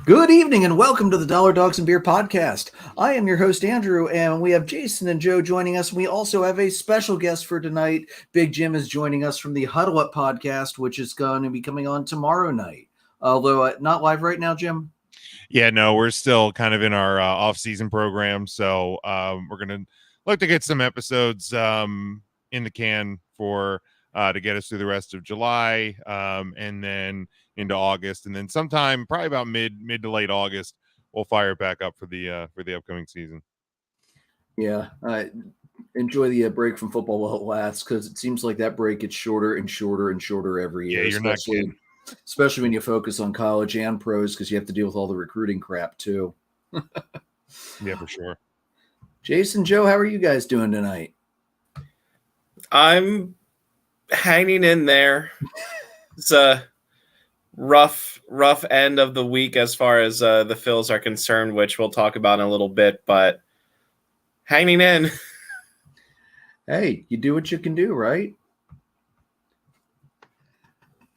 Good evening and welcome to the Dollar Dogs and Beer podcast. I am your host, Andrew, and we have Jason and Joe joining us. We also have a special guest for tonight. Big Jim is joining us from the Huddle Up Podcast, which is going to be coming on tomorrow night. Although not live right now, Jim. Yeah, no, we're still kind of in our off-season program, so we're going to look to get some episodes in the can for to get us through the rest of July, and then into August, and then sometime probably about mid to late August, we'll fire it back up for the upcoming season. Yeah, enjoy the break from football while it lasts, because it seems like that break gets shorter and shorter and shorter every year. Yeah, you're not kidding. Especially when you focus on college and pros, because you have to deal with all the recruiting crap too. Yeah, for sure. Jason, Joe, how are you guys doing tonight? I'm hanging in there. It's a rough end of the week as far as the Phils are concerned, which we'll talk about in a little bit, but hanging in. Hey, you do what you can do, right?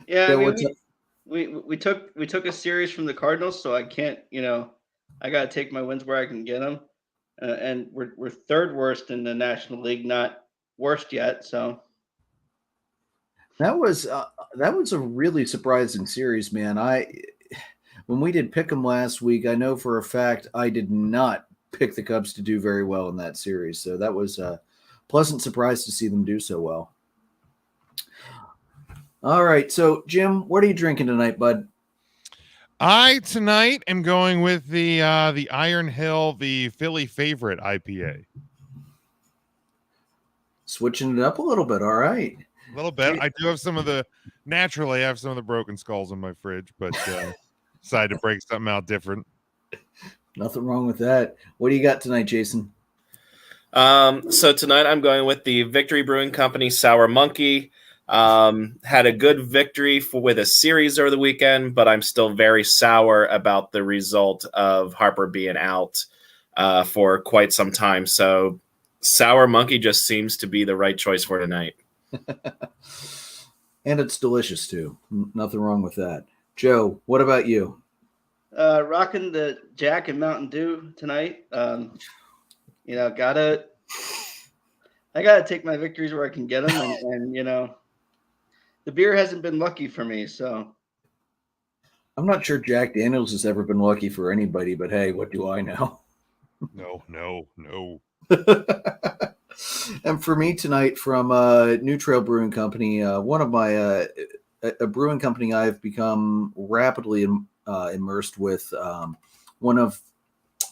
Yeah, I mean, we took a series from the Cardinals, so I can't, I got to take my wins where I can get them, and we're third worst in the National League, not worst yet. So that was a really surprising series, man. When we did pick 'em last week, I know for a fact I did not pick the Cubs to do very well in that series, so that was a pleasant surprise to see them do so well. All right, so Jim, what are you drinking tonight, bud? I tonight am going with the Iron Hill, the Philly favorite IPA. Switching it up a little bit, all right. A little bit. I do have some of the Broken Skulls in my fridge, but decided to break something out different. Nothing wrong with that. What do you got tonight, Jason? So tonight I'm going with the Victory Brewing Company Sour Monkey. Had a good victory with a series over the weekend, but I'm still very sour about the result of Harper being out for quite some time. So Sour Monkey just seems to be the right choice for tonight. And it's delicious too. Nothing wrong with that. Joe, what about you? Rocking the Jack and Mountain Dew tonight. I gotta take my victories where I can get them, and the beer hasn't been lucky for me, so. I'm not sure Jack Daniels has ever been lucky for anybody, but hey, what do I know? No. And for me tonight, from New Trail Brewing Company, one of my a brewing company I've become rapidly immersed with. One of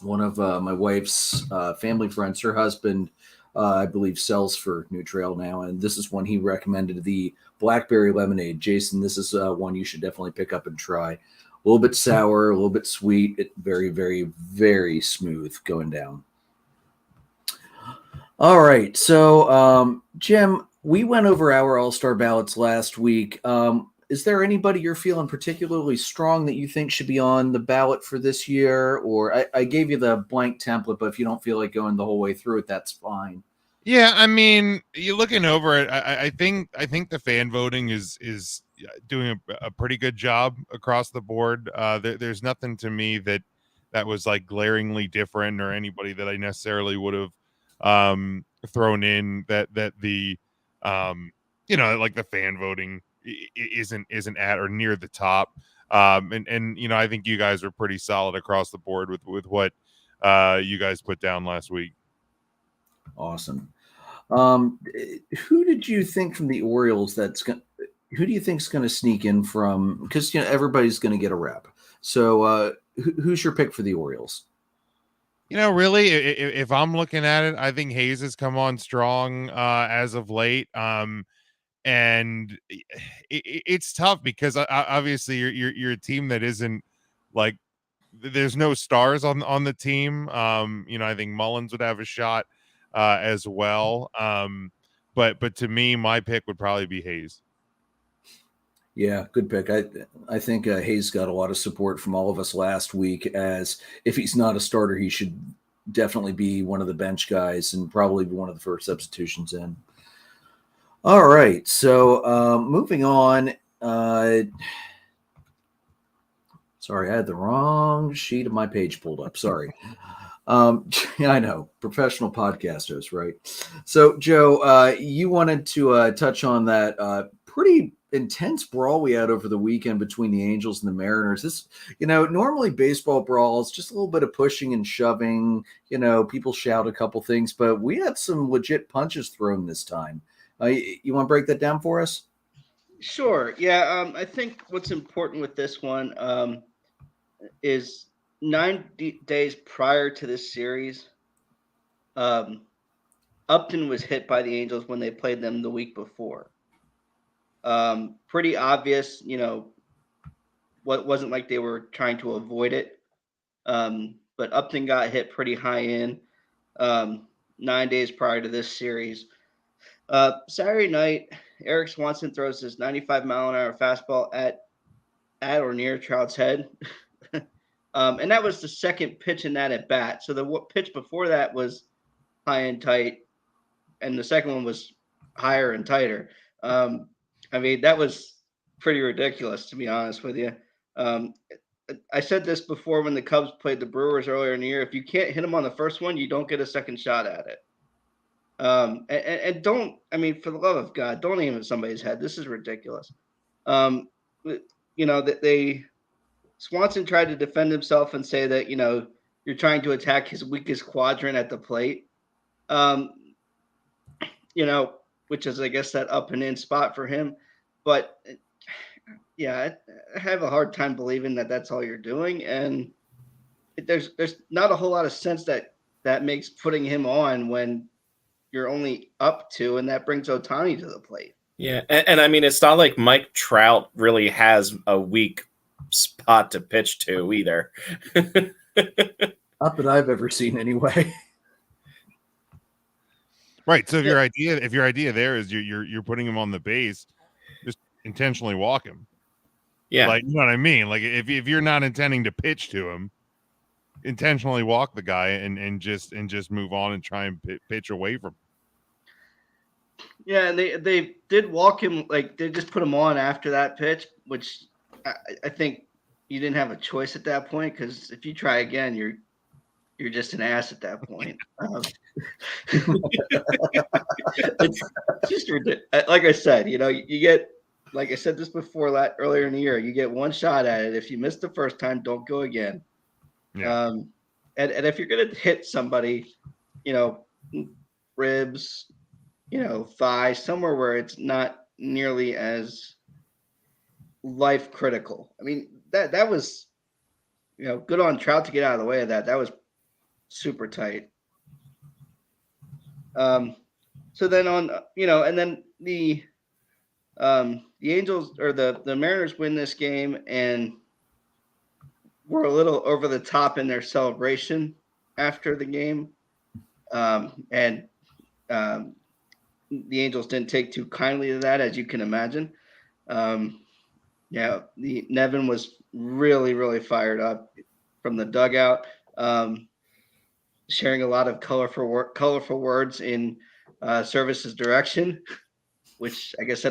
my wife's family friends, her husband, I believe, sells for New Trail now, and this is one he recommended, the Blackberry Lemonade. Jason, this is one you should definitely pick up and try. A little bit sour, a little bit sweet, very, very, very smooth going down. All right, so Jim, we went over our All-Star ballots last week. Is there anybody you're feeling particularly strong that you think should be on the ballot for this year? Or I gave you the blank template, but if you don't feel like going the whole way through it, that's fine. Yeah, I mean, you're looking over it. I think the fan voting is doing a pretty good job across the board. There's nothing to me that was like glaringly different, or anybody that I necessarily would have thrown in that the like the fan voting isn't at or near the top. And I think you guys were pretty solid across the board with what you guys put down last week. Awesome. Who did you think from the Orioles who do you think is going to sneak in from, because everybody's going to get a rep. So who's your pick for the Orioles? Really, if I'm looking at it, I think Hayes has come on strong as of late. And it's tough because obviously you're a team that isn't like, there's no stars on the team. I think Mullins would have a shot as well. But to me, my pick would probably be Hayes. Yeah, good pick. I think Hayes got a lot of support from all of us last week, as if he's not a starter, he should definitely be one of the bench guys and probably be one of the first substitutions in. All right, so moving on. Sorry, I had the wrong sheet of my page pulled up. Sorry. Yeah, I know. Professional podcasters, right? So, Joe, you wanted to touch on that pretty intense brawl we had over the weekend between the Angels and the Mariners. This, normally baseball brawls, just a little bit of pushing and shoving. People shout a couple things, but we had some legit punches thrown this time. You want to break that down for us? Sure. Yeah. I think what's important with this one is 9 days prior to this series, Upton was hit by the Angels when they played them the week before. Pretty obvious, what wasn't like they were trying to avoid it. But Upton got hit pretty high in 9 days prior to this series. Saturday night, Eric Swanson throws his 95-mile-an-hour fastball at or near Trout's head. And that was the second pitch in that at bat. So the pitch before that was high and tight, and the second one was higher and tighter. That was pretty ridiculous, to be honest with you. I said this before when the Cubs played the Brewers earlier in the year. If you can't hit them on the first one, you don't get a second shot at it. And don't, for the love of God, don't aim at somebody's head. This is ridiculous. Swanson tried to defend himself and say that, you're trying to attack his weakest quadrant at the plate, which is, I guess, that up and in spot for him. But, yeah, I have a hard time believing that that's all you're doing. And there's not a whole lot of sense that makes putting him on when you're only up 2, and that brings Ohtani to the plate. Yeah, and it's not like Mike Trout really has a weak spot to pitch to either. Not that I've ever seen anyway. Right. So if your idea there is you're putting him on the base, just intentionally walk him. Yeah. Like, you know what I mean? Like if you're not intending to pitch to him, intentionally walk the guy and just move on and try and pitch away from him. Yeah, and they did walk him, like they just put him on after that pitch, which I think you didn't have a choice at that point, because if you try again, you're just an ass at that point. It's just ridiculous. Like I said, you get, like I said this before earlier in the year, you get one shot at it. If you miss the first time, don't go again. Yeah. And if you're gonna hit somebody, ribs, thigh, somewhere where it's not nearly as life critical. That was, good on Trout to get out of the way of that. That was super tight. So then on, and then the Angels or the Mariners win this game and were a little over the top in their celebration after the game. The Angels didn't take too kindly to that, as you can imagine. Nevin was really, really fired up from the dugout, sharing a lot of colorful words in Service's direction, which I guess I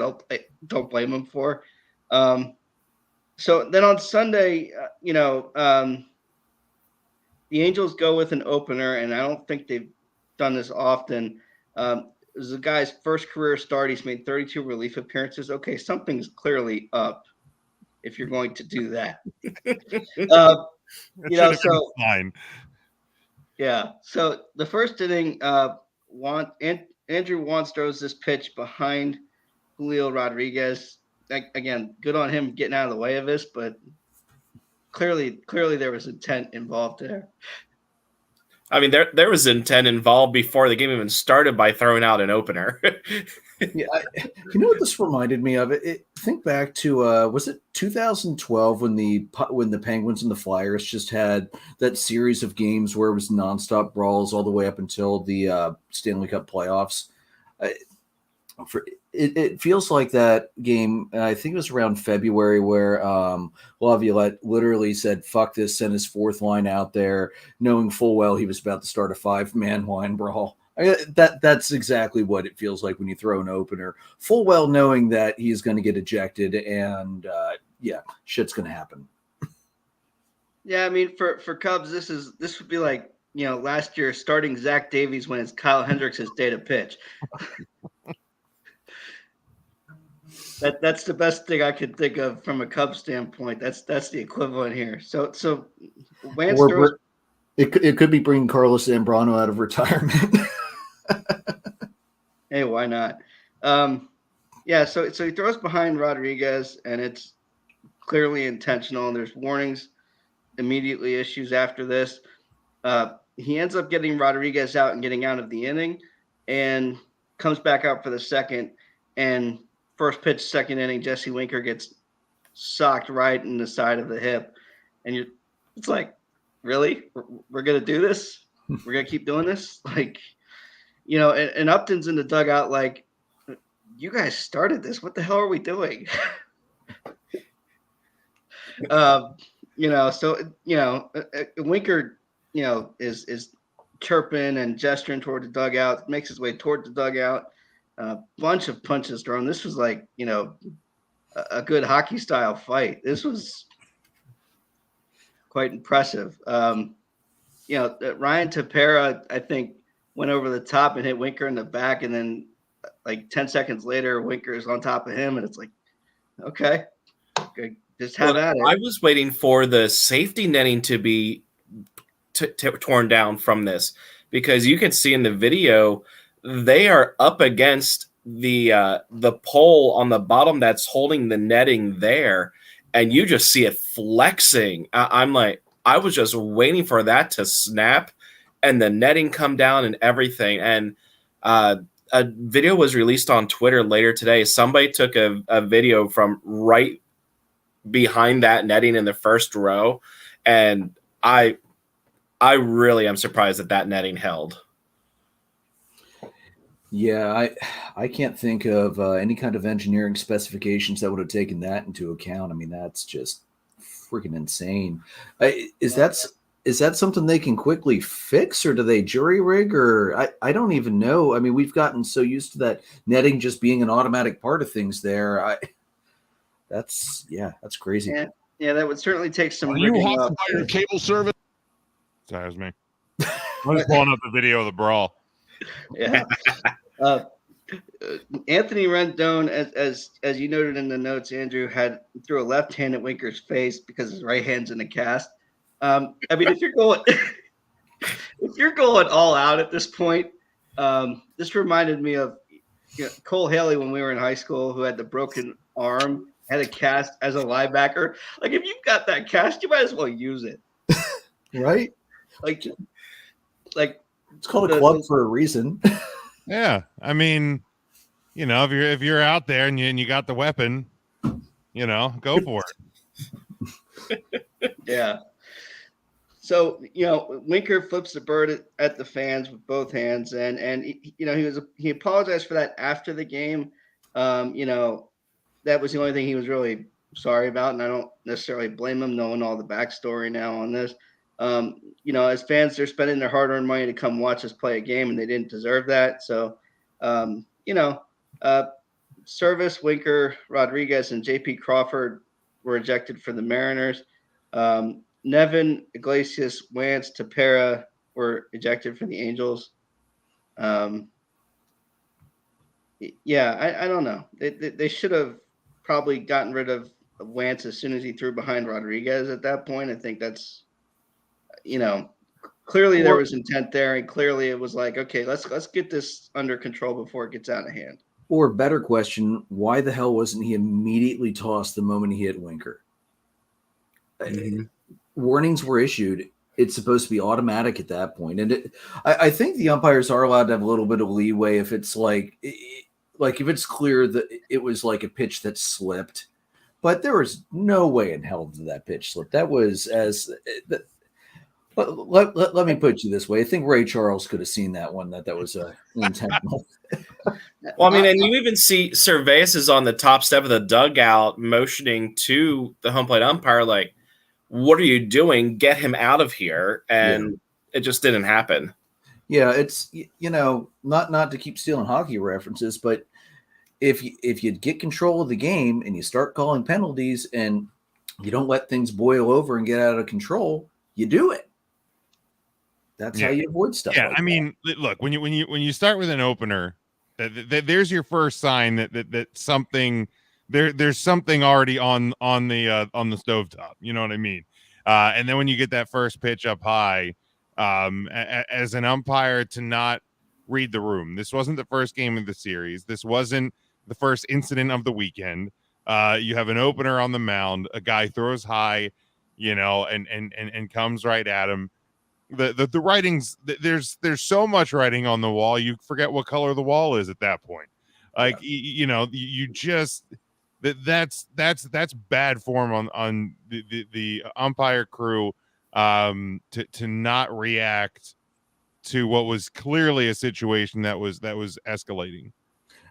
don't blame him for. So then on Sunday, the Angels go with an opener, and I don't think they've done this often. It was the guy's first career start. He's made 32 relief appearances. Okay, something's clearly up if you're going to do that. Fine. Yeah. So the first inning, Andrew Wantz throws this pitch behind Julio Rodriguez. Again, good on him getting out of the way of this, but clearly there was intent involved there. There was intent involved before the game even started by throwing out an opener. Yeah, you know what this reminded me of? Think back to was it 2012 when the Penguins and the Flyers just had that series of games where it was nonstop brawls all the way up until the Stanley Cup playoffs. It feels like that game. I think it was around February where Laviolette literally said, "Fuck this," sent his fourth line out there, knowing full well he was about to start a 5-man line brawl. That's exactly what it feels like when you throw an opener, full well knowing that he's going to get ejected, and shit's going to happen. Yeah, I mean, for Cubs, this would be like, last year starting Zach Davies when it's Kyle Hendricks' day to pitch. That's the best thing I could think of from a Cubs standpoint. That's the equivalent here. So Wance throws. It could be bringing Carlos Zambrano out of retirement. Hey, why not? Yeah, so he throws behind Rodriguez, and it's clearly intentional. And there's warnings immediately issues after this. He ends up getting Rodriguez out and getting out of the inning, and comes back out for the second. And first pitch, second inning, Jesse Winker gets socked right in the side of the hip, and it's like, really, we're gonna do this? We're gonna keep doing this? Like, and Upton's in the dugout, like, you guys started this. What the hell are we doing? Winker, is chirping and gesturing toward the dugout, makes his way toward the dugout. Bunch of punches thrown. This was like, a good hockey style fight. This was quite impressive. Ryan Tepera, I think, went over the top and hit Winker in the back, and then like 10 seconds later, Winker is on top of him, and it's like, okay, just have at it. I was waiting for the safety netting to be torn down from this, because you can see in the video they are up against the pole on the bottom that's holding the netting there, and you just see it flexing. I'm like, I was just waiting for that to snap and the netting come down and everything. And a video was released on Twitter later today. Somebody took a video from right behind that netting in the first row, and I really am surprised that netting held. Yeah, I can't think of any kind of engineering specifications that would have taken that into account. I mean, that's just freaking insane. Is that something they can quickly fix, or do they jury rig, or I don't even know. I mean, we've gotten so used to that netting just being an automatic part of things there. That's crazy. Yeah, that would certainly take some. Are you hot by your cable service? That was me. I was pulling up the video of the brawl. Yeah. Anthony Rendon, as you noted in the notes, Andrew, threw a left hand at Winker's face because his right hand's in a cast. I mean, if you're going all out at this point, this reminded me of Cole Haley when we were in high school, who had the broken arm, had a cast as a linebacker. Like, if you've got that cast, you might as well use it, right? Like it's called a club for a reason. Yeah, I mean, if you're out there and you got the weapon, go for it. Yeah. So, Winker flips the bird at the fans with both hands, and he apologized for that after the game. That was the only thing he was really sorry about, and I don't necessarily blame him, knowing all the backstory now on this. As fans, they're spending their hard-earned money to come watch us play a game, and they didn't deserve that. So, Service, Winker, Rodriguez, and J.P. Crawford were ejected for the Mariners. Nevin, Iglesias, Wance, Tepera were ejected for the Angels. I don't know. They should have probably gotten rid of Wance as soon as he threw behind Rodriguez at that point. I think that's, clearly there was intent there, and clearly it was like, okay, let's get this under control before it gets out of hand. Or better question, why the hell wasn't he immediately tossed the moment he hit Winker? Mm-hmm. Warnings were issued. It's supposed to be automatic at that point. And I think the umpires are allowed to have a little bit of leeway if it's like if it's clear that it was like a pitch that slipped. But there was no way in hell that pitch slipped. That was let me put you this way. I think Ray Charles could have seen that one, that was intentional. Well, I mean, and you even see Cervais is on the top step of the dugout motioning to the home plate umpire, like, what are you doing? Get him out of here. And It just didn't happen. Yeah, it's, not to keep stealing hockey references, but if you get control of the game and you start calling penalties, and You don't let things boil over and get out of control. You do it. That's how you avoid stuff. Yeah, like I mean, look, when you start with an opener, there's your first sign that something there's something already on the stovetop. You know what I mean? And then when you get that first pitch up high, as an umpire, to not read the room. This wasn't the first game of the series. This wasn't the first incident of the weekend. You have an opener on the mound. A guy throws high, and comes right at him. The writings, there's so much writing on the wall, you forget what color the wall is at that point. Like, you just that's bad form on the umpire crew, to not react to what was clearly a situation that was escalating.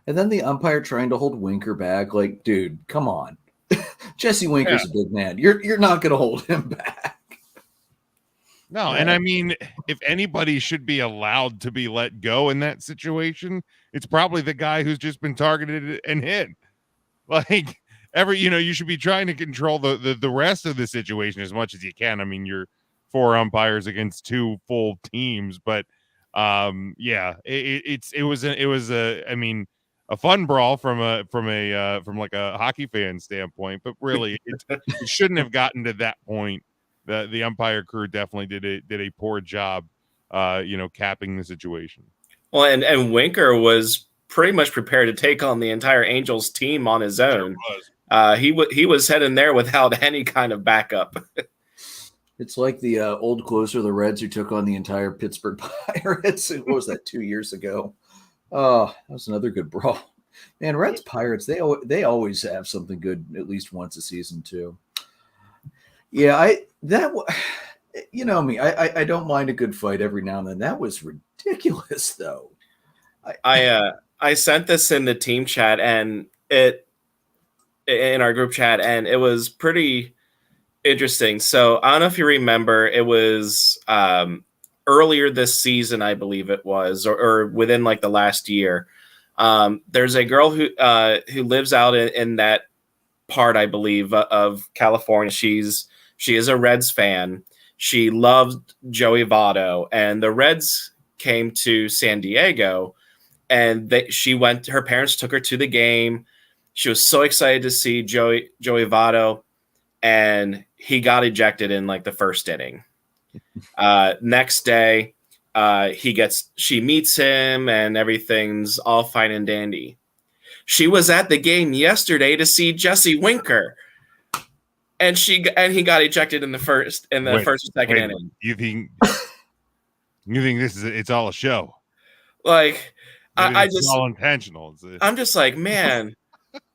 And then the umpire trying to hold Winker back, like, dude, come on. Jesse Winker's a big man. You're not going to hold him back. No, and I mean, if anybody should be allowed to be let go in that situation, it's probably the guy who's just been targeted and hit. Like, you should be trying to control the rest of the situation as much as you can. I mean, you're 4 umpires against 2 full teams, but it was a fun brawl from like a hockey fan standpoint, but really it shouldn't have gotten to that point. The umpire crew definitely did a poor job, capping the situation. Well, and Winker was pretty much prepared to take on the entire Angels team on his own. He was heading there without any kind of backup. It's like the old closer, the Reds, who took on the entire Pittsburgh Pirates. What was that, 2 years ago? Oh, that was another good brawl. Man, Reds Pirates, they always have something good at least once a season too. Yeah, you know me, I don't mind a good fight every now and then. That was ridiculous, though. I sent this in the team chat and in our group chat, and it was pretty interesting. So I don't know if you remember, it was earlier this season, I believe it was, or within like the last year. There's a girl who lives out in that part, I believe, of California. She is a Reds fan. She loved Joey Votto, and the Reds came to San Diego, and her parents took her to the game. She was so excited to see Joey Votto, and he got ejected in like the first inning. Next day, she meets him, and everything's all fine and dandy. She was at the game yesterday to see Jesse Winker, and he got ejected in the first and second inning. You think it's all a show? Like, it's all intentional. I'm just like, man,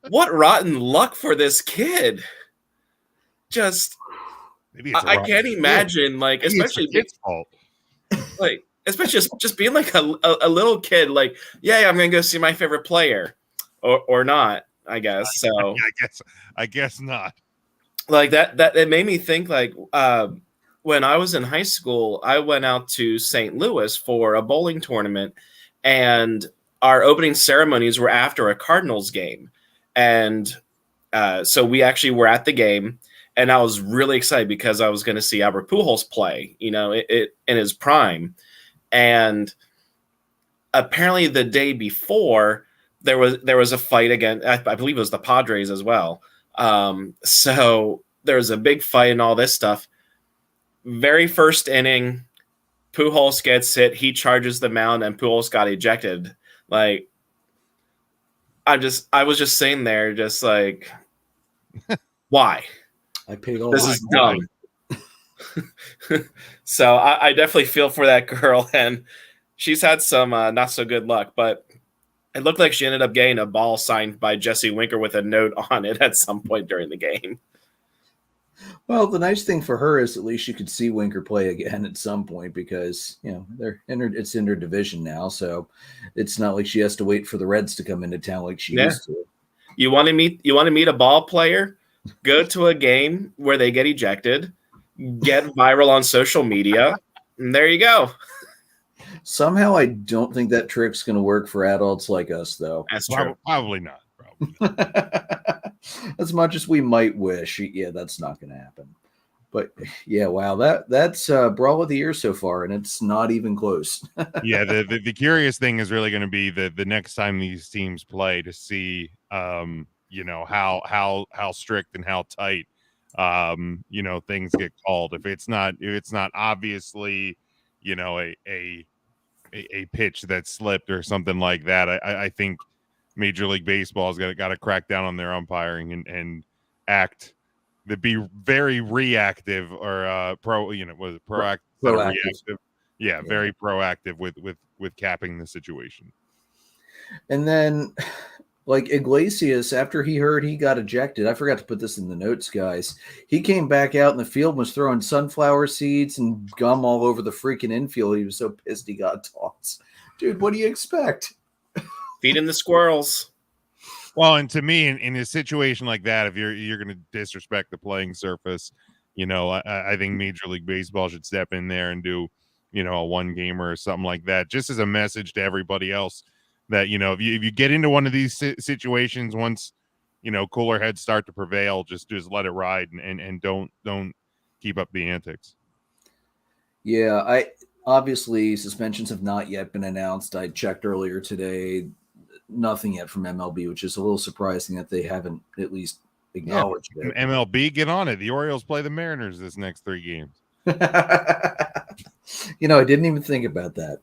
what rotten luck for this kid. Just, I can't imagine, like, especially it's fault. Like, especially just being like a little kid, like, yeah, I'm gonna go see my favorite player, or not, I guess. So I guess not. Like that it made me think, like, when I was in high school, I went out to St. Louis for a bowling tournament, and our opening ceremonies were after a Cardinals game, and so we actually were at the game. And I was really excited because I was going to see Albert Pujols play, it in his prime. And apparently the day before, there was a fight again. I believe it was the Padres as well. So there was a big fight and all this stuff. Very first inning, Pujols gets hit. He charges the mound, and Pujols got ejected. Like, I was just sitting there, just like, why? I paid all. This is dumb. So I definitely feel for that girl, and she's had some not so good luck, but it looked like she ended up getting a ball signed by Jesse Winker with a note on it at some point during the game. Well, the nice thing for her is at least you could see Winker play again at some point, because it's interdivision now, so it's not like she has to wait for the Reds to come into town like she used to. You want to meet a ball player? Go to a game where they get ejected, get viral on social media, and there you go. Somehow I don't think that trick's going to work for adults like us, though. That's true. Probably not. As much as we might wish, yeah, that's not going to happen. But yeah, wow, that's Brawl of the Year so far, and it's not even close. Yeah, the curious thing is really going to be the next time these teams play to see, how strict and how tight, things get called. If it's not obviously, a pitch that slipped or something like that, I think Major League Baseball has got to crack down on their umpiring and act to be very reactive or proactive. Reactive. Yeah, very proactive with capping the situation. And then, like Iglesias, after he heard he got ejected, I forgot to put this in the notes, guys. He came back out in the field and was throwing sunflower seeds and gum all over the freaking infield. He was so pissed he got tossed. Dude, what do you expect? Feeding the squirrels. Well, and to me, in a situation like that, if you're going to disrespect the playing surface, I think Major League Baseball should step in there and do, a one gamer or something like that, just as a message to everybody else that, if you get into one of these situations, once, cooler heads start to prevail, just let it ride and don't keep up the antics. Yeah, obviously suspensions have not yet been announced. I checked earlier today. Nothing yet from MLB, which is a little surprising that they haven't at least acknowledged it. MLB, get on it. The Orioles play the Mariners this next 3 games. I didn't even think about that.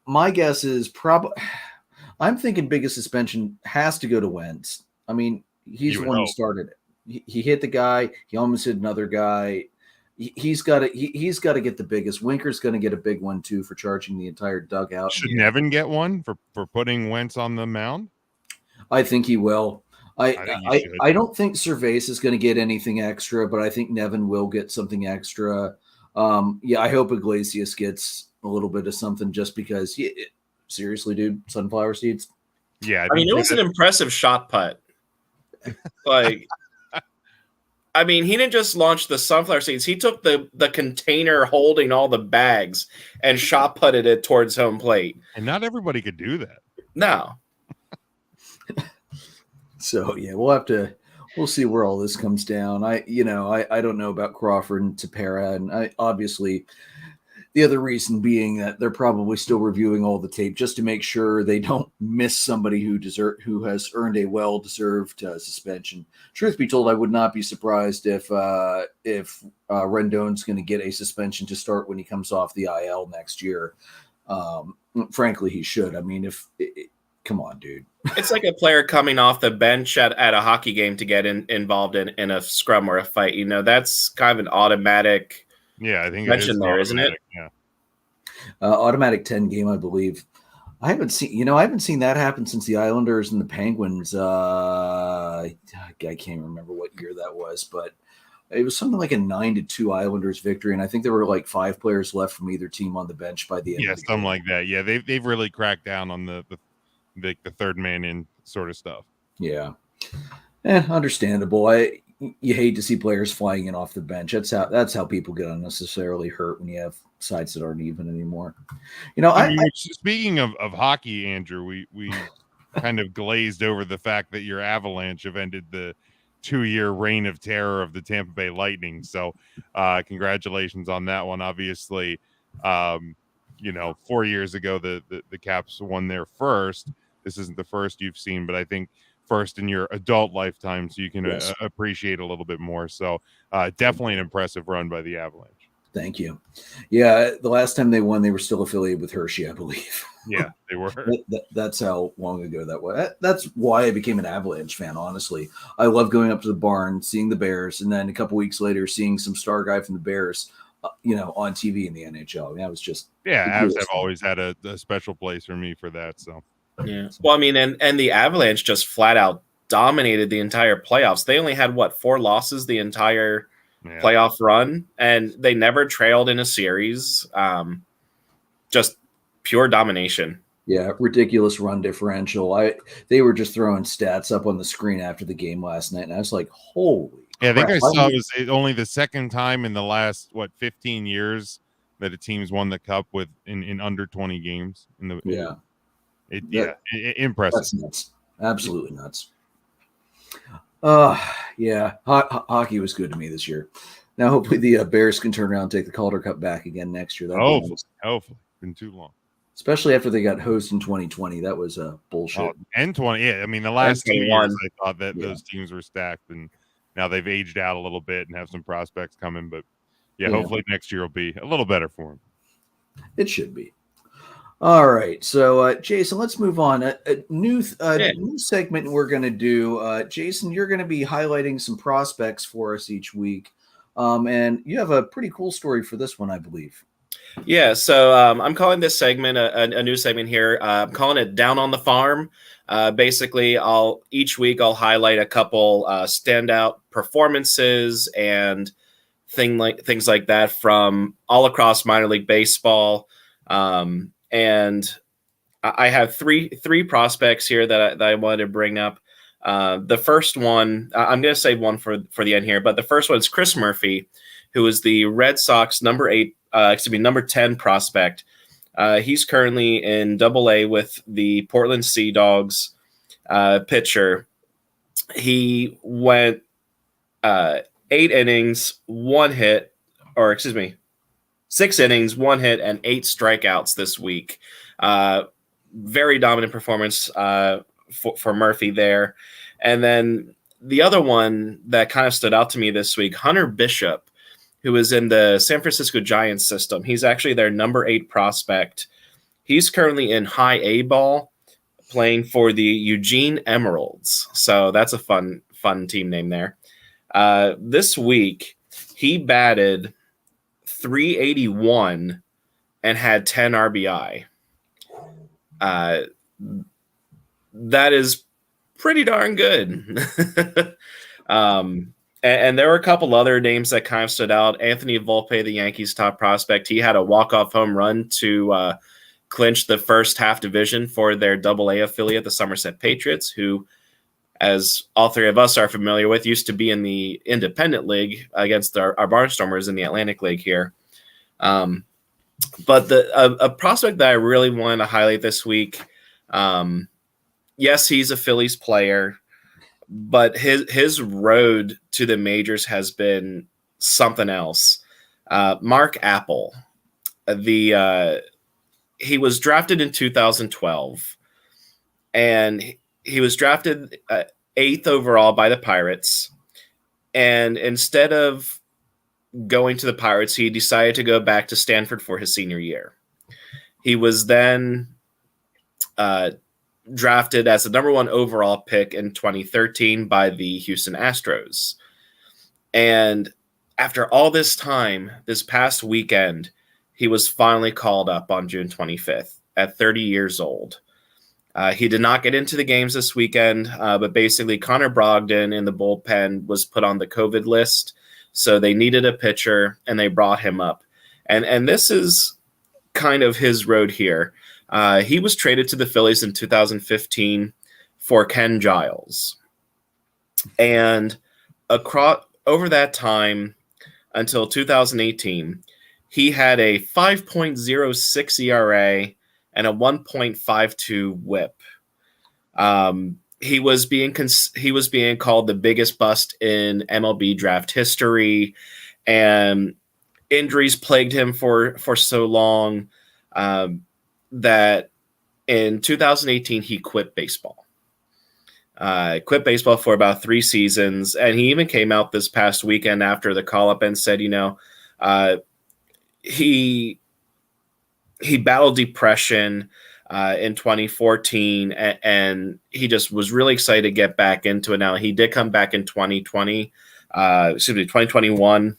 My guess is I'm thinking biggest suspension has to go to Wentz. I mean, he's the one who started it. He hit the guy. He almost hit another guy. He's got to get the biggest. Winker's going to get a big one too for charging the entire dugout. Should Nevin get one for putting Wentz on the mound? I think he will. I don't think Cervais is going to get anything extra, but I think Nevin will get something extra. I hope Iglesias gets a little bit of something just because. Seriously, dude, sunflower seeds. Yeah, I mean, it was an impressive shot putt. Like. I mean, he didn't just launch the sunflower seeds. He took the container holding all the bags and shot putted it towards home plate. And not everybody could do that. No. So, yeah, we'll see where all this comes down. I don't know about Crawford and Tepera, and obviously the other reason being that they're probably still reviewing all the tape just to make sure they don't miss somebody who has earned a well-deserved suspension. Truth be told, I would not be surprised if Rendon's going to get a suspension to start when he comes off the IL next year. Frankly, he should. I mean, come on, dude. It's like a player coming off the bench at a hockey game to get involved in a scrum or a fight. That's kind of an automatic. Yeah, I think mention there, isn't it? Yeah. Automatic 10 game, I believe. I haven't seen that happen since the Islanders and the Penguins. I can't remember what year that was, but it was something like a 9-2 Islanders victory, and I think there were like 5 players left from either team on the bench by the end. Yeah, something like that. Yeah, they've really cracked down on the third man in sort of stuff. Yeah, understandable. You hate to see players flying in off the bench. That's how people get unnecessarily hurt when you have sides that aren't even anymore. Speaking of hockey, Andrew, we kind of glazed over the fact that your Avalanche have ended the 2-year reign of terror of the Tampa Bay Lightning. So congratulations on that one. Obviously, 4 years ago, the Caps won their first. This isn't the first you've seen, but I think first in your adult lifetime, so you can appreciate a little bit more. So definitely an impressive run by the Avalanche. Thank you. Yeah, the last time they won, they were still affiliated with Hershey, I believe. Yeah, they were. That's how long ago that was. That's why I became an Avalanche fan, honestly. I love going up to the barn, seeing the Bears, and then a couple weeks later, seeing some star guy from the Bears, on TV in the NHL. That was just... Yeah, Avs have always had a special place for me for that, so... Yeah. Well, I mean, and the Avalanche just flat out dominated the entire playoffs. They only had 4 losses the entire playoff run, and they never trailed in a series. Just pure domination. Yeah, ridiculous run differential. They were just throwing stats up on the screen after the game last night, and I was like, holy. Yeah, I think I saw it was only the second time in the last 15 years that a team's won the cup in under 20 games. Impressive. That's nuts. Absolutely nuts. Yeah, hockey was good to me this year. Now, hopefully, the Bears can turn around and take the Calder Cup back again next year. Hopefully. Been too long. Especially after they got hosed in 2020. That was bullshit. And 20. Yeah, I mean, the last 2 years, I thought that Yeah. those teams were stacked, and now they've aged out a little bit and have some prospects coming. But hopefully next year will be a little better for them. It should be. All right, so Jason, let's move on. A new segment we're going to do. Jason, you're going to be highlighting some prospects for us each week, and you have a pretty cool story for this one, I believe. Yeah, so I'm calling this segment a new segment here. I'm calling it Down on the Farm. Basically, each week I'll highlight a couple standout performances and things like that from all across minor league baseball. And I have three prospects here that I wanted to bring up. The first one, I'm going to save one for the end here, but the first one is Chris Murphy, who is the Red Sox number 10 prospect. He's currently in Double-A with the Portland Sea Dogs pitcher. He went 8 innings, 1 hit, 6 innings, 1 hit, and 8 strikeouts this week. Very dominant performance for Murphy there. And then the other one that kind of stood out to me this week, Hunter Bishop, who is in the San Francisco Giants system. He's actually their number 8 prospect. He's currently in high A ball playing for the Eugene Emeralds. So that's a fun team name there. This week, he batted .381 and had 10 RBI. That is pretty darn good. And there were a couple other names that kind of stood out. Anthony Volpe, the Yankees' top prospect, he had a walk-off home run to clinch the first half division for their Double-A affiliate, the Somerset Patriots, who, as all three of us are familiar with, used to be in the Independent League against our Barnstormers in the Atlantic League here. But a prospect that I really wanted to highlight this week, yes, he's a Phillies player, but his road to the majors has been something else. Mark Apple, he was drafted in 2012, and he was drafted 8th overall by the Pirates. And instead of going to the Pirates, he decided to go back to Stanford for his senior year. He was then drafted as the number 1 overall pick in 2013 by the Houston Astros. And after all this time, this past weekend, he was finally called up on June 25th at 30 years old. He did not get into the games this weekend, but basically Connor Brogdon in the bullpen was put on the COVID list. So they needed a pitcher, and they brought him up. And this is kind of his road here. He was traded to the Phillies in 2015 for Ken Giles. And over that time until 2018, he had a 5.06 ERA and a 1.52 WHIP. He was being called the biggest bust in MLB draft history, and injuries plagued him for so long that in 2018 he quit baseball. Quit baseball for about 3 seasons, and he even came out this past weekend after the call-up and said, he battled depression in 2014, and he just was really excited to get back into it now. He did come back in 2021.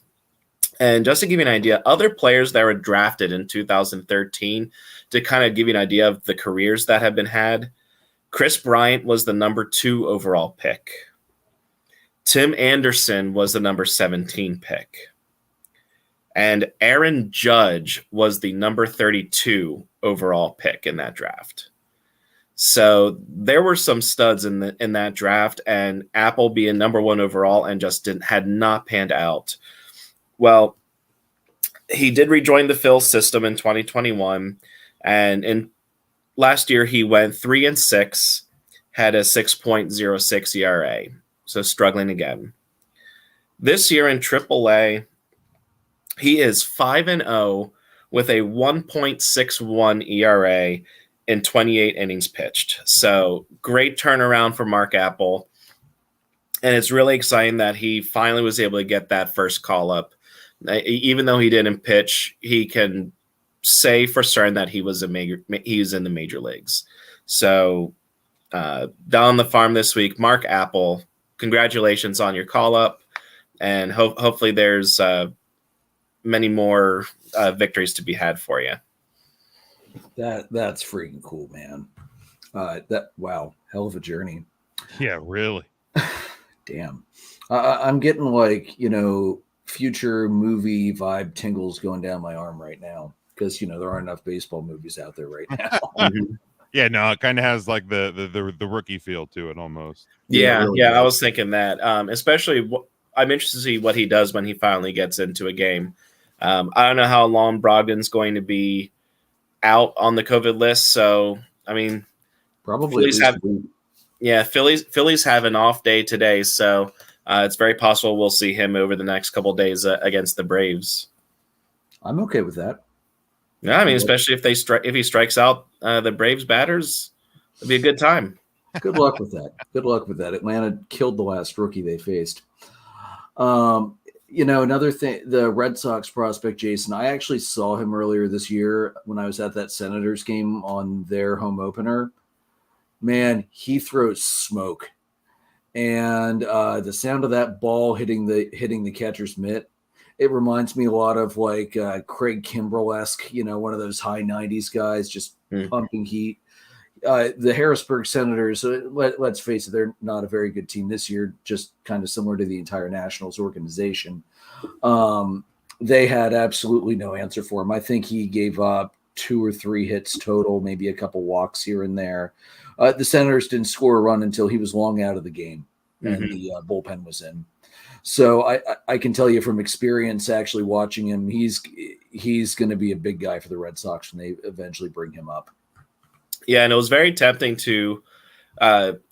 And just to give you an idea, other players that were drafted in 2013, to kind of give you an idea of the careers that have been had, Chris Bryant was the number 2 overall pick. Tim Anderson was the number 17 pick. And Aaron Judge was the number 32 overall pick in that draft. So there were some studs in that draft, and Apple being number 1 overall and just had not panned out. Well, he did rejoin the Phil system in 2021, and in last year he went 3-6, had a 6.06 ERA, so struggling again. This year in AAA, he is 5-0 with a 1.61 ERA in 28 innings pitched. So great turnaround for Mark Apple. And it's really exciting that he finally was able to get that first call up. Even though he didn't pitch, he can say for certain that he was in the major leagues. So down on the farm this week, Mark Apple, congratulations on your call up, and hopefully there's many more victories to be had for you. That's freaking cool, man. Wow, hell of a journey. Yeah, really. Damn. I'm getting like, future movie vibe tingles going down my arm right now because, there aren't enough baseball movies out there right now. Mhm. Yeah, no, it kind of has like the rookie feel to it almost. Yeah, really yeah, does. I was thinking that. Especially, I'm interested to see what he does when he finally gets into a game. I don't know how long Brogdon's going to be out on the COVID list. So, I mean, Probably at Phillies least have- a week. yeah, Phillies have an off day today, so it's very possible we'll see him over the next couple of days against the Braves. I'm okay with that. Yeah, I mean, especially if he strikes out the Braves batters, it'll be a good time. Good luck with that. Good luck with that. Atlanta killed the last rookie they faced. Another thing, the Red Sox prospect, Jason, I actually saw him earlier this year when I was at that Senators game on their home opener. Man, he throws smoke. And the sound of that ball hitting the catcher's mitt, it reminds me a lot of like Craig Kimbrell-esque, one of those high 90s guys just pumping heat. The Harrisburg Senators, let's face it, they're not a very good team this year, just kind of similar to the entire Nationals organization. They had absolutely no answer for him. I think he gave up 2 or 3 hits total, maybe a couple walks here and there. The Senators didn't score a run until he was long out of the game and the bullpen was in. So I can tell you from experience, actually watching him, he's going to be a big guy for the Red Sox when they eventually bring him up. Yeah, and it was very tempting to,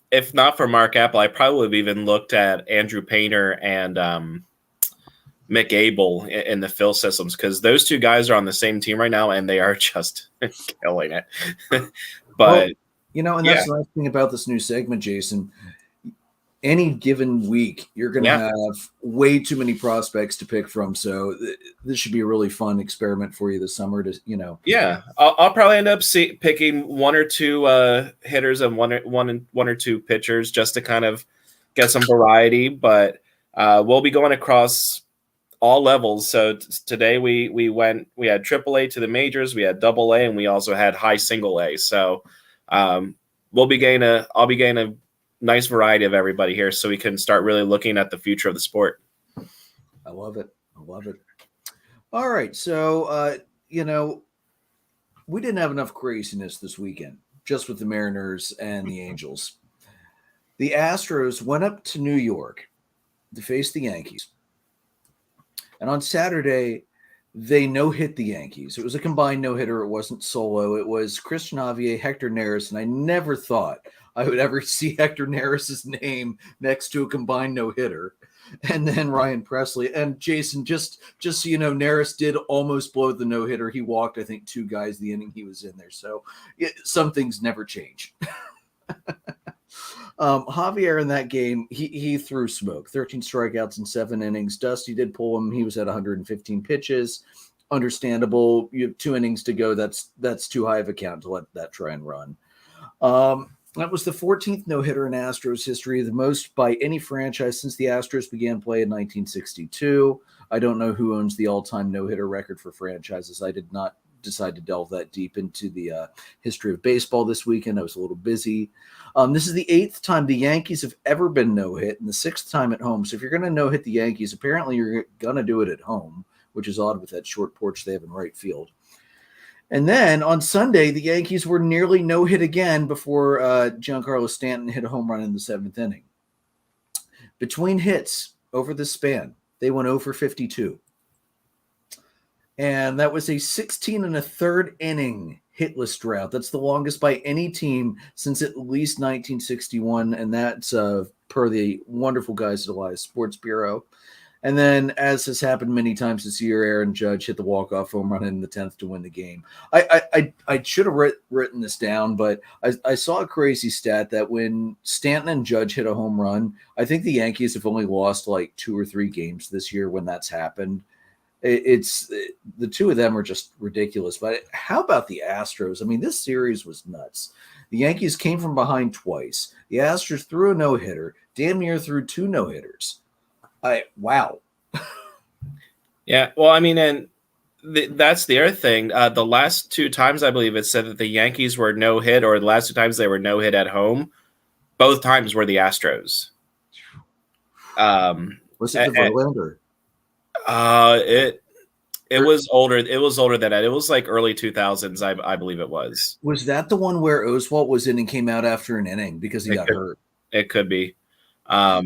if not for Mark Apple, I probably would have even looked at Andrew Painter and Mick Abel in the Phil systems, because those two guys are on the same team right now, and they are just killing it. But and that's the nice thing about this new segment, Jason. Any given week, you're going to have way too many prospects to pick from. So this should be a really fun experiment for you this summer to, Yeah, I'll probably end up picking 1 or 2 hitters and one or 2 pitchers just to kind of get some variety. But we'll be going across all levels. So today we had AAA to the majors, we had AA, and we also had high single A. So I'll be getting a nice variety of everybody here, so we can start really looking at the future of the sport. I love it. All right. So, we didn't have enough craziness this weekend, just with the Mariners and the Angels. The Astros went up to New York to face the Yankees. And on Saturday, they no-hit the Yankees. It was a combined no-hitter. It wasn't solo. It was Christian Javier, Hector Neris, and I never thought I would ever see Hector Neris' name next to a combined no-hitter. And then Ryan Presley. And Jason, just so you know, Neris did almost blow the no-hitter. He walked, I think, 2 guys the inning he was in there. So some things never change. Javier in that game, he threw smoke. 13 strikeouts in 7 innings. Dusty did pull him. He was at 115 pitches. Understandable. You have 2 innings to go. That's too high of a count to let that try and run. That was the 14th no-hitter in Astros history, the most by any franchise since the Astros began play in 1962. I don't know who owns the all-time no-hitter record for franchises. I did not decide to delve that deep into the history of baseball this weekend. I was a little busy. This is the 8th time the Yankees have ever been no-hit and the 6th time at home. So if you're going to no-hit the Yankees, apparently you're going to do it at home, which is odd with that short porch they have in right field. And then on Sunday, the Yankees were nearly no-hit again before Giancarlo Stanton hit a home run in the 7th inning. Between hits over the span, they went 0 for 52. And that was a 16 and a third inning hitless drought. That's the longest by any team since at least 1961. And that's per the wonderful guys at Elias Sports Bureau. And then, as has happened many times this year, Aaron Judge hit the walk-off home run in the 10th to win the game. I should have written this down, but I saw a crazy stat that when Stanton and Judge hit a home run, I think the Yankees have only lost like 2 or 3 games this year when that's happened. It's the two of them are just ridiculous. But how about the Astros? I mean, this series was nuts. The Yankees came from behind twice. The Astros threw a no-hitter, damn near threw 2 no-hitters. Wow. Yeah, well, I mean, and that's the other thing. The last 2 times, I believe it said that the Yankees were no hit, or the last 2 times they were no hit at home. Both times were the Astros. Was it the Verlander? It was older. It was older than that. It was like early 2000s, I believe it was. Was that the one where Oswalt was in and came out after an inning because he got hurt? It could be. I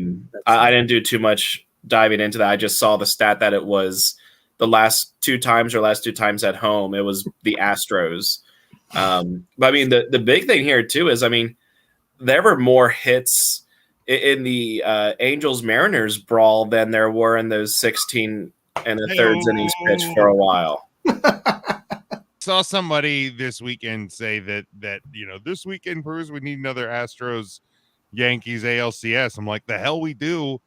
didn't do too much diving into that. I just saw the stat that it was the last 2 times at home. It was the Astros. But I mean, the big thing here too is, I mean, there were more hits in the Angels Mariners brawl than there were in those 16 and a third innings pitch for a while. Saw somebody this weekend say that this weekend proves we need another Astros Yankees ALCS. I'm like, the hell we do.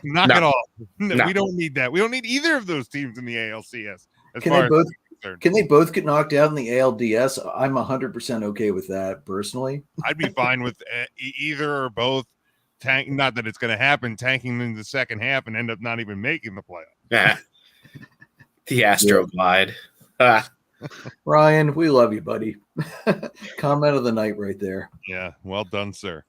Knock it off. No. We don't need that. We don't need either of those teams in the ALCS. Can they both get knocked out in the ALDS? I'm 100% okay with that personally. I'd be fine with either or both. Not that it's going to happen, tanking in the second half and end up not even making the playoffs. Yeah. The Astro glide. Ryan, we love you, buddy. Comment of the night right there. Yeah, well done, sir.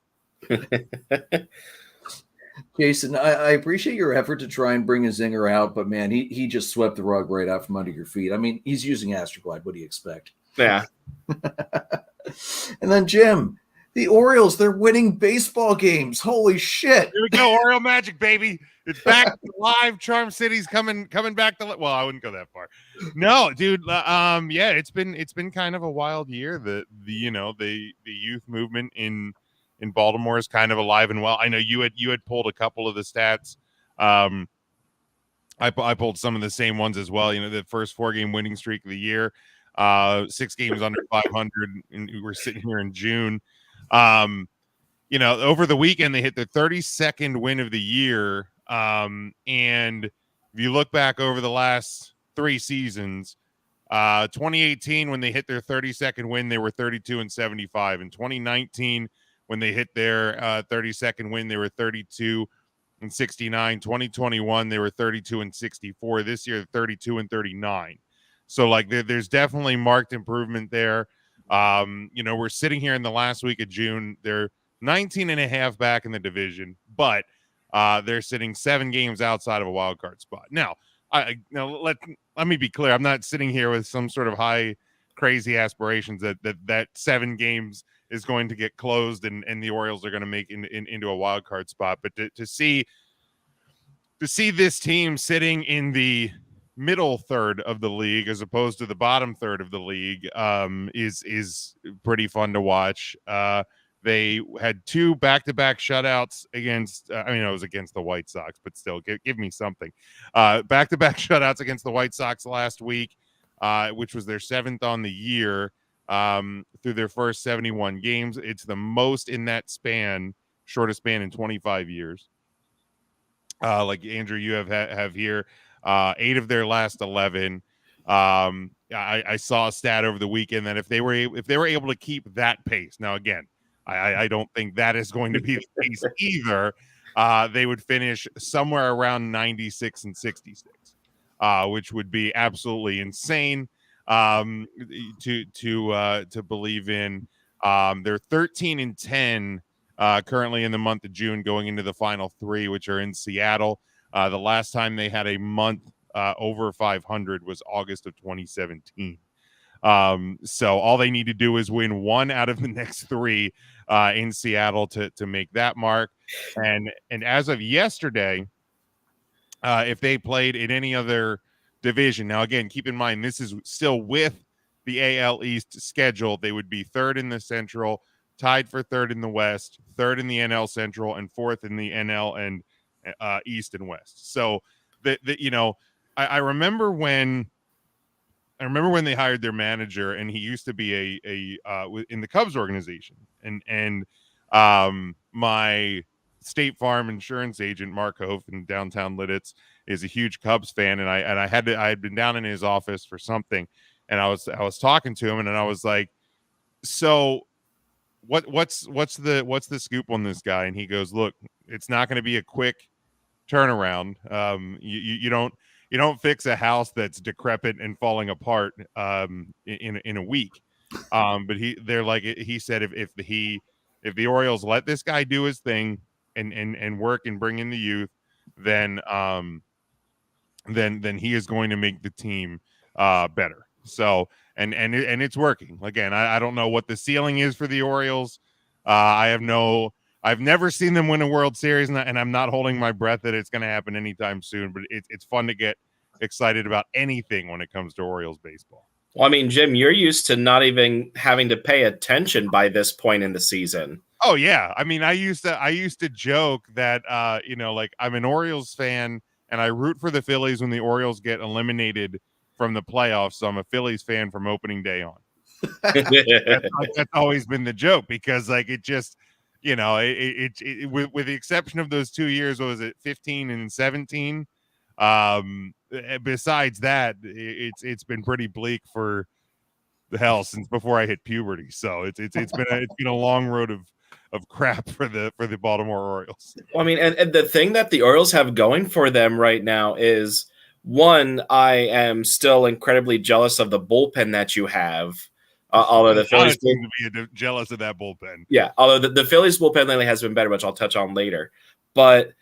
Jason, I appreciate your effort to try and bring a zinger out, but man, he just swept the rug right out from under your feet. I mean, he's using Astroglide. What do you expect? Yeah. And then Jim, the Orioles, they're winning baseball games. Holy shit. Here we go, Oriole Magic, baby. It's back live. Charm City's coming back to, well, I wouldn't go that far. No, dude. Yeah, it's been kind of a wild year. The youth movement in Baltimore is kind of alive and well. I know you had pulled a couple of the stats. I pulled some of the same ones as well. The first 4-game winning streak of the year, 6 games under 500, and we're sitting here in June. Over the weekend they hit their 32nd win of the year. And if you look back over the last 3 seasons, 2018 when they hit their 32nd win, they were 32-75. In 2019, when they hit their 32nd win, they were 32-69. 2021, they were 32-64. This year, 32-39. So like there's definitely marked improvement there. We're sitting here in the last week of June. They're 19.5 back in the division, but they're sitting 7 games outside of a wild card spot. Now, let me be clear. I'm not sitting here with some sort of high, crazy aspirations that 7 games is going to get closed and the Orioles are going to make into a wild card spot. But to see this team sitting in the middle third of the league as opposed to the bottom third of the league is pretty fun to watch. They had 2 back-to-back shutouts against it was against the White Sox, but still give me something. Back-to-back shutouts against the White Sox last week, which was their 7th on the year through their first 71 games. It's the most in that shortest span in 25 years. Like Andrew, you have here 8 of their last 11. I saw a stat over the weekend that if they were able to keep that pace, now again, I don't think that is going to be the case either. They would finish somewhere around 96-66, which would be absolutely insane to believe in. They're 13-10 currently in the month of June, going into the final 3, which are in Seattle. The last time they had a month over 500 was August of 2017. So all they need to do is win 1 out of the next 3 in Seattle to make that mark. And as of yesterday, if they played in any other division. Now, again, keep in mind, this is still with the AL East schedule. They would be third in the Central, tied for third in the West, third in the NL Central, and fourth in the NL and East and West. So I remember when they hired their manager, and he used to be in the Cubs organization, and my State Farm insurance agent, Mark Hof in downtown Lidditz, is a huge Cubs fan, and I had been down in his office for something, and I was talking to him, and I was like, so what's the scoop on this guy? And he goes, look, it's not going to be a quick turnaround. You don't fix a house that's decrepit and falling apart in a week. But he said if the Orioles let this guy do his thing and work and bring in the youth, then he is going to make the team better. So and it's working. Again, I don't know what the ceiling is for the Orioles. I've never seen them win a World Series, and I'm not holding my breath that it's going to happen anytime soon. But it's fun to get excited about anything when it comes to Orioles baseball. Well, I mean, Jim, you're used to not even having to pay attention by this point in the season. Oh yeah, I mean, I used to joke that like I'm an Orioles fan and I root for the Phillies when the Orioles get eliminated from the playoffs. So I'm a Phillies fan from opening day on. That's always been the joke, because like it just with the exception of those 2 years, what was it, 15 and 17? Besides that, it's been pretty bleak for the hell since before I hit puberty. So it's been a long road of crap for the Baltimore Orioles. Well, I mean, and the thing that the Orioles have going for them right now is, one, I am still incredibly jealous of the bullpen that you have. Although the Phillies seem to be jealous of that bullpen. Yeah, although the Phillies bullpen lately has been better, which I'll touch on later. But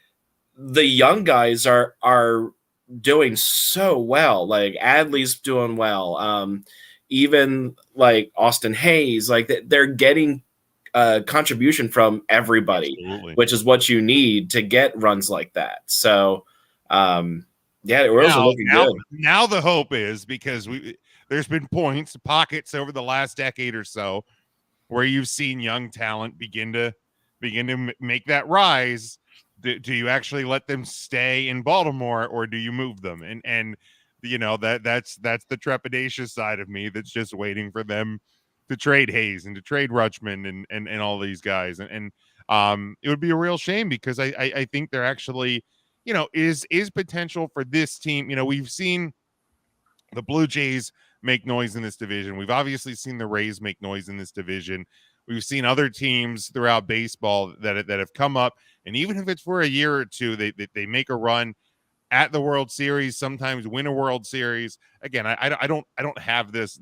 the young guys are doing so well. Like Adley's doing well. Even like Austin Hayes, like they're getting contribution from everybody. Absolutely. Which is what you need to get runs like that. So, the Orioles are looking good. Now the hope is, because there's been pockets over the last decade or so where you've seen young talent begin to make that rise. Do you actually let them stay in Baltimore, or do you move them? And that's the trepidatious side of me that's just waiting for them to trade Hayes and to trade Rutschman and all these guys. And it would be a real shame, because I think they're actually, is potential for this team. We've seen the Blue Jays make noise in this division. We've obviously seen the Rays make noise in this division. We've seen other teams throughout baseball that have come up, and even if it's for a year or two, they make a run at the World Series, sometimes win a World Series. Again, I don't have this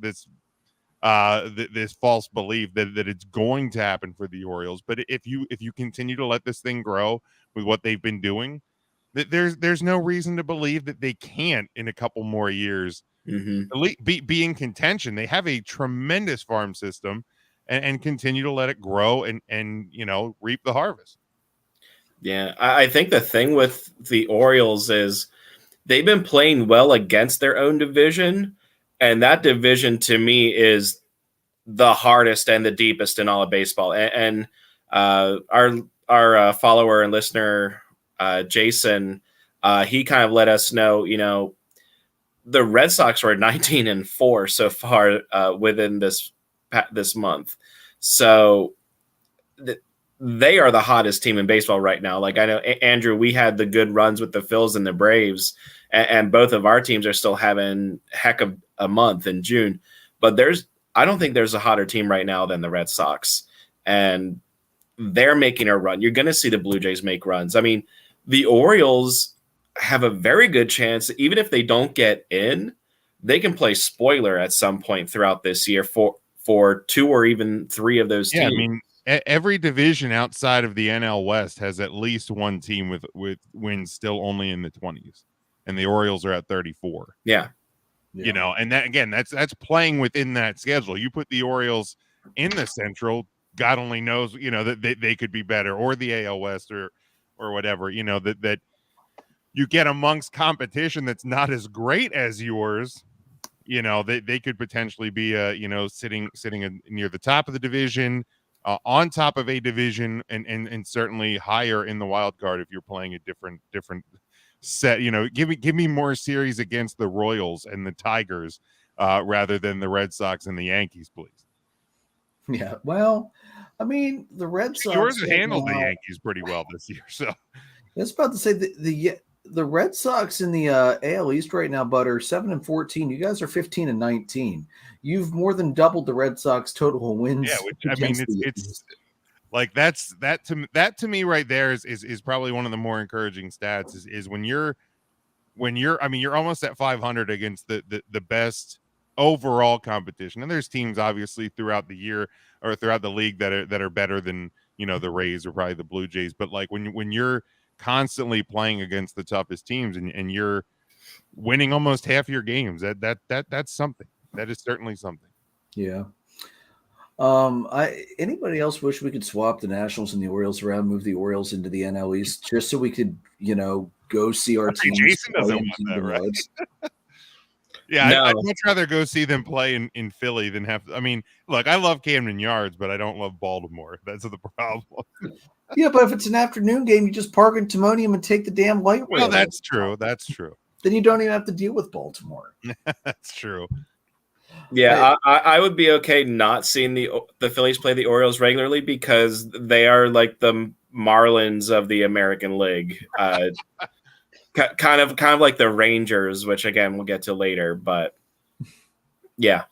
false belief that it's going to happen for the Orioles. But if you continue to let this thing grow with what they've been doing, there's no reason to believe that they can't in a couple more years be in contention. They have a tremendous farm system, and continue to let it grow and reap the harvest. Yeah, I think the thing with the Orioles is they've been playing well against their own division, and that division to me is the hardest and the deepest in all of baseball. And our follower and listener Jason, he kind of let us know, the Red Sox were 19-4 so far within this month. So they are the hottest team in baseball right now. Like I know, Andrew, we had the good runs with the Phils and the Braves, and both of our teams are still having heck of a month in June. But I don't think there's a hotter team right now than the Red Sox, and they're making a run. You're going to see the Blue Jays make runs. I mean, the Orioles have a very good chance, even if they don't get in, they can play spoiler at some point throughout this year for two or even three of those teams. I mean, every division outside of the NL West has at least one team with wins still only in the 20s, and the Orioles are at 34. Yeah. And that, again, that's playing within that schedule. You put the Orioles in the Central, God only knows, that they could be better, or the AL West or whatever, that you get amongst competition that's not as great as yours, they could potentially be sitting near the top of the division, on top of a division, and certainly higher in the wild card if you're playing a different set. Give me more series against the Royals and the Tigers rather than the Red Sox and the Yankees, please. Yeah, well, I mean, the Red Sox. Yours have handled the Yankees pretty well this year, so I was about to say the Red Sox in the AL East right now, Butter, 7-14. You guys are 15-19. You've more than doubled the Red Sox total wins. Yeah, which, I mean, it's like that to me right there is probably one of the more encouraging stats is when you're I mean, you're almost at 500 against the best overall competition. And there's teams obviously throughout the year or throughout the league that are better than, the Rays or probably the Blue Jays. But like when you're constantly playing against the toughest teams and you're winning almost half your games, that's something. That is certainly something. Yeah. Anybody else wish we could swap the Nationals and the Orioles around, move the Orioles into the NL East just so we could, go see our team. Jason doesn't want that, right? Yeah, No. I'd much rather go see them play in Philly than have. I mean, look, I love Camden Yards, but I don't love Baltimore. That's the problem. Yeah, but if it's an afternoon game, you just park in Timonium and take the damn light rail. Well, that's true. That's true. Then you don't even have to deal with Baltimore. That's true. Yeah, I would be okay not seeing the Phillies play the Orioles regularly because they are like the Marlins of the American League. Kind of like the Rangers, which again we'll get to later, but yeah.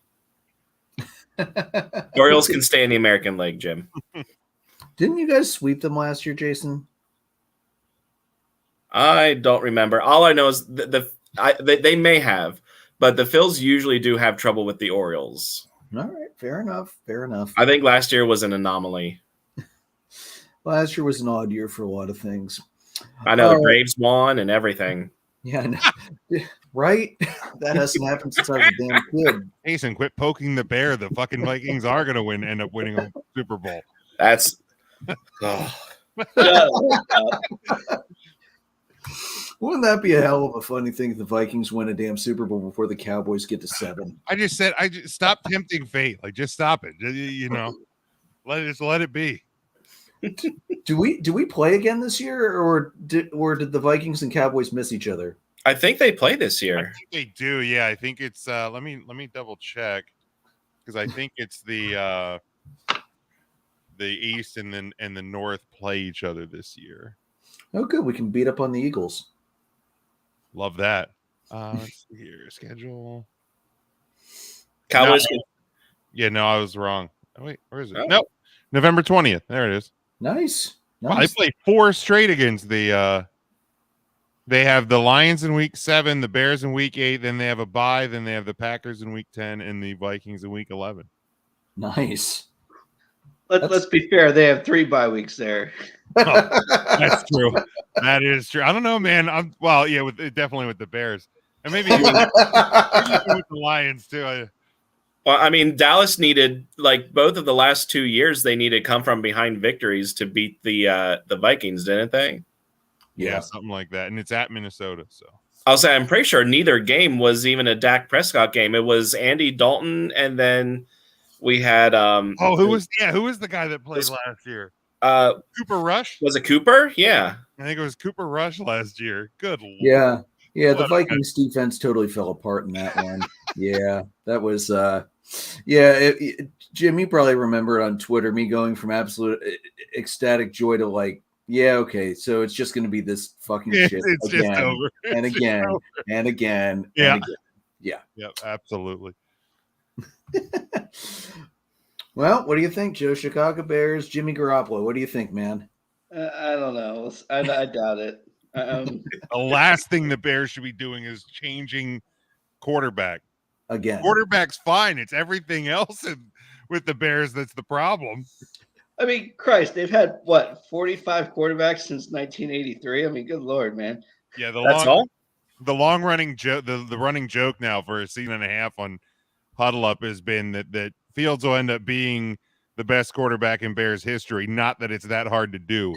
Orioles can stay in the American League, Jim. Didn't you guys sweep them last year, Jason? I don't remember. All I know is they may have, but the Phils usually do have trouble with the Orioles. All right, fair enough. I think last year was an anomaly. Last year was an odd year for a lot of things. I know the Braves won and everything. Yeah, right? That hasn't happened since I was a damn kid. Jason, quit poking the bear. The fucking Vikings are going to end up winning a Super Bowl. That's. Wouldn't that be a hell of a funny thing if the Vikings win a damn Super Bowl before the Cowboys get to 7? I just stop tempting fate. Like, just stop it. Let it be. Do we play again this year, or did the Vikings and Cowboys miss each other? I think they play this I year. think they do. Yeah, I think it's. Let me double check because I think it's the East and the North play each other this year. Oh, good. We can beat up on the Eagles. Love that. Let's see here. Schedule. Cowboys. No, I was wrong. Oh, wait, where is it? Oh. Nope. November 20th. There it is. Nice. Wow, they play 4 straight against the. They have the Lions in week 7, the Bears in week 8, then they have a bye, then they have the Packers in week 10, and the Vikings in week 11. Nice. Let's be fair. They have 3 bye weeks there. Oh, that's true. That is true. I don't know, man. Definitely with the Bears, and maybe with the Lions too. Well, I mean, Dallas needed both of the last 2 years. They needed come from behind victories to beat the Vikings, didn't they? Yeah, something like that. And it's at Minnesota, so I'll say I'm pretty sure neither game was even a Dak Prescott game. It was Andy Dalton, and then we had who was the guy that played last year? Cooper Rush? Was it Cooper? Yeah. I think it was Cooper Rush last year. Good Lord. Yeah. Yeah, the Vikings defense totally fell apart in that one. Yeah, that was Jim, you probably remember it on Twitter, me going from absolute ecstatic joy to yeah, okay, so it's just going to be this fucking shit it's again, just over. and It's again, just over. and again, Yeah. and again. Yeah. Yep, absolutely. Well, what do you think, Joe? Chicago Bears, Jimmy Garoppolo. What do you think, man? I don't know. I doubt it. The last thing the Bears should be doing is changing quarterback. Again. Quarterback's fine. It's everything else with the Bears that's the problem. I mean, Christ, they've had 45 quarterbacks since 1983. I mean, good Lord, man. Yeah, the long running joke, the running joke now for a season and a half on Huddle Up has been that Fields will end up being the best quarterback in Bears history. Not that it's that hard to do.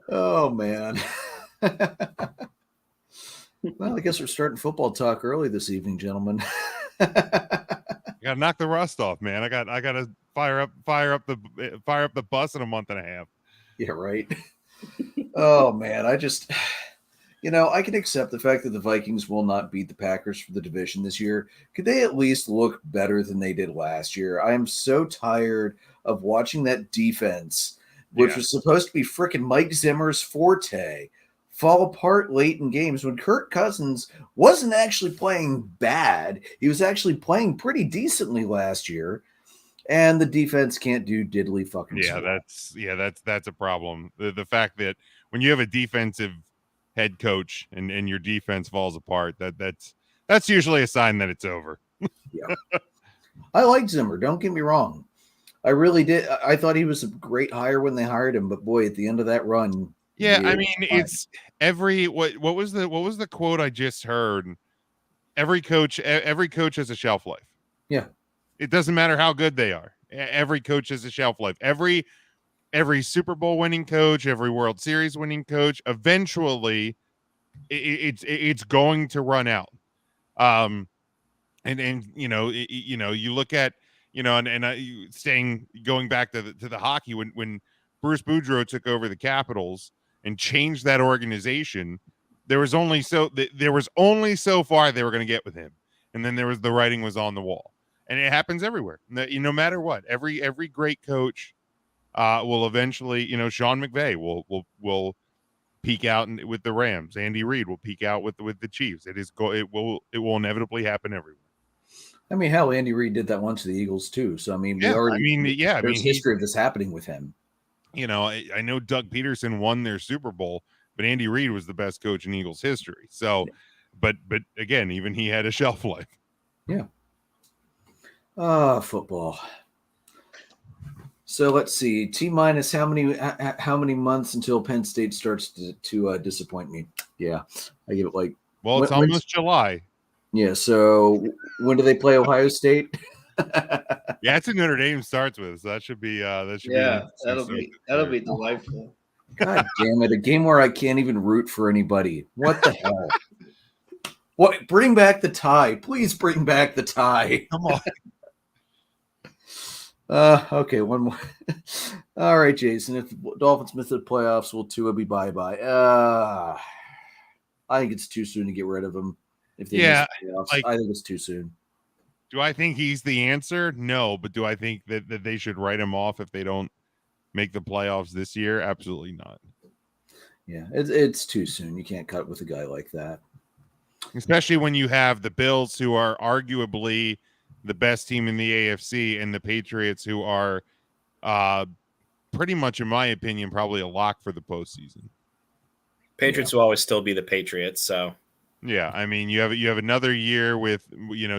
Oh man. Well, I guess we're starting football talk early this evening, gentlemen. Gotta knock the rust off, man. I gotta fire up the bus in a month and a half. Yeah, right. Oh man, I just I can accept the fact that the Vikings will not beat the Packers for the division this year. Could they at least look better than they did last year? I am so tired of watching that defense, which was supposed to be freaking Mike Zimmer's forte, fall apart late in games when Kirk Cousins wasn't actually playing bad. He was actually playing pretty decently last year, and the defense can't do diddly fucking squat. That's a problem. The fact that when you have a defensive head coach and your defense falls apart, that's usually a sign that it's over. Yeah. I like Zimmer, don't get me wrong. I really did. I thought he was a great hire when they hired him, but boy, at the end of that run, yeah, I mean, it's what was the quote I just heard? Every coach has a shelf life. Yeah. It doesn't matter how good they are. Every coach has a shelf life. Every Super Bowl winning coach, every World Series winning coach, eventually it's going to run out. And you look at, going back to the hockey when Bruce Boudreau took over the Capitals and changed that organization, there was only so far they were going to get with him, and then the writing was on the wall, and it happens everywhere. No matter what, every great coach will eventually, Sean McVay will peak out with the Rams. Andy Reid will peak out with the Chiefs. It will inevitably happen everywhere. I mean, hell, Andy Reid did that once to the Eagles too. So I mean, there's history of this happening with him. I know Doug Peterson won their Super Bowl, but Andy Reid was the best coach in Eagles history. So, yeah. but again, even he had a shelf life. Yeah. Football. So let's see. T-minus how many months until Penn State starts to disappoint me? Yeah, I give it it's almost July. Yeah. So when do they play Ohio State? Yeah, it's a Notre Dame starts with. So that should be that'll be delightful. God damn it! A game where I can't even root for anybody. What the hell? What? Bring back the tie, please. Bring back the tie. Come on. Okay, one more. All right, Jason. If the Dolphins miss the playoffs, will Tua be bye-bye? I think it's too soon to get rid of him. If they miss the playoffs, I think it's too soon. Do I think he's the answer? No, but do I think that they should write him off if they don't make the playoffs this year? Absolutely not. Yeah, it's too soon. You can't cut with a guy like that. Especially when you have the Bills, who are arguably the best team in the AFC, and the Patriots, who are pretty much, in my opinion, probably a lock for the postseason. Patriots will always still be the Patriots, so. Yeah, I mean, you have another year with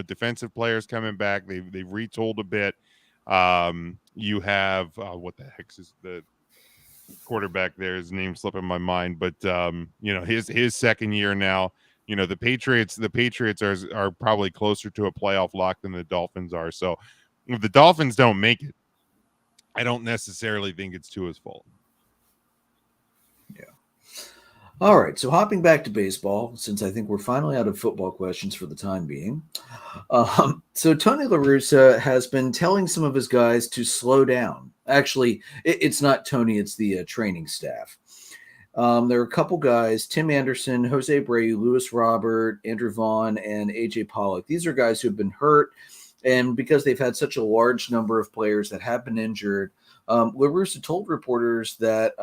defensive players coming back. They've retooled a bit. You have what the heck is the quarterback there? His name's slipping my mind, but his second year now. The Patriots are probably closer to a playoff lock than the Dolphins are. So if the Dolphins don't make it, I don't necessarily think it's Tua's fault. Yeah. All right. So hopping back to baseball, since I think we're finally out of football questions for the time being. So Tony La Russa has been telling some of his guys to slow down. Actually, it's not Tony, it's the training staff. There are a couple guys, Tim Anderson, Jose Abreu, Luis Robert, Andrew Vaughn, and AJ Pollock. These are guys who have been hurt, and because they've had such a large number of players that have been injured, La Russa told reporters that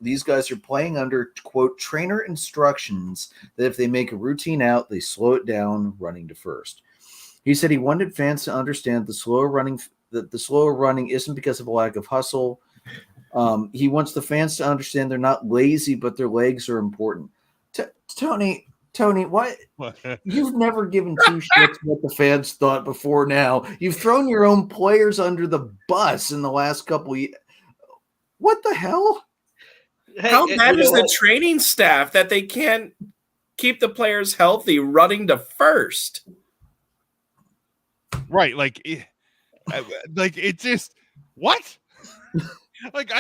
these guys are playing under, quote, trainer instructions that if they make a routine out, they slow it down running to first. He said he wanted fans to understand the slower running isn't because of a lack of hustle. He wants the fans to understand they're not lazy, but their legs are important. Tony, why? You've never given two shits what the fans thought before now. You've thrown your own players under the bus in the last couple of years. What the hell? Hey, how bad is the training staff that they can't keep the players healthy running to first? Right. Like it just, what? Like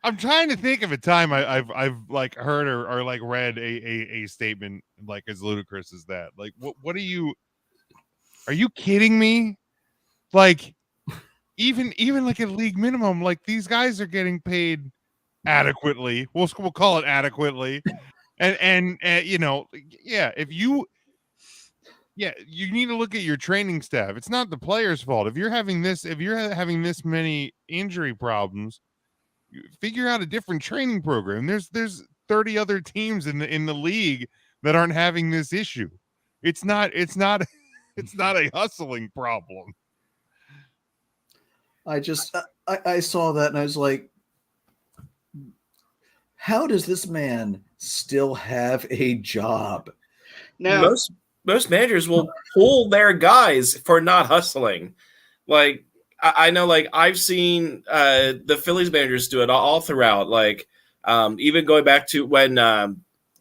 I'm trying to think of a time I've like heard or like read a statement like as ludicrous as that. Like, what are you kidding me? Like, even like at league minimum, like these guys are getting paid adequately. We'll call it adequately, and you know, you need to look at your training staff. It's not the player's fault if you're having this many injury problems. Figure out a different training program. There's 30 other teams in the league that aren't having this issue. It's not it's not a hustling problem. I saw that and I was like, how does this man still have a job? Now, most managers will pull their guys for not hustling. Like, I know, like, I've seen the Phillies managers do it all throughout. Like, even going back to when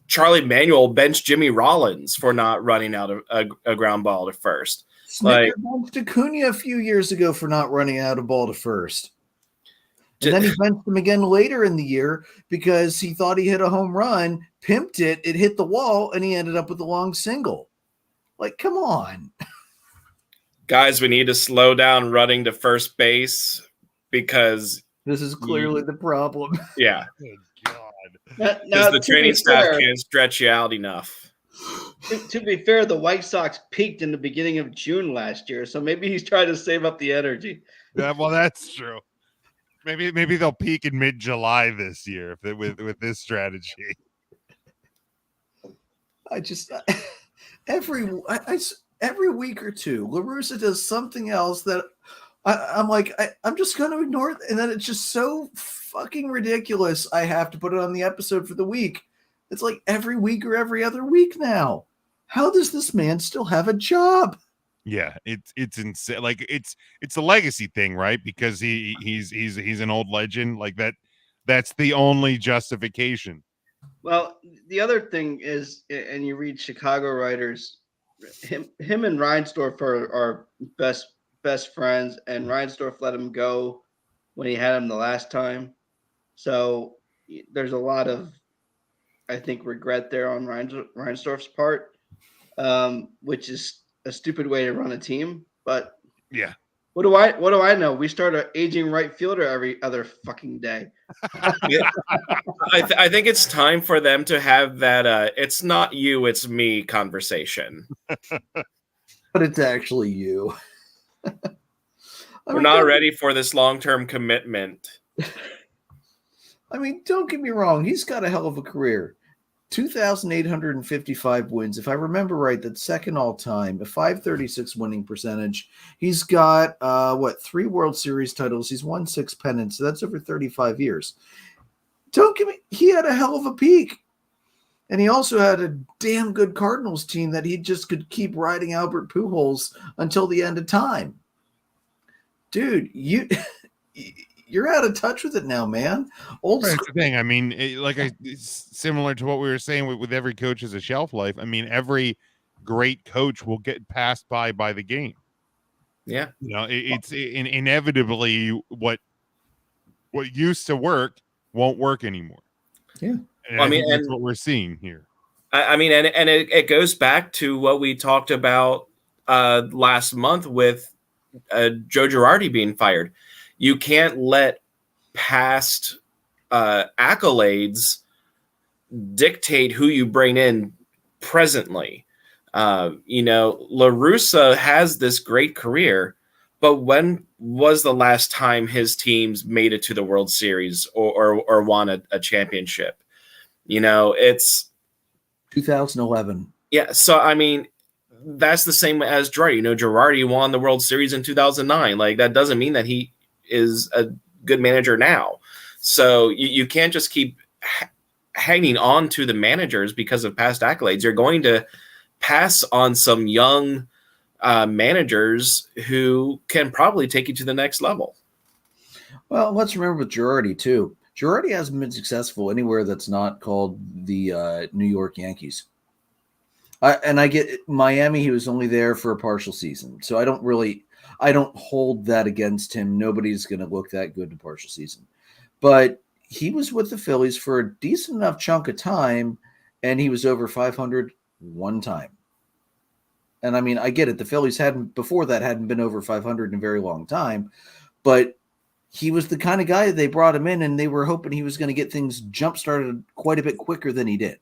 Charlie Manuel benched Jimmy Rollins for not running out a ground ball to first. Snicker benched Acuna a few years ago for not running out a ball to first. And then he benched him again later in the year because he thought he hit a home run, pimped it, it hit the wall, and he ended up with a long single. Like, come on. Guys, we need to slow down running to first base because this is clearly the problem. Yeah. Good God. Because the training staff can't stretch you out enough. To be fair, the White Sox peaked in the beginning of June last year, so maybe he's trying to save up the energy. Yeah, well, that's true. Maybe they'll peak in mid-July this year with this strategy. I just every week or two, La Russa does something else that I'm like, I'm just going to ignore it. And then it's just so fucking ridiculous. I have to put it on the episode for the week. It's like every week or every other week now. How does this man still have a job? Yeah, it's insane. Like it's a legacy thing, right? Because he's an old legend. Like that's the only justification. Well, the other thing is, and you read Chicago writers, him and Reinsdorf are best friends, and Reinsdorf let him go when he had him the last time. So there's a lot of, I think, regret there on Reinsdorf's part, which is a stupid way to run a team. But yeah, what do I know? We start an aging right fielder every other fucking day. Yeah. I think it's time for them to have that it's not you, it's me conversation. But it's actually you. We're not ready for this long-term commitment. I mean, don't get me wrong. He's got a hell of a career. 2,855 wins. If I remember right, that's second all time, a .536 winning percentage. He's got, 3 World Series titles. He's won 6 pennants. So that's over 35 years. He had a hell of a peak. And he also had a damn good Cardinals team that he just could keep riding Albert Pujols until the end of time. Dude, you're out of touch with it now, man. That's the thing. I mean, it's similar to what we were saying with every coach as a shelf life. I mean, every great coach will get passed by the game. Yeah, you know, it's inevitably what used to work won't work anymore. Yeah, and I mean, that's what we're seeing here. I mean, and it goes back to what we talked about last month with Joe Girardi being fired. You can't let past accolades dictate who you bring in presently. La Russa has this great career, but when was the last time his teams made it to the World Series or won a championship? It's 2011. Yeah, so I mean, that's the same as Girardi. Girardi won the World Series in 2009. Like, that doesn't mean that he is a good manager now. So you can't just keep hanging on to the managers because of past accolades. You're going to pass on some young managers who can probably take you to the next level. Well, let's remember with Girardi too. Girardi hasn't been successful anywhere that's not called the New York Yankees. I get Miami. He was only there for a partial season. So I don't hold that against him. Nobody's going to look that good in a partial season. But he was with the Phillies for a decent enough chunk of time, and he was over 500 one time. And I mean, I get it. The Phillies hadn't been over 500 in a very long time, but he was the kind of guy they brought him in, and they were hoping he was going to get things jump started quite a bit quicker than he did,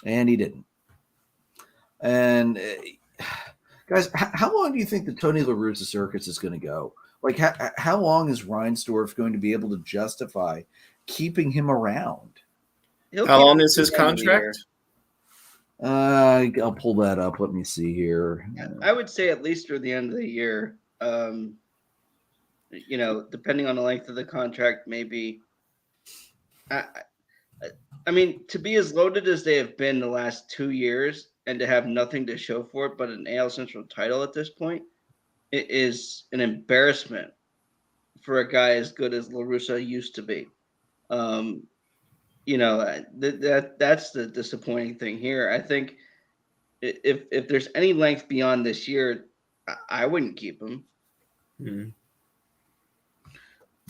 and he didn't. And guys, how long do you think the Tony La Russa circus is going to go? Like, how long is Reinsdorf going to be able to justify keeping him around? How long is his contract? I'll pull that up. Let me see here. I would say at least through the end of the year. Depending on the length of the contract, maybe. I mean, to be as loaded as they have been the last 2 years and to have nothing to show for it but an AL Central title at this point, it is an embarrassment for a guy as good as La Russa used to be. That's the disappointing thing here. I think if there's any length beyond this year, I wouldn't keep him. Mm-hmm.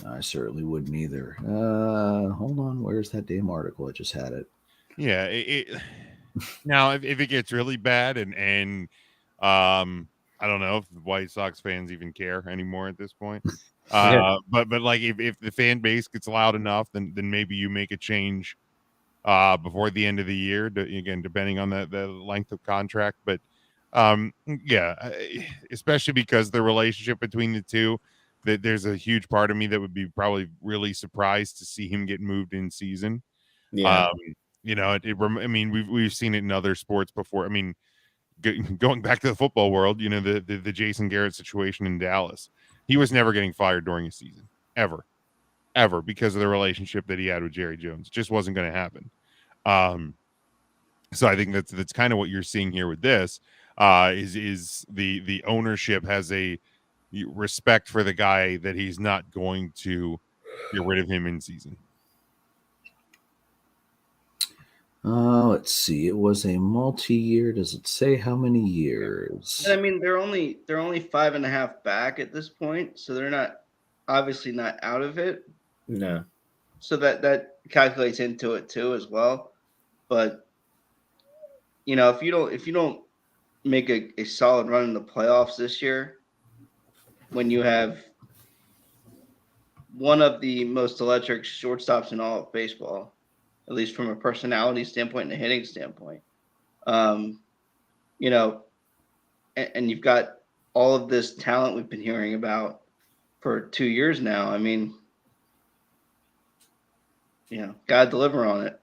I certainly wouldn't either. Hold on. Where's that damn article? I just had it. Yeah. Now, if it gets really bad and I don't know if the White Sox fans even care anymore at this point. But like if the fan base gets loud enough, then maybe you make a change before the end of the year. Again, depending on the length of contract. But especially because the relationship between the two, that there's a huge part of me that would be probably really surprised to see him get moved in season. Yeah. I mean, we've seen it in other sports before. I mean, going back to the football world, the Jason Garrett situation in Dallas, he was never getting fired during a season, ever, because of the relationship that he had with Jerry Jones. It just wasn't going to happen. So I think that's kind of what you're seeing here with this. Is the ownership has a respect for the guy that he's not going to get rid of him in season. Let's see. It was a multi-year. Does it say how many years? I mean, they're only 5.5 back at this point, so they're not obviously not out of it. No. So that calculates into it too as well. But if you don't make a solid run in the playoffs this year, when you have one of the most electric shortstops in all of baseball, at least from a personality standpoint and a hitting standpoint, and you've got all of this talent we've been hearing about for 2 years now. I mean, gotta deliver on it.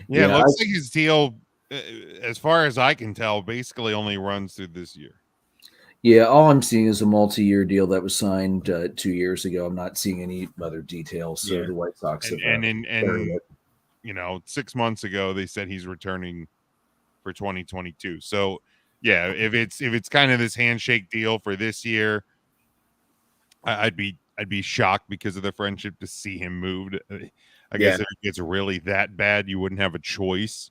Yeah, it looks like his deal, as far as I can tell, basically only runs through this year. Yeah, all I'm seeing is a multi-year deal that was signed 2 years ago. I'm not seeing any other details. So the White Sox have and 6 months ago they said he's returning for 2022. So yeah, if it's kind of this handshake deal for this year, I'd be shocked because of the friendship to see him moved. I guess if it gets really that bad, you wouldn't have a choice.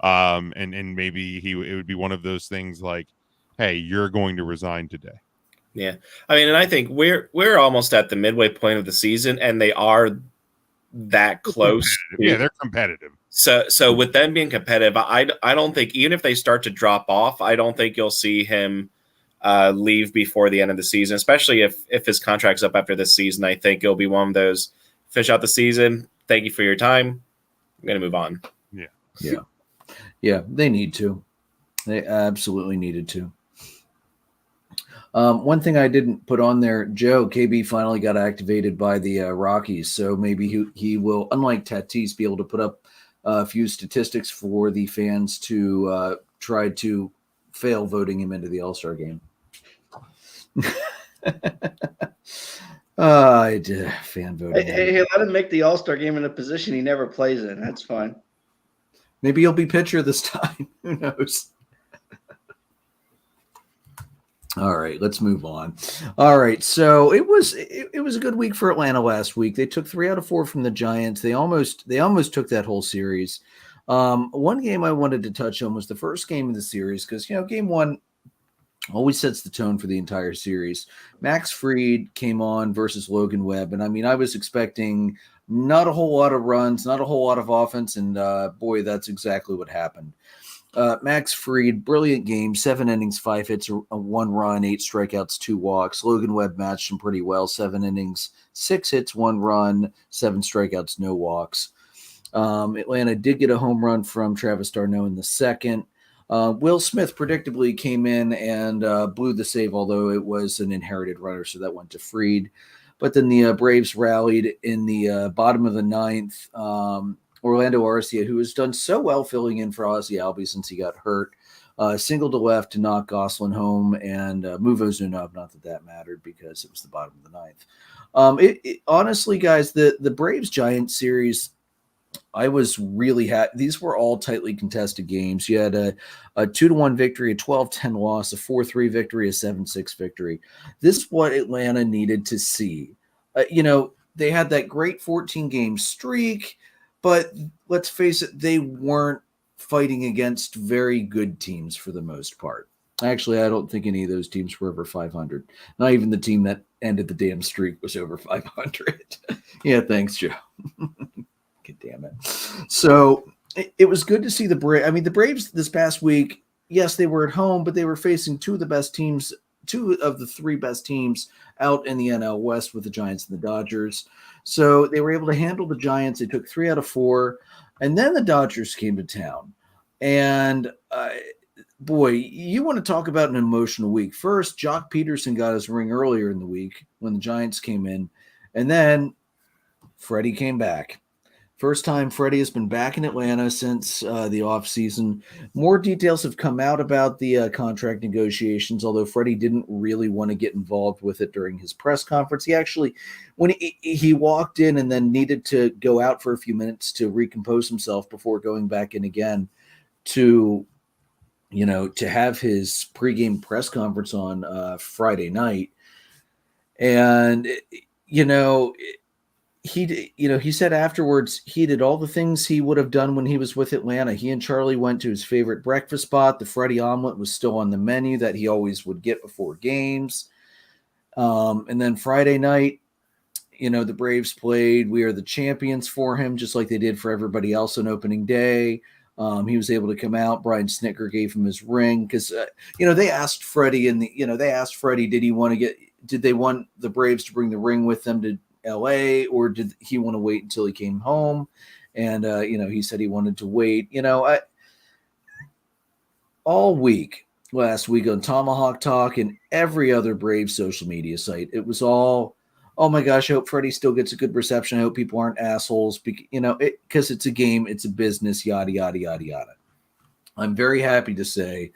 And maybe it would be one of those things like, hey, you're going to resign today. Yeah. I mean, and I think we're almost at the midway point of the season, and they are that close. Yeah, they're competitive. So with them being competitive, I don't think, even if they start to drop off, I don't think you'll see him leave before the end of the season, especially if his contract's up after this season. I think it'll be one of those, finish out the season. Thank you for your time. I'm going to move on. Yeah, they need to. They absolutely needed to. One thing I didn't put on there, Joe, KB finally got activated by the Rockies, so maybe he will, unlike Tatis, be able to put up a few statistics for the fans to try to fail voting him into the All-Star game. I did fan voting. Hey, let him make the All-Star game in a position he never plays in. That's fine. Maybe he'll be pitcher this time. Who knows? All right, let's move on. All right, so it was a good week for Atlanta last week. They took 3 out of 4 from the Giants. They almost took that whole series. One game I wanted to touch on was the first game of the series because game one always sets the tone for the entire series. Max Fried came on versus Logan Webb, and I mean, I was expecting not a whole lot of runs, not a whole lot of offense, and boy, that's exactly what happened. Max Fried, brilliant game, 7 innings, 5 hits, a 1 run, 8 strikeouts, 2 walks. Logan Webb matched him pretty well, 7 innings, 6 hits, 1 run, 7 strikeouts, no walks. Atlanta did get a home run from Travis d'Arnaud in the second. Will Smith predictably came in and blew the save, although it was an inherited runner, so that went to Fried. But then the Braves rallied in the bottom of the ninth. Orlando Arcia, who has done so well filling in for Ozzy Albies since he got hurt, single to left to knock Goslin home and move Ozuna up. Not that that mattered because it was the bottom of the ninth. Honestly, guys, the Braves-Giants series, I was really happy. These were all tightly contested games. You had a 2-1 victory, a 12-10 loss, a 4-3 victory, a 7-6 victory. This is what Atlanta needed to see. They had that great 14-game streak, but let's face it, they weren't fighting against very good teams for the most part. Actually, I don't think any of those teams were over 500. Not even the team that ended the damn streak was over 500. Yeah, thanks, Joe. God damn it. So it was good to see the Braves. I mean, the Braves this past week, yes, they were at home, but they were facing two of the 3 best teams out in the NL West with the Giants and the Dodgers. So they were able to handle the Giants. They took 3 out of 4. And then the Dodgers came to town. And boy, you want to talk about an emotional week. First, Jock Peterson got his ring earlier in the week when the Giants came in. And then Freddie came back. First time Freddie has been back in Atlanta since the offseason. More details have come out about the contract negotiations, although Freddie didn't really want to get involved with it during his press conference. He actually, when he walked in and then needed to go out for a few minutes to recompose himself before going back in again to have his pregame press conference on Friday night. And, he said afterwards he did all the things he would have done when he was with Atlanta. He and Charlie went to his favorite breakfast spot. The Freddie omelet was still on the menu that he always would get before games. And then Friday night, the Braves played We Are the Champions for him, just like they did for everybody else on opening day. He was able to come out. Brian Snitker gave him his ring because, they asked Freddie did they want the Braves to bring the ring with them to LA, or did he want to wait until he came home? And he said he wanted to wait. All week last week on Tomahawk Talk and every other Brave social media site, it was all, oh my gosh, I hope Freddie still gets a good reception. I hope people aren't assholes, because it's a game, it's a business, yada yada yada yada. I'm very happy to say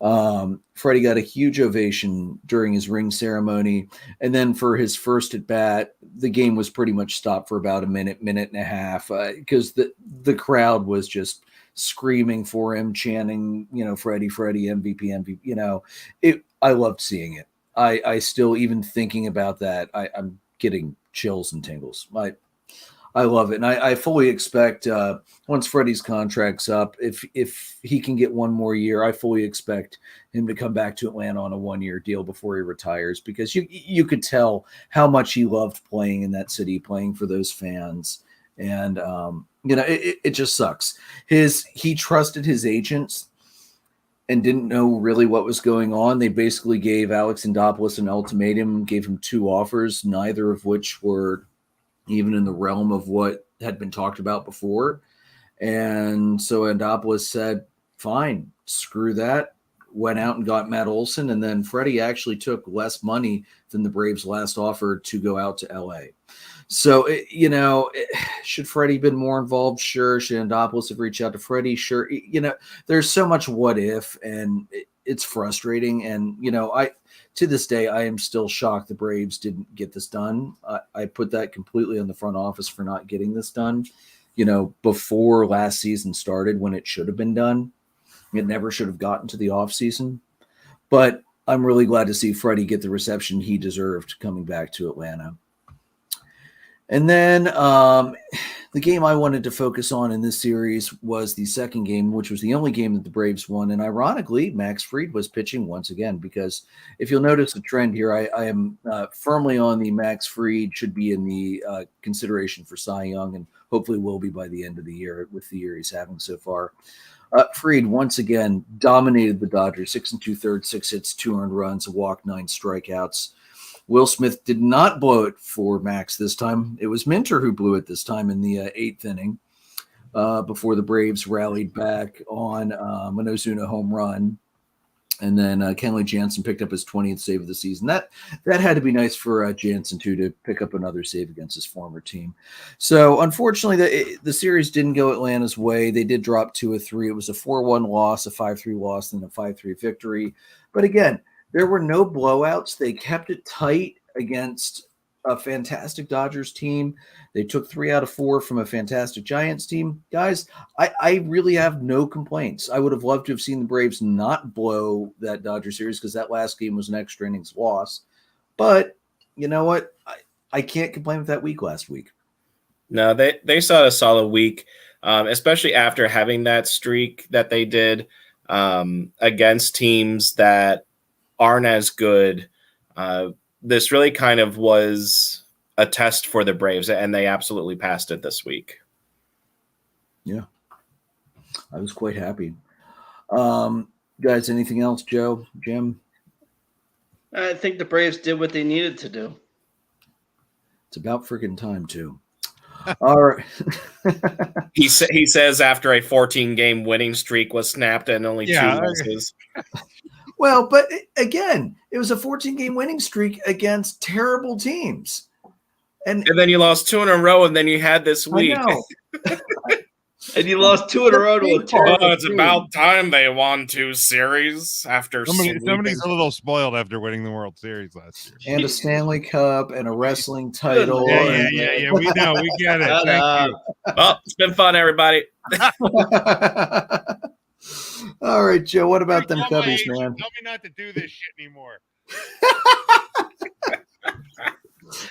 Freddie got a huge ovation during his ring ceremony. And then for his first at bat, the game was pretty much stopped for about a minute and a half because the crowd was just screaming for him, chanting, Freddie, MVP, MVP. I loved seeing it. I still, even thinking about that, I'm getting chills and tingles. I love it. And I fully expect once Freddie's contract's up, if he can get one more year, I fully expect him to come back to Atlanta on a 1-year deal before he retires, because you could tell how much he loved playing in that city, playing for those fans. And, it just sucks. He trusted his agents and didn't know really what was going on. They basically gave Alex Andopoulos an ultimatum, gave him 2 offers, neither of which were even in the realm of what had been talked about before. And so Andopoulos said, fine, screw that, went out and got Matt Olson. And then Freddie actually took less money than the Braves' last offer to go out to LA. So, should Freddie been more involved? Sure. Should Andopoulos have reached out to Freddie? Sure. There's so much what if, and it's frustrating. And, to this day, I am still shocked the Braves didn't get this done. I put that completely on the front office for not getting this done, before last season started, when it should have been done. It never should have gotten to the offseason. But I'm really glad to see Freddie get the reception he deserved coming back to Atlanta. And then the game I wanted to focus on in this series was the second game, which was the only game that the Braves won. And ironically, Max Fried was pitching once again, because if you'll notice the trend here, I am firmly on the Max Fried should be in the consideration for Cy Young, and hopefully will be by the end of the year with the year he's having so far. Fried once again dominated the Dodgers, 6 2/3, 6 hits, 2 earned runs, a walk, 9 strikeouts. Will Smith did not blow it for Max this time. It was Minter who blew it this time in the 8th inning before the Braves rallied back on an Ozuna home run. And then Kenley Jansen picked up his 20th save of the season. That had to be nice for Jansen, too, to pick up another save against his former team. So, unfortunately, the series didn't go Atlanta's way. They did drop 2 of 3. It was a 4-1 loss, a 5-3 loss, and a 5-3 victory. But again, there were no blowouts. They kept it tight against a fantastic Dodgers team. They took 3 out of 4 from a fantastic Giants team. Guys, I really have no complaints. I would have loved to have seen the Braves not blow that Dodger series, because that last game was an extra innings loss. But you know what? I can't complain with that week last week. No, they saw a solid week, especially after having that streak that they did against teams that aren't as good. This really kind of was a test for the Braves, and they absolutely passed it this week. Yeah, I was quite happy. Guys, anything else? Joe, Jim? I think the Braves did what they needed to do. It's about freaking time, too. All right. He says after a 14-game winning streak was snapped and only 2 losses. Well, but again, it was a 14-game winning streak against terrible teams. And then you lost 2 in a row, and then you had this week. I know. And you lost 2 in a row to a terrible Oh, it's team. about time they won 2 series after somebody's a little spoiled after winning the World Series last year. And a Stanley Cup and a wrestling title. Yeah. We know. We get it. Thank you. Well, it's been fun, everybody. All right, Joe, what about them Tell my Cubbies, agent, man? Tell me not to do this shit anymore.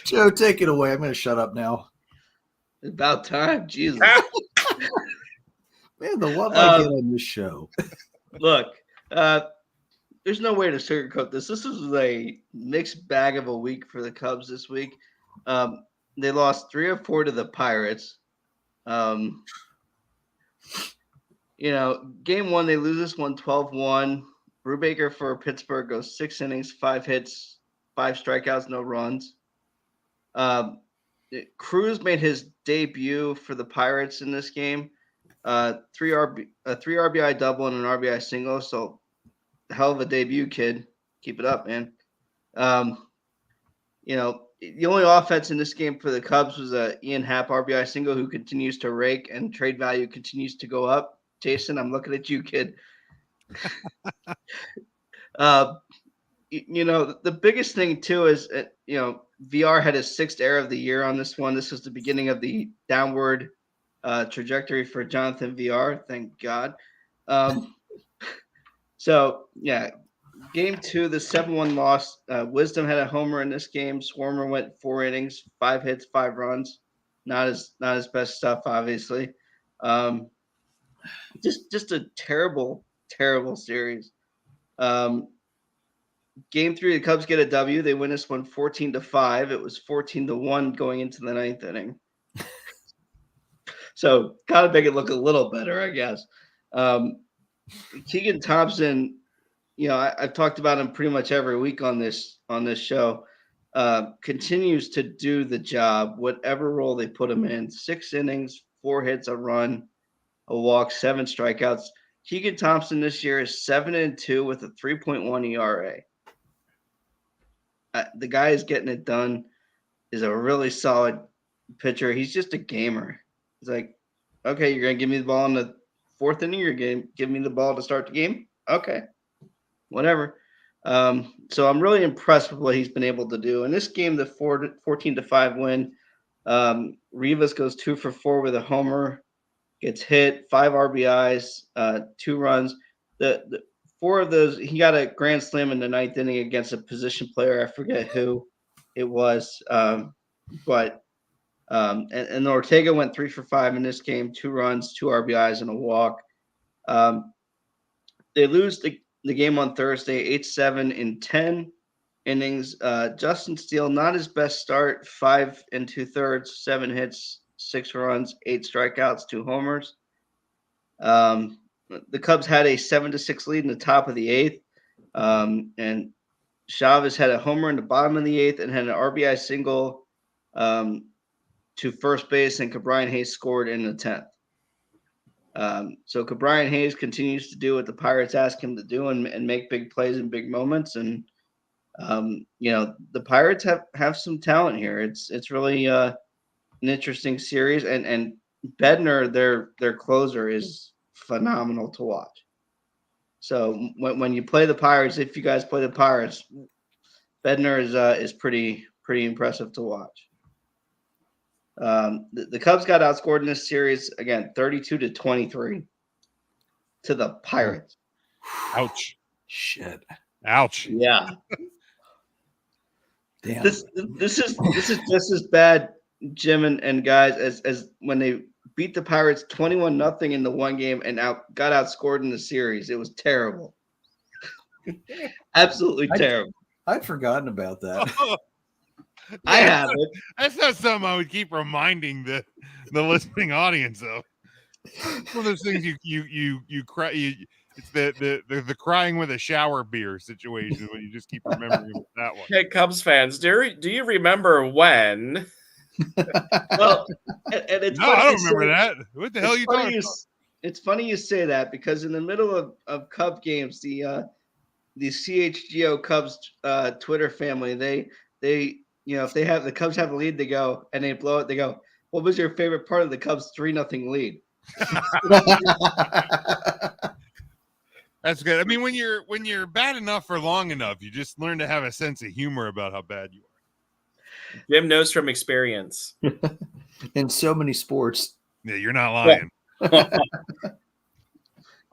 Joe, take it away. I'm going to shut up now. About time. Jesus. Man, the love I get on this show. Look, there's no way to sugarcoat this. This is a mixed bag of a week for the Cubs this week. They lost 3 or 4 to the Pirates. Game 1, they lose this one 12-1. Brubaker for Pittsburgh goes 6 innings, 5 hits, 5 strikeouts, no runs. Cruz made his debut for the Pirates in this game. 3 RBI double and an RBI single. So, hell of a debut, kid. Keep it up, man. The only offense in this game for the Cubs was a Ian Happ RBI single, who continues to rake, and trade value continues to go up. Jason, I'm looking at you, kid. The biggest thing too is, VR had his 6th error of the year on this one. This was the beginning of the downward trajectory for Jonathan VR. Thank God. Game 2, the 7-1 loss. Wisdom had a homer in this game. Swarmer went 4 innings, 5 hits, 5 runs. Not his best stuff, obviously. Just a terrible series. Game 3, the Cubs get a W. They win this one 14-5. It was 14-1 going into the 9th inning. So gotta make it look a little better, I guess. Keegan Thompson, I've talked about him pretty much every week on this show. Continues to do the job, whatever role they put him in. 6 innings, 4 hits, a run, a walk, 7 strikeouts. Keegan Thompson this year is 7-2 with a 3.1 ERA. The guy is getting it done. Is a really solid pitcher. He's just a gamer. He's like, okay, you're gonna give me the ball in the 4th inning. You're gonna give me the ball to start the game. Okay, whatever. So I'm really impressed with what he's been able to do in this game. The 14-5 win. Rivas goes 2 for 4 with a homer. Gets hit, 5 RBIs, 2 runs. The 4 of those, he got a grand slam in the 9th inning against a position player. I forget who it was, but And Ortega went 3 for 5 in this game, 2 runs, 2 RBIs, and a walk. They lose the game on Thursday, 8-7 in 10 innings. Justin Steele, not his best start, 5 2/3, 7 hits, 6 runs, 8 strikeouts, 2 homers. The Cubs had a 7-6 lead in the top of the 8th. And Chavez had a homer in the bottom of the 8th and had an RBI single to first base, and Cabrian Hayes scored in the 10th. So Cabrian Hayes continues to do what the Pirates ask him to do and make big plays in big moments. And the Pirates have some talent here. It's really an interesting series, and Bednar, their closer, is phenomenal to watch. So when you play the Pirates, if you guys play the Pirates, Bednar is pretty impressive to watch. The Cubs got outscored in this series again, 32-23 to the Pirates. Ouch. Shit. Ouch. Yeah. Damn. This is just as bad, Jim and guys, as when they beat the Pirates 21-0 in the one game and got outscored in the series. It was terrible. Absolutely terrible. I'd forgotten about that. I have it. That's not something I would keep reminding the listening audience of. One of those things you cry. It's the crying with a shower beer situation when you just keep remembering that one. Hey, Cubs fans, do you remember when? Well, and it's No, I don't remember that. What the hell are you talking about? It's funny you say that, because in the middle of Cub games, the CHGO Cubs Twitter family, they if they have the Cubs have a lead, they go and they blow it. They go, "What was your favorite part of the Cubs 3-0 lead?" That's good. I mean, when you're bad enough for long enough, you just learn to have a sense of humor about how bad you are. Jim knows from experience. In so many sports. Yeah, you're not lying.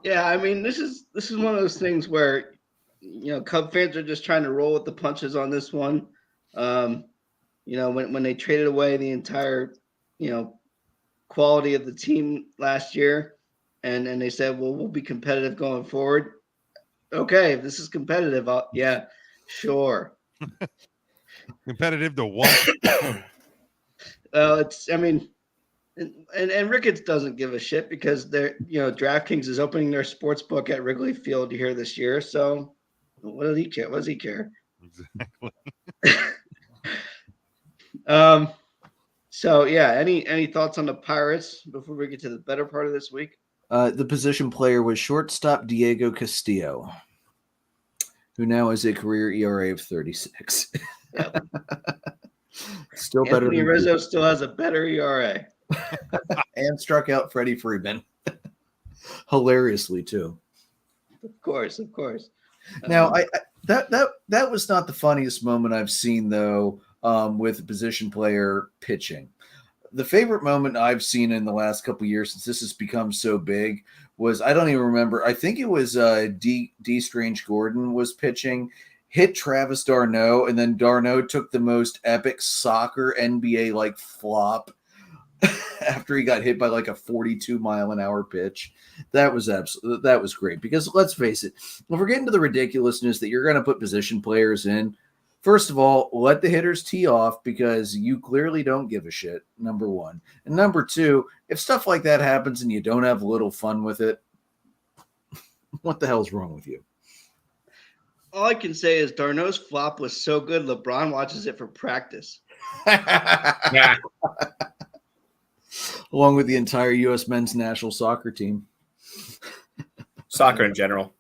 Yeah, I mean, this is one of those things where Cub fans are just trying to roll with the punches on this one. When they traded away the entire quality of the team last year, and they said, well, we'll be competitive going forward. Okay, if this is competitive, yeah, sure. Competitive to what? And Ricketts doesn't give a shit, because they're DraftKings is opening their sports book at Wrigley Field here this year. So what does he care? What does he care? Exactly. So yeah, any thoughts on the Pirates before we get to the better part of this week? The position player was shortstop Diego Castillo, who now has a career ERA of 36. Yep. Still better. Anthony Rizzo still has a better ERA. And struck out Freddie Freeman. Hilariously too. Of course. Now, that was not the funniest moment I've seen, though, with a position player pitching. The favorite moment I've seen in the last couple of years, since this has become so big, was, I don't even remember. I think it was D. Strange Gordon was pitching, hit Travis d'Arnaud, and then d'Arnaud took the most epic soccer NBA flop after he got hit by a 42-mile-an-hour pitch. That was great, because let's face it, if we're getting to the ridiculousness that you're going to put position players in, first of all, let the hitters tee off, because you clearly don't give a shit, number one. And number two, if stuff like that happens and you don't have a little fun with it, what the hell's wrong with you? All I can say is d'Arnaud's flop was so good, LeBron watches it for practice. Yeah. Along with the entire U.S. men's national soccer team. Soccer in general.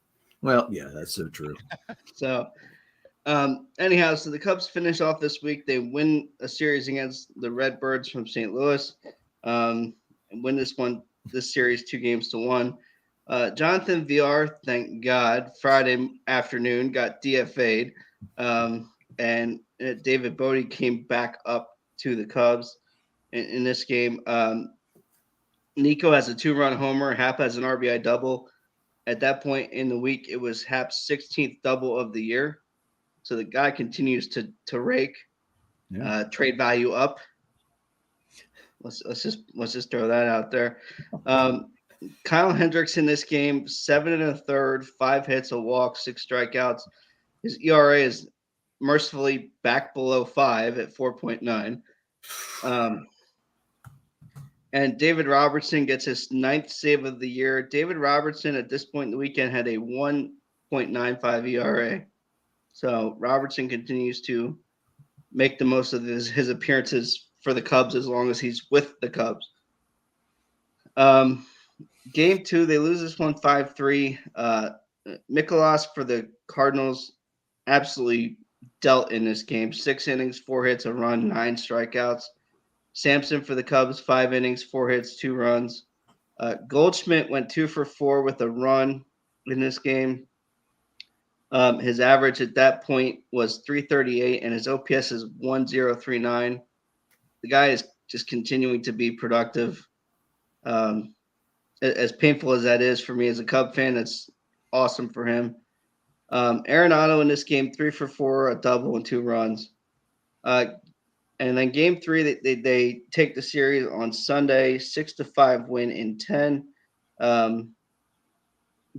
Well, yeah, that's so true. So, anyhow, so the Cubs finish off this week. They win a series against the Redbirds from St. Louis, and win this series 2-1. Jonathan VR, thank God, Friday afternoon got DFA'd, and David Bodie came back up to the Cubs in this game. Nico has a 2-run homer. Hap has an RBI double. At that point in the week, it was Hap's 16th double of the year. So the guy continues to rake, trade value up. Let's just throw that out there. Kyle Hendricks in this game, 7 1/3, 5 hits, a walk, 6 strikeouts. His ERA is mercifully back below 5 at 4.9. And David Robertson gets his 9th save of the year. David Robertson at this point in the weekend had a 1.95 ERA. So Robertson continues to make the most of his appearances for the Cubs as long as he's with the Cubs. Game 2, they lose this one 5-3. Mikolas for the Cardinals absolutely dealt in this game. 6 innings, 4 hits, a run, 9 strikeouts. Sampson for the Cubs, 5 innings, 4 hits, 2 runs. Goldschmidt went 2 for 4 with a run in this game. His average at that point was 338, and his OPS is 1039. The guy is just continuing to be productive. As painful as that is for me as a Cub fan, that's awesome for him. Arenado in this game, 3 for 4, a double and 2 runs. And then game 3, they take the series on Sunday, 6-5 win in 10.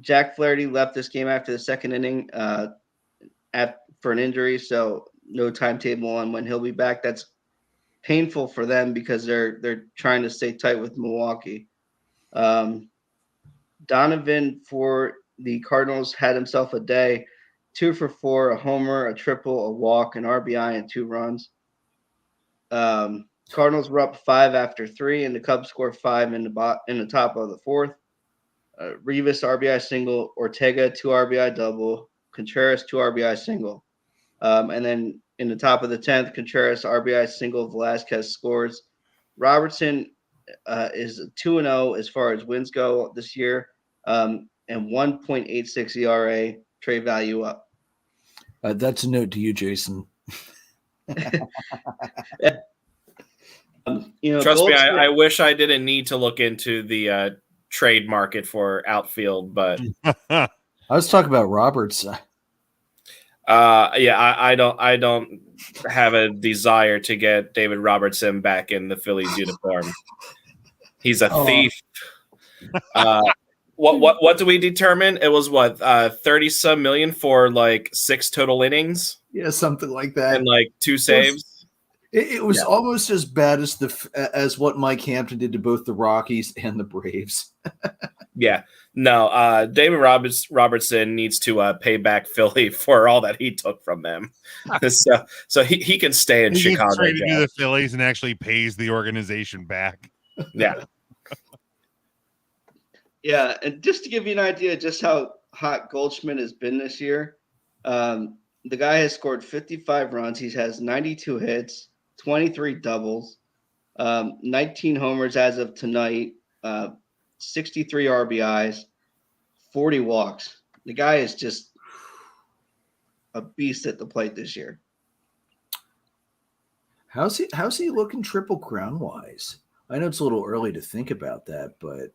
Jack Flaherty left this game after the second inning for an injury, so no timetable on when he'll be back. That's painful for them because they're trying to stay tight with Milwaukee. Donovan for the Cardinals had himself a day, 2 for 4, a homer, a triple, a walk, an RBI, and 2 runs. Cardinals were up 5 after 3, and the Cubs scored 5 in the top of the 4th. Rivas RBI single, Ortega 2 RBI double, Contreras 2 RBI single. And then in the top of the 10th, Contreras RBI single, Velasquez scores. Robertson is 2-0 as far as wins go this year, and 1.86 ERA, trade value up. That's a note to you, Jason. Trust me, I wish I didn't need to look into the trade market for outfield, but I was talking about Roberts. I don't have a desire to get David Robertson back in the Phillies uniform. He's a thief. What do we determine? It was 30-some million for like 6 total innings? Yeah, something like that. And like 2 saves. It was almost as bad as what Mike Hampton did to both the Rockies and the Braves. Yeah. No, David Robertson needs to pay back Philly for all that he took from them. so he can stay in Chicago. He's traded to the Phillies and actually pays the organization back. Yeah. Yeah, and just to give you an idea just how hot Goldschmidt has been this year, the guy has scored 55 runs. He has 92 hits, 23 doubles, 19 homers as of tonight, 63 RBIs, 40 walks. The guy is just a beast at the plate this year. How's he looking Triple Crown wise? I know it's a little early to think about that, but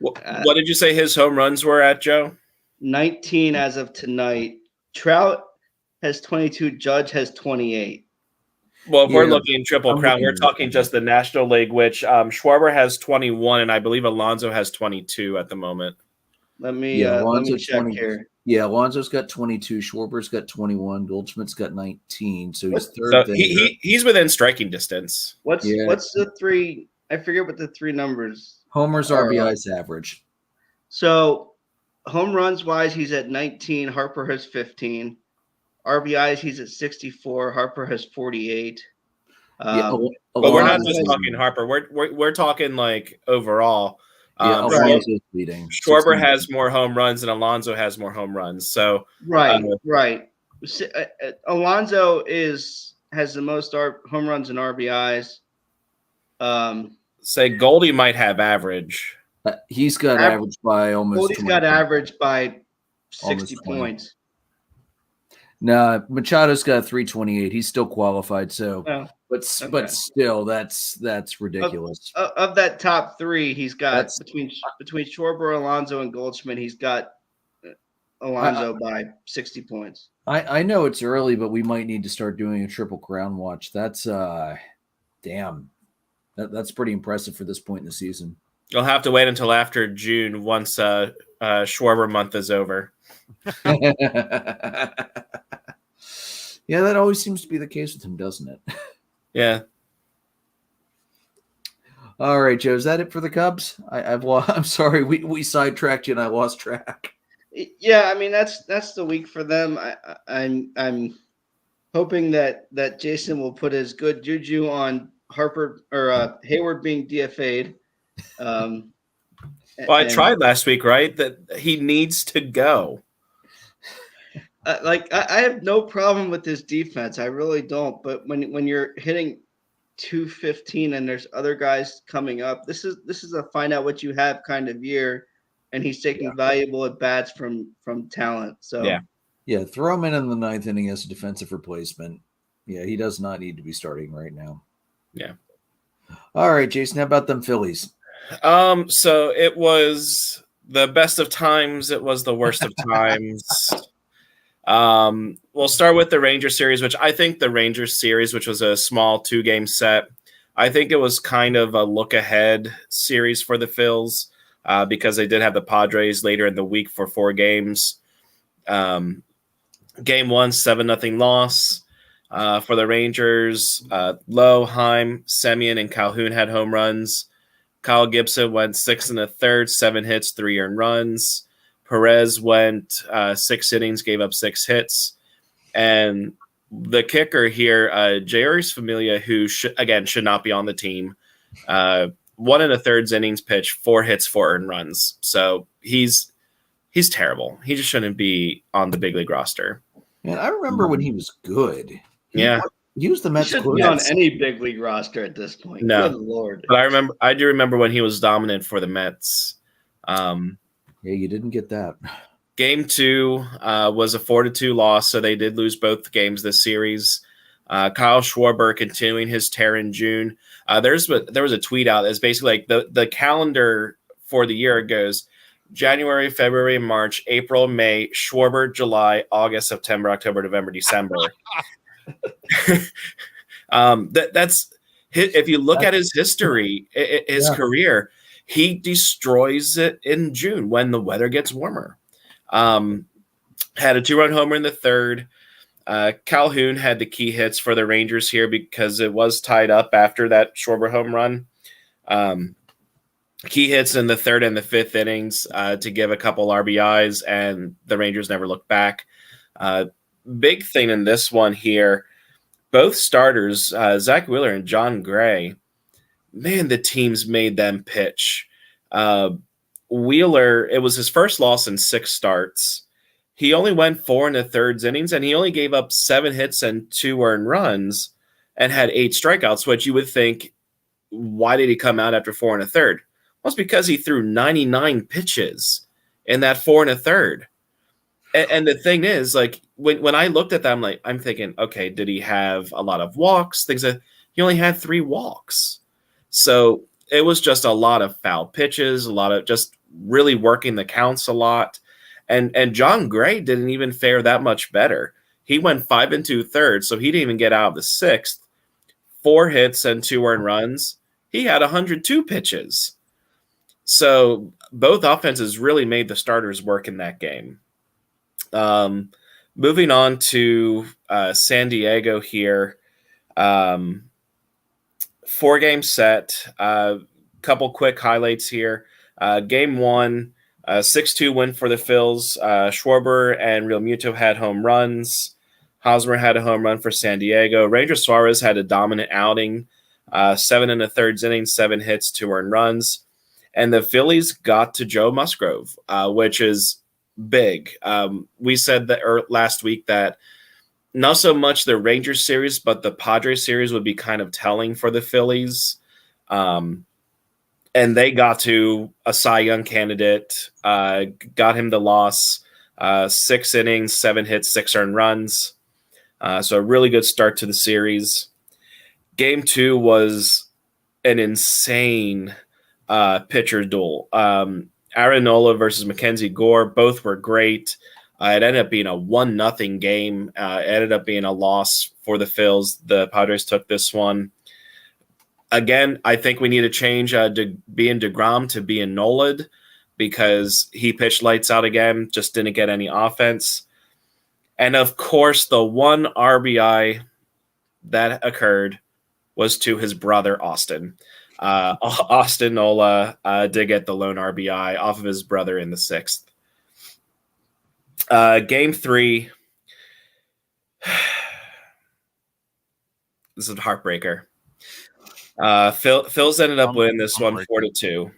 what did you say his home runs were at, Joe? 19 as of tonight. Trout has 22. Judge has 28. Well, if we're looking Triple Crown, we're talking just the National League, which Schwarber has 21, and I believe Alonso has 22 at the moment. Let me check here. Yeah, Alonso's got 22. Schwarber's got 21. Goldschmidt's got 19. So he's third. So he's within striking distance. What's the 3? I forget what the 3 numbers. Homers, RBIs, average. So home runs wise, he's at 19. Harper has 15. RBIs, he's at 64. Harper has 48. But we're not just talking Harper. We're talking like overall. Alonso's leading. Schwarber has more home runs and Alonso has more home runs. So right. Alonso has the most home runs and RBIs. Say Goldie might have average. He's got average by almost. Goldie's got average by 60 points. No, Machado's got 328. He's still qualified. So, but still, that's ridiculous. Of that top 3, he's got between Schwarber, Alonso, and Goldschmidt. He's got Alonso by 60 points. I know it's early, but we might need to start doing a Triple Crown watch. That's damn. That's pretty impressive for this point in the season. You'll have to wait until after June once Schwarber month is over. Yeah, that always seems to be the case with him, doesn't it? Yeah. All right, Joe, is that it for the Cubs? I'm sorry, we sidetracked you and I lost track. Yeah, I mean that's the week for them. I'm hoping that Jason will put his good juju on Harper or Hayward being DFA'd. Well, I tried last week, right? That he needs to go. I have no problem with his defense. I really don't. But when you're hitting 215 and there's other guys coming up, this is a find out what you have kind of year, and he's taking valuable at bats from talent. So yeah, throw him in the ninth inning as a defensive replacement. Yeah, he does not need to be starting right now. Yeah. All right, Jason, how about them Phillies? So it was the best of times. It was the worst of times. We'll start with the Rangers series, which I think the Rangers series, which was a small 2-game set, I think it was kind of a look ahead series for the Phils because they did have the Padres later in the week for 4 games. Game 1, 7-0 loss for the Rangers. Lowe, Heim, Semien, and Calhoun had home runs. Kyle Gibson went 6 1/3, 7 hits, 3 earned runs. Perez went 6 innings, gave up 6 hits. And the kicker here, Jairus Familia, who should not be on the team, 1 1/3 innings pitched, 4 hits, 4 earned runs. So he's terrible. He just shouldn't be on the big league roster. Man, I remember when he was good. He was the Mets. He shouldn't be on any big league roster at this point. No. Good Lord. But I do remember when he was dominant for the Mets. Yeah, you didn't get that. Game 2 was a 4-2 loss, so they did lose both games this series. Kyle Schwarber continuing his tear in June. There was a tweet out that's basically like the calendar for the year goes January, February, March, April, May, Schwarber, July, August, September, October, November, December. That's if you look at his history, his career, he destroys it in June when the weather gets warmer. Had a 2-run homer in the 3rd. Calhoun had the key hits for the Rangers here because it was tied up after that Schwarber home run. Key hits in the 3rd and the 5th innings to give a couple RBIs, and the Rangers never looked back. Big thing in this one here, both starters, Zach Wheeler and John Gray, man, the teams made them pitch. Wheeler, it was his first loss in 6 starts. He only went 4 1/3 innings, and he only gave up 7 hits and 2 earned runs and had 8 strikeouts, which you would think, why did he come out after 4 1/3? Well, it's because he threw 99 pitches in that 4 1/3. And the thing is, like, when I looked at that, I'm thinking, okay, did he have a lot of walks? Things that he only had 3 walks. So it was just a lot of foul pitches, a lot of just really working the counts a lot. And John Gray didn't even fare that much better. He went 5 2/3, so he didn't even get out of the 6th. 4 hits and 2 earned runs. He had 102 pitches. So both offenses really made the starters work in that game. Moving on to San Diego here. 4-game set. Couple quick highlights here. Game 1, 6-2 win for the Phils. Schwarber and Real Muto had home runs. Hosmer had a home run for San Diego. Ranger Suarez had a dominant outing. 7 1/3 innings, 7 hits, 2 earned runs. And the Phillies got to Joe Musgrove, which is big. We said that last week that not so much the Rangers series, but the Padres series would be kind of telling for the Phillies. And they got to a Cy Young candidate, got him the loss, 6 innings, 7 hits, 6 earned runs. So a really good start to the series. Game 2 was an insane pitcher duel. Aaron Nola versus Mackenzie Gore, both were great. It ended up being a 1-0 game. It ended up being a loss for the Phils. The Padres took this one. Again, I think we need to change being DeGrom to being Nolan because he pitched lights out again, just didn't get any offense. And of course, the one RBI that occurred was to his brother, Austin. Austin Nola did get the lone RBI off of his brother in the 6th. Game 3. This is a heartbreaker. Phil's ended up winning this one 4-2.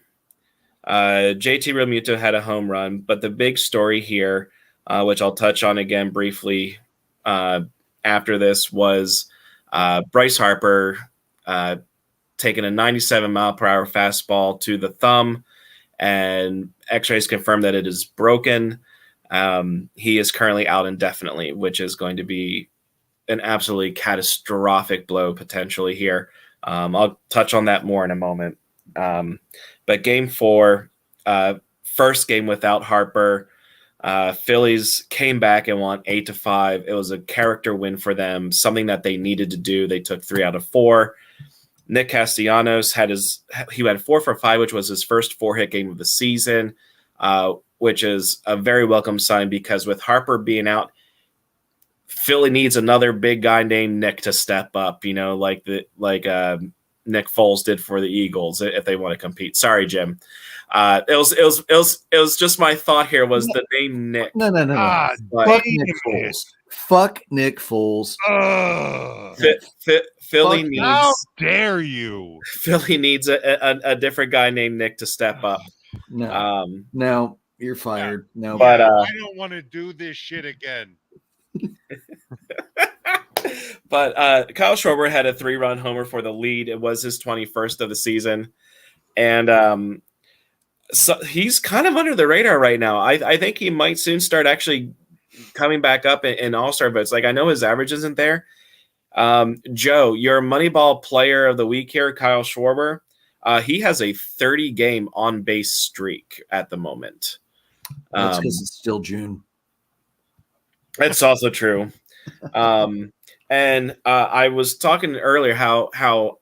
JT Realmuto had a home run, but the big story here, which I'll touch on again briefly after this, was Bryce Harper taking a 97-mile-per-hour fastball to the thumb, and X-rays confirm that it is broken. He is currently out indefinitely, which is going to be an absolutely catastrophic blow potentially here. I'll touch on that more in a moment. But game 4, first game without Harper, Phillies came back and won 8-5. It was a character win for them, something that they needed to do. They took 3 out of 4. Nick Castellanos had 4 for 5, which was his first 4-hit game of the season, which is a very welcome sign because with Harper being out, Philly needs another big guy named Nick to step up, like Nick Foles did for the Eagles if they want to compete. Sorry, Jim. It was just my thought here was the name Nick. No. Fuck Nick Foles. Fuck Nick Foles. Philly needs. How dare you? Philly needs a different guy named Nick to step up. No, you're fired. No, but I don't want to do this shit again. But Kyle Schwarber had a 3-run homer for the lead. It was his 21st of the season, and so he's kind of under the radar right now. I think he might soon start actually coming back up in All-Star votes. Like I know his average isn't there. Joe, your Moneyball Player of the Week here, Kyle Schwarber. He has a 30-game on-base streak at the moment. That's because it's still June. That's also true. And I was talking earlier how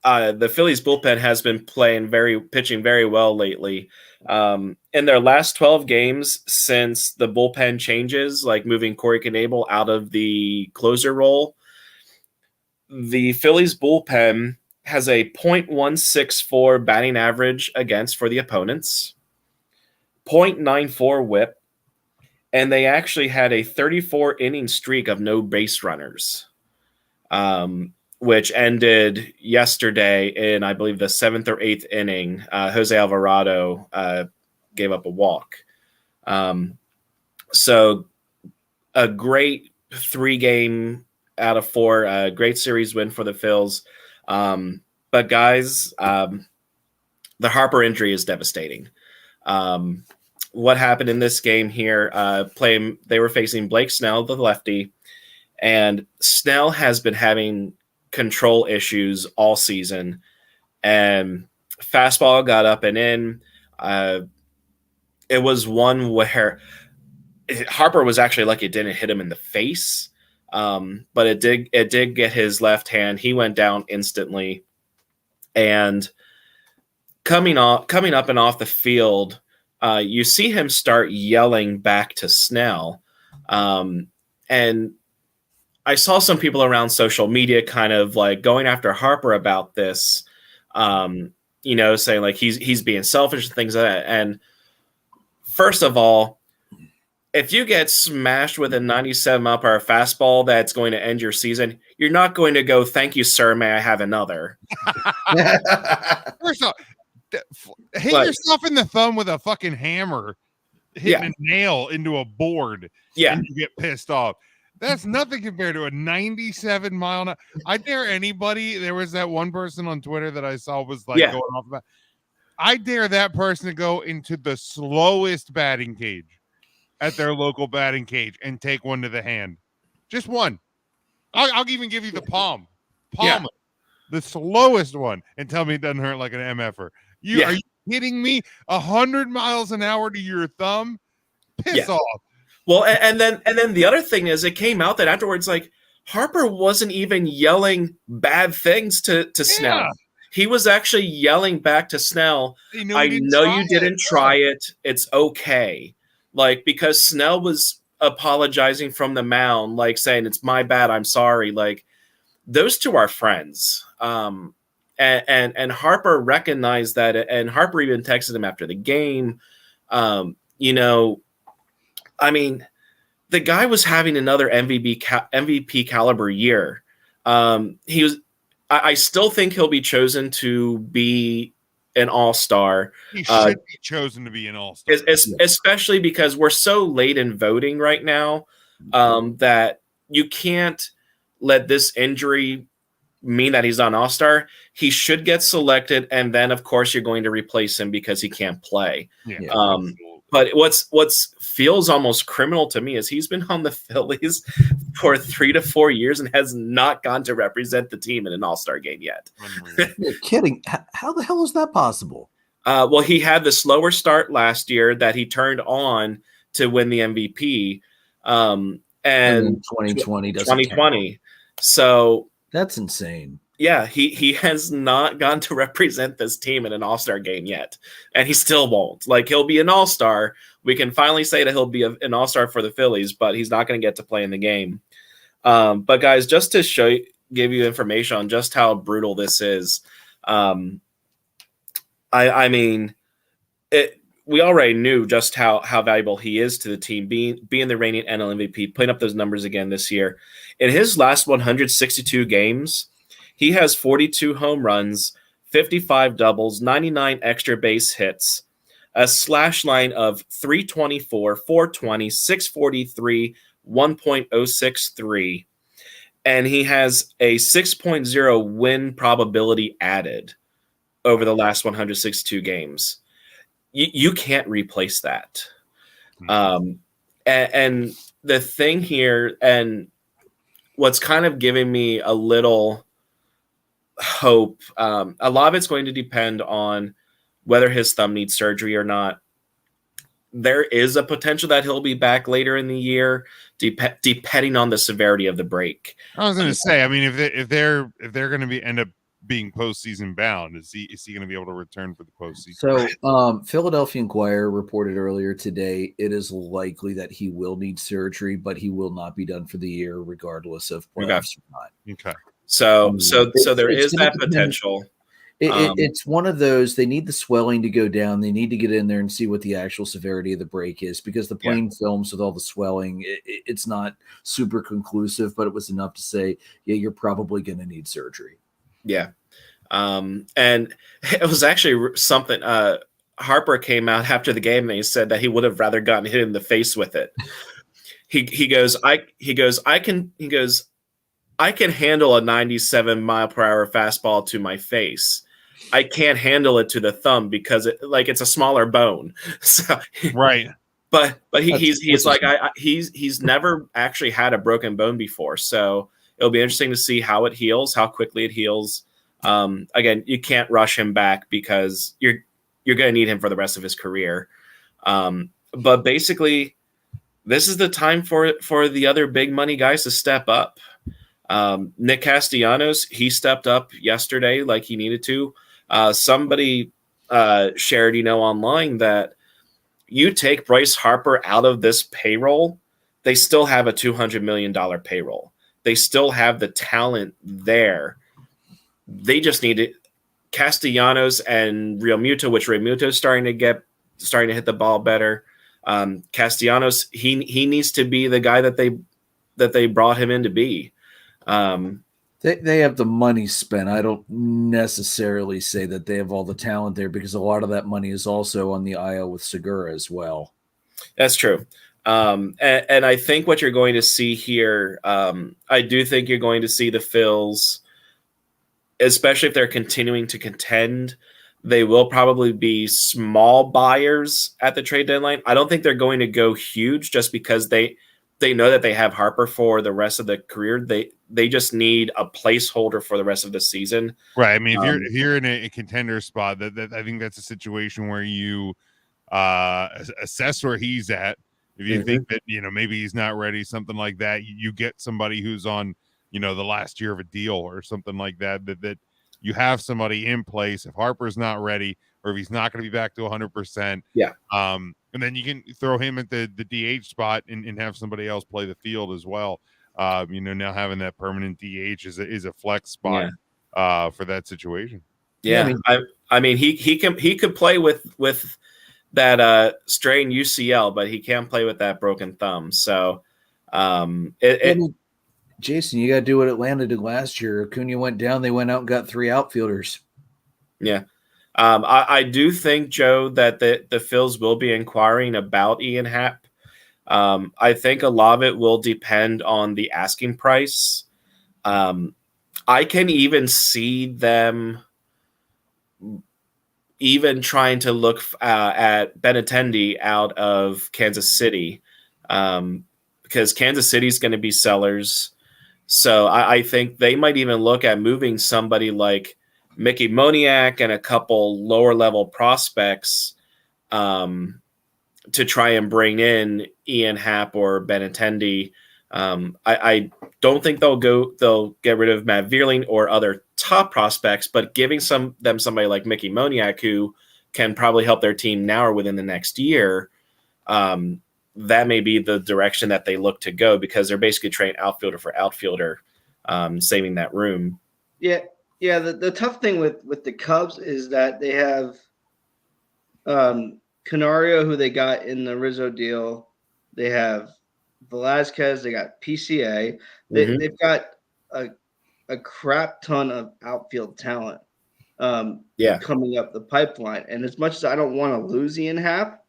the Phillies bullpen has been pitching very well lately. In their last 12 games since the bullpen changes, like moving Corey Knebel out of the closer role, the Phillies bullpen has a .164 batting average against for the opponents, .94 whip, and they actually had a 34-inning streak of no base runners, which ended yesterday in, I believe, the 7th or 8th inning. Jose Alvarado gave up a walk. So a great 3-game out of 4, great series win for the Phils. But guys, the Harper injury is devastating. What happened in this game here, they were facing Blake Snell, the lefty, and Snell has been having control issues all season, and fastball got up and in. It was one where Harper was actually lucky it didn't hit him in the face, but it did get his left hand. He went down instantly, and coming up and off the field, you see him start yelling back to Snell. And I saw some people around social media kind of like going after Harper about this, saying like he's being selfish and things like that. And first of all, if you get smashed with a 97-mile-per-hour fastball that's going to end your season, you're not going to go, "Thank you, sir. May I have another?" First off, hit yourself in the thumb with a fucking hammer, hitting a nail into a board, and you get pissed off. That's nothing compared to a 97-mile. I dare anybody. There was that one person on Twitter that I saw was like going off about. I dare that person to go into the slowest batting cage at their local batting cage and take one to the hand. Just one. I'll even give you the palm. The slowest one, and tell me it doesn't hurt like an MFer. Are you kidding me? 100 miles an hour to your thumb? Piss off. Well, and then the other thing is, it came out that afterwards, like Harper wasn't even yelling bad things to Snell. he was actually yelling back to Snell, I I know you didn't try it. It's okay. Like, because Snell was apologizing from the mound, like saying, it's my bad, I'm sorry. Like, those two are friends. And Harper recognized that, and Harper even texted him after the game. You know, I mean, the guy was having another MVP caliber year. He was. I still think he'll be chosen to be an all-star. He should be chosen to be an all-star, especially because we're so late in voting right now that you can't let this injury mean that he's not an all-star. He should get selected, and then of course you're going to replace him because he can't play. But what's feels almost criminal to me is he's been on the Phillies for 3 to 4 years and has not gone to represent the team in an all-star game yet. You're kidding. How the hell is that possible? Well, he had the slower start last year that he turned on to win the MVP. And 2020 doesn't 2020. count. So that's insane. Yeah, he has not gone to represent this team in an all-star game yet, and he still won't. Like, he'll be an all-star. We can finally say that he'll be an all-star for the Phillies, but he's not going to get to play in the game. But guys, just to give you information on just how brutal this is, I mean, we already knew just how valuable he is to the team, being the reigning NL MVP, putting up those numbers again this year. In his last 162 games, he has 42 home runs, 55 doubles, 99 extra base hits, a slash line of 324, 420, 643, 1.063, and he has a 6.0 win probability added over the last 162 games. You can't replace that. And the thing here, and what's kind of giving me a little hope, a lot of it's going to depend on whether his thumb needs surgery or not. There is a potential that he'll be back later in the year, depending on the severity of the break. I was going to say, I mean, if they're going to end up being postseason bound, is he going to be able to return for the postseason? So, Philadelphia Inquirer reported earlier today it is likely that he will need surgery, but he will not be done for the year, regardless of playoffs or not. Okay. So there is that potential. It's one of those, they need the swelling to go down. They need to get in there and see what the actual severity of the break is, because the plain films with all the swelling, it's not super conclusive, but it was enough to say, yeah, you're probably going to need surgery. Yeah. And it was actually something, Harper came out after the game and he said that he would have rather gotten hit in the face with it. He goes, I can handle a 97 mile per hour fastball to my face. I can't handle it to the thumb because it's a smaller bone. So right. But he's never actually had a broken bone before. So it'll be interesting to see how it heals, how quickly it heals. Again, you can't rush him back because you're going to need him for the rest of his career. But basically, this is the time for the other big money guys to step up. Nick Castellanos, he stepped up yesterday like he needed to. Somebody shared, online that you take Bryce Harper out of this payroll, they still have a $200 million payroll. They still have the talent there. They just need it. Castellanos and Real Muto, which Real Muto is starting to hit the ball better. Castellanos, he needs to be the guy that they brought him in to be. They have the money spent. I don't necessarily say that they have all the talent there, because a lot of that money is also on the IL with Segura as well. That's true. And I think what you're going to see here, I do think you're going to see the Phils, especially if they're continuing to contend, they will probably be small buyers at the trade deadline. I don't think they're going to go huge just because they know that they have Harper for the rest of the career. They just need a placeholder for the rest of the season. Right. I mean, if you're in a contender spot, that I think that's a situation where you assess where he's at. If you think that, maybe he's not ready, something like that, you get somebody who's on, the last year of a deal or something like that you have somebody in place if Harper's not ready or if he's not going to be back to 100%. Yeah. And then you can throw him at the DH spot and have somebody else play the field as well. Now having that permanent DH is a flex spot for that situation. Yeah, I mean he could play with that strained UCL, but he can't play with that broken thumb. So Jason, you got to do what Atlanta did last year. Acuna went down, they went out and got 3 outfielders. Yeah. I do think, Joe, that the Phils will be inquiring about Ian Happ. I think a lot of it will depend on the asking price. I can even see them even trying to look at Benintendi out of Kansas City, because Kansas City is going to be sellers. So I think they might even look at moving somebody like Mickey Moniak and a couple lower level prospects to try and bring in Ian Happ or Benintendi. I don't think they'll get rid of Matt Vierling or other top prospects, but giving them somebody like Mickey Moniak who can probably help their team now or within the next year. That may be the direction that they look to go, because they're basically trading outfielder for outfielder, saving that room. Yeah. The tough thing with the Cubs is that they have Canario, who they got in the Rizzo deal. They have Velasquez. They got PCA. They've got a crap ton of outfield talent coming up the pipeline. And as much as I don't want to lose Ian Happ,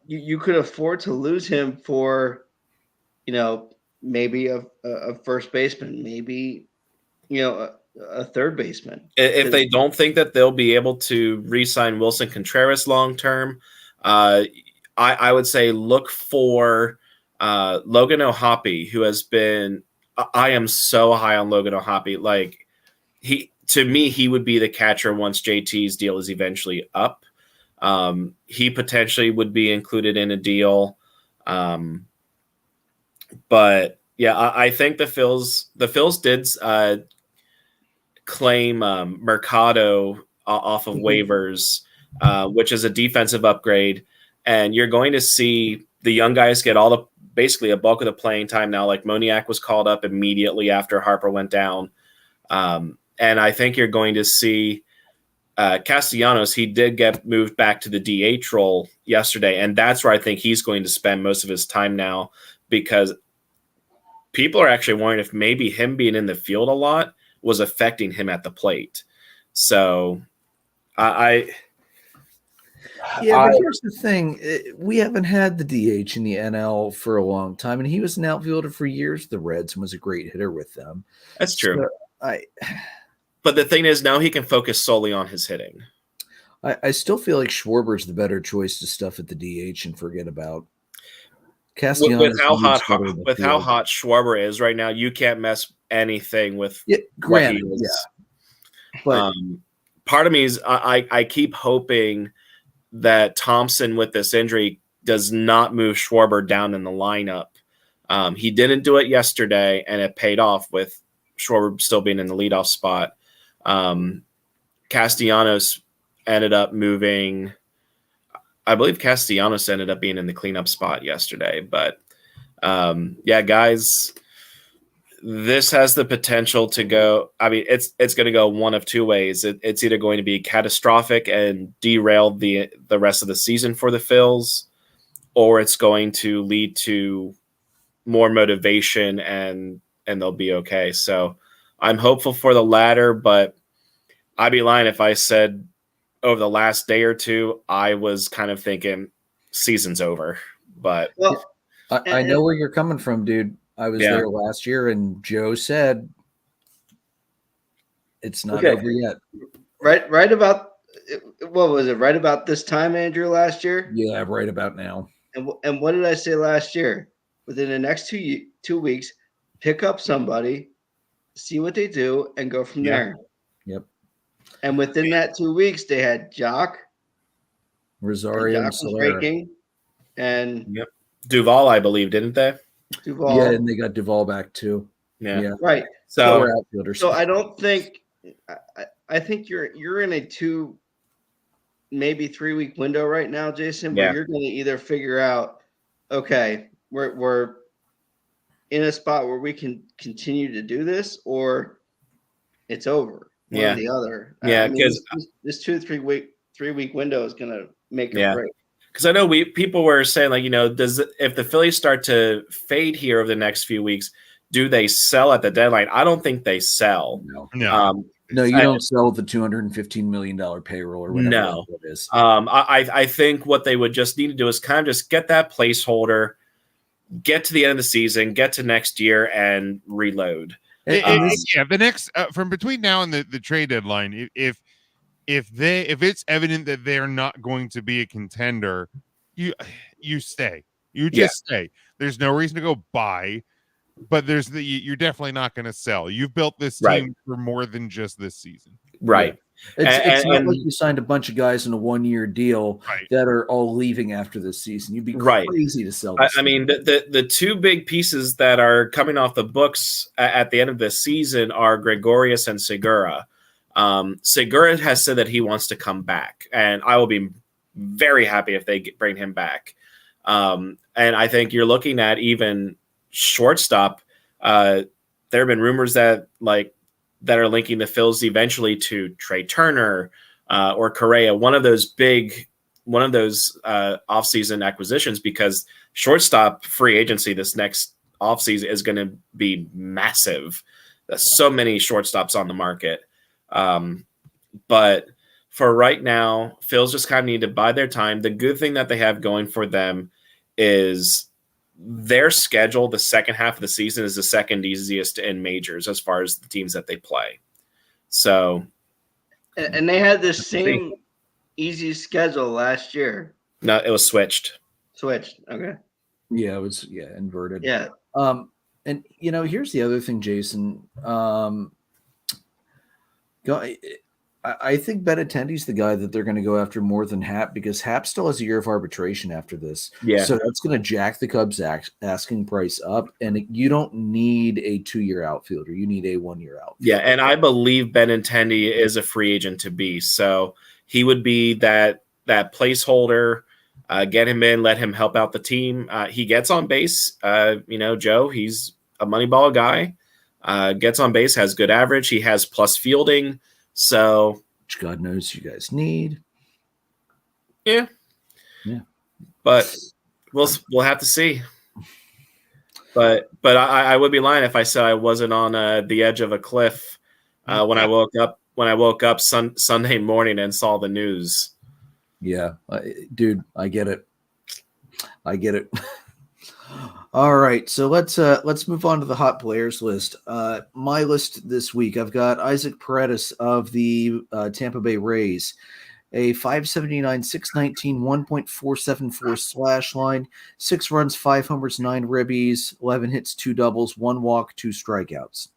you could afford to lose him for, maybe a first baseman, maybe, a third baseman. If they don't think that they'll be able to re-sign Wilson Contreras long term, I would say look for Logan O'Hoppe, who has been. I am so high on Logan O'Hoppe. Like to me, he would be the catcher once JT's deal is eventually up. He potentially would be included in a deal. But yeah, I think the Phils did claim Mercado off of waivers, which is a defensive upgrade. And you're going to see the young guys get basically a bulk of the playing time now. Like Moniak was called up immediately after Harper went down. And I think you're going to see Castellanos. He did get moved back to the DH role yesterday. And that's where I think he's going to spend most of his time now, because people are actually wondering if maybe him being in the field a lot was affecting him at the plate. So but here's the thing. We haven't had the DH in the NL for a long time, and he was an outfielder for years, the Reds, and was a great hitter with them. That's true. So but the thing is, now he can focus solely on his hitting. I still feel like Schwarber's the better choice to stuff at the DH and forget about Castellanos. With how hot Schwarber is right now, you can't mess anything with what he is. Yeah. But part of me is I keep hoping that Thompson with this injury does not move Schwarber down in the lineup. He didn't do it yesterday, and it paid off with Schwarber still being in the leadoff spot. Castellanos ended up moving. I believe Castellanos ended up being in the cleanup spot yesterday. But guys, this has the potential to go. I mean, it's going to go one of two ways. It's either going to be catastrophic and derail the rest of the season for the Phils, or it's going to lead to more motivation and they'll be okay. So I'm hopeful for the latter, but I'd be lying if I said over the last day or two I was kind of thinking season's over. But I know where you're coming from, dude. I was there last year, and Joe said it's not over yet. Right about what was it? Right about this time, Andrew, last year? Yeah, right about now. And what did I say last year? Within the next 2 weeks, pick up somebody, see what they do, and go from there. Yep. And within that 2 weeks, they had Jock, Rosario, and Solera, and Duvall, I believe, didn't they? Duvall. Yeah, and they got Duvall back too. Yeah. Right. So I don't think I think you're in a 2, maybe 3 week window right now, Jason, where Yeah. you're going to either figure out, okay, we're in a spot where we can continue to do this, or it's over. One or the other. Yeah, I mean, because this 2 to 3 week window is going to make or Yeah. break. because I know people were saying, like, if the Phillies start to fade here over the next few weeks, do they sell at the deadline? I don't think they sell. No. No, you don't sell the $215 million payroll or whatever No. it is. I think what they would just need to do is kind of just get that placeholder, get to the end of the season, get to next year, and reload. The next from between now and the trade deadline, if it's evident that they're not going to be a contender, you stay. You just stay. There's no reason to go buy, but you're definitely not going to sell. You've built this team for more than just this season. Right. It's not like you signed a bunch of guys in a 1-year deal Right. that are all leaving after this season. You'd be crazy to sell this. I mean, the two big pieces that are coming off the books at the end of this season are Gregorius and Segura. Segura has said that he wants to come back, and I will be very happy if they bring him back. And I think you're looking at even shortstop. There have been rumors that are linking the Phils eventually to Trey Turner or Correa, one of those offseason acquisitions, because shortstop free agency this next offseason is going to be massive. There's so many shortstops on the market. But for right now, Phils just kind of need to bide their time. The good thing that they have going for them is their schedule. The second half of the season is the second easiest in majors as far as the teams that they play. So, and they had the same easy schedule last year. No, it was switched. Okay. Yeah, it was inverted. Yeah. And here's the other thing, Jason. I think Benintendi's the guy that they're going to go after more than Happ, because Happ still has a year of arbitration after this. Yeah. So that's going to jack the Cubs' asking price up, and you don't need a 2-year outfielder. You need a 1-year outfielder. Yeah, and I believe Benintendi is a free agent to be. So he would be that placeholder. Get him in, let him help out the team. He gets on base. Joe, he's a Moneyball guy. Gets on base, has good average. He has plus fielding. So, which God knows you guys need. Yeah. But we'll have to see. But I would be lying if I said I wasn't on the edge of a cliff when I woke up Sunday morning and saw the news. Yeah, dude, I get it. All right, so let's move on to the hot players list. My list this week, I've got Isaac Paredes of the Tampa Bay Rays, a 579, 619, 1.474 slash line, 6 runs, 5 homers, 9 ribbies, 11 hits, 2 doubles, 1 walk, 2 strikeouts.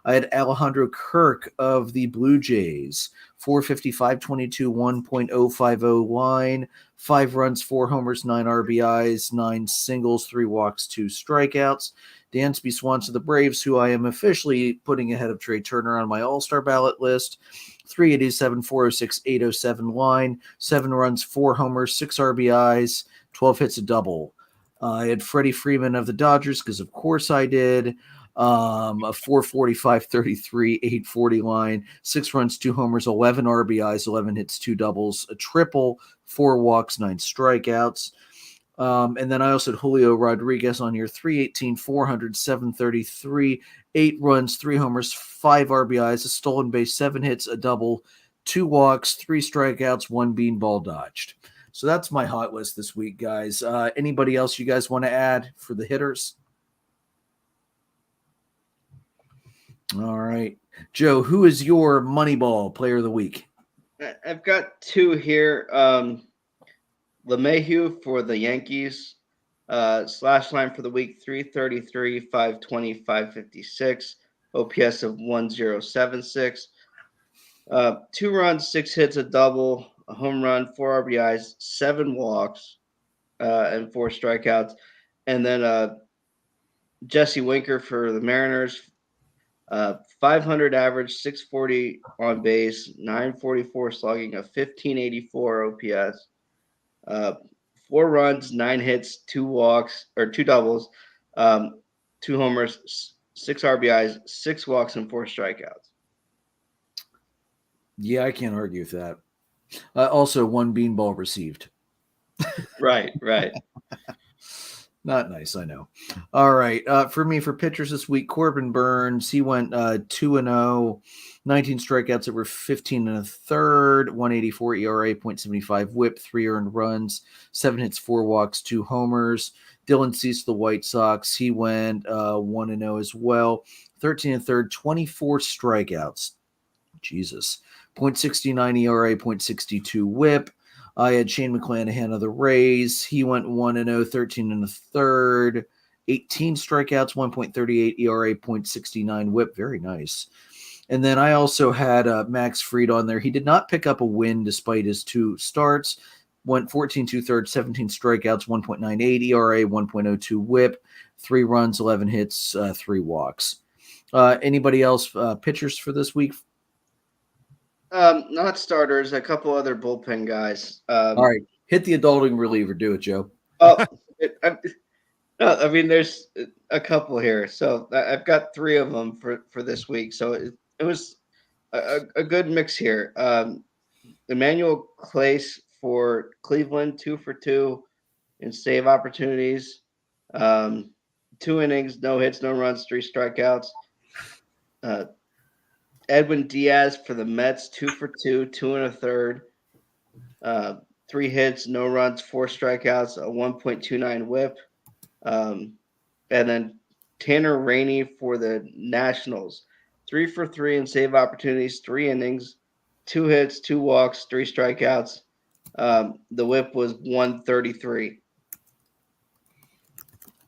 I had Alejandro Kirk of the Blue Jays, 450, 522, 1.050 line, 5 runs, 4 homers, 9 RBIs, 9 singles, 3 walks, 2 strikeouts. Dansby Swanson of the Braves, who I am officially putting ahead of Trey Turner on my all-star ballot list, 387, 406, 807 line, 7 runs, 4 homers, 6 RBIs, 12 hits, a double. I had Freddie Freeman of the Dodgers, because of course I did. A 445, 33, 840 line, 6 runs, 2 homers, 11 RBIs, 11 hits, 2 doubles, a triple, 4 walks, 9 strikeouts. And then I also had Julio Rodriguez on here, 318, 400, 733, 8 runs, 3 homers, 5 RBIs, a stolen base, 7 hits, a double, 2 walks, 3 strikeouts, 1 beanball dodged. So that's my hot list this week, guys. Anybody else you guys want to add for the hitters? All right. Joe, who is your Moneyball player of the week? I've got 2 here. LeMahieu for the Yankees. Slash line for the week, 333, 520, 556. OPS of 1076. 2 runs, 6 hits, a double, a home run, 4 RBIs, 7 walks, and 4 strikeouts. And then Jesse Winker for the Mariners. .500 average, 640 on base, 944 slugging, a 1584 OPS, 4 runs, 9 hits, 2 walks or 2 doubles, 2 homers, 6 RBIs, 6 walks, and 4 strikeouts. Yeah, I can't argue with that. Also, 1 beanball received. Right. Not nice, I know. All right. For me, for pitchers this week, Corbin Burns, he went 2-0, 19 strikeouts over 15 and a third, 184 ERA, .75 whip, 3 earned runs, 7 hits, 4 walks, 2 homers. Dylan Cease, the White Sox, he went 1-0 as well, 13 and a third, 24 strikeouts. Jesus. .69 ERA, .62 whip. I had Shane McClanahan of the Rays. He went 1-0, 13 and a third, 18 strikeouts, 1.38 ERA, .69 whip. Very nice. And then I also had Max Fried on there. He did not pick up a win despite his 2 starts. Went 14 2/3, 17 strikeouts, 1.98 ERA, 1.02 whip, 3 runs, 11 hits, 3 walks. Anybody else pitchers for this week? Not starters, a couple other bullpen guys. All right, hit the adulting reliever. Do it, Joe. I mean, there's a couple here. So I've got 3 of them for this week. So it was a good mix here. Emmanuel Clace for Cleveland, 2 for 2 in save opportunities. 2 innings, no hits, no runs, 3 strikeouts. Edwin Diaz for the Mets, 2 for 2, 2 and a third, 3 hits, no runs, 4 strikeouts, a 1.29 whip. And then Tanner Rainey for the Nationals, 3 for 3 in save opportunities, 3 innings, 2 hits, 2 walks, 3 strikeouts. The whip was 133.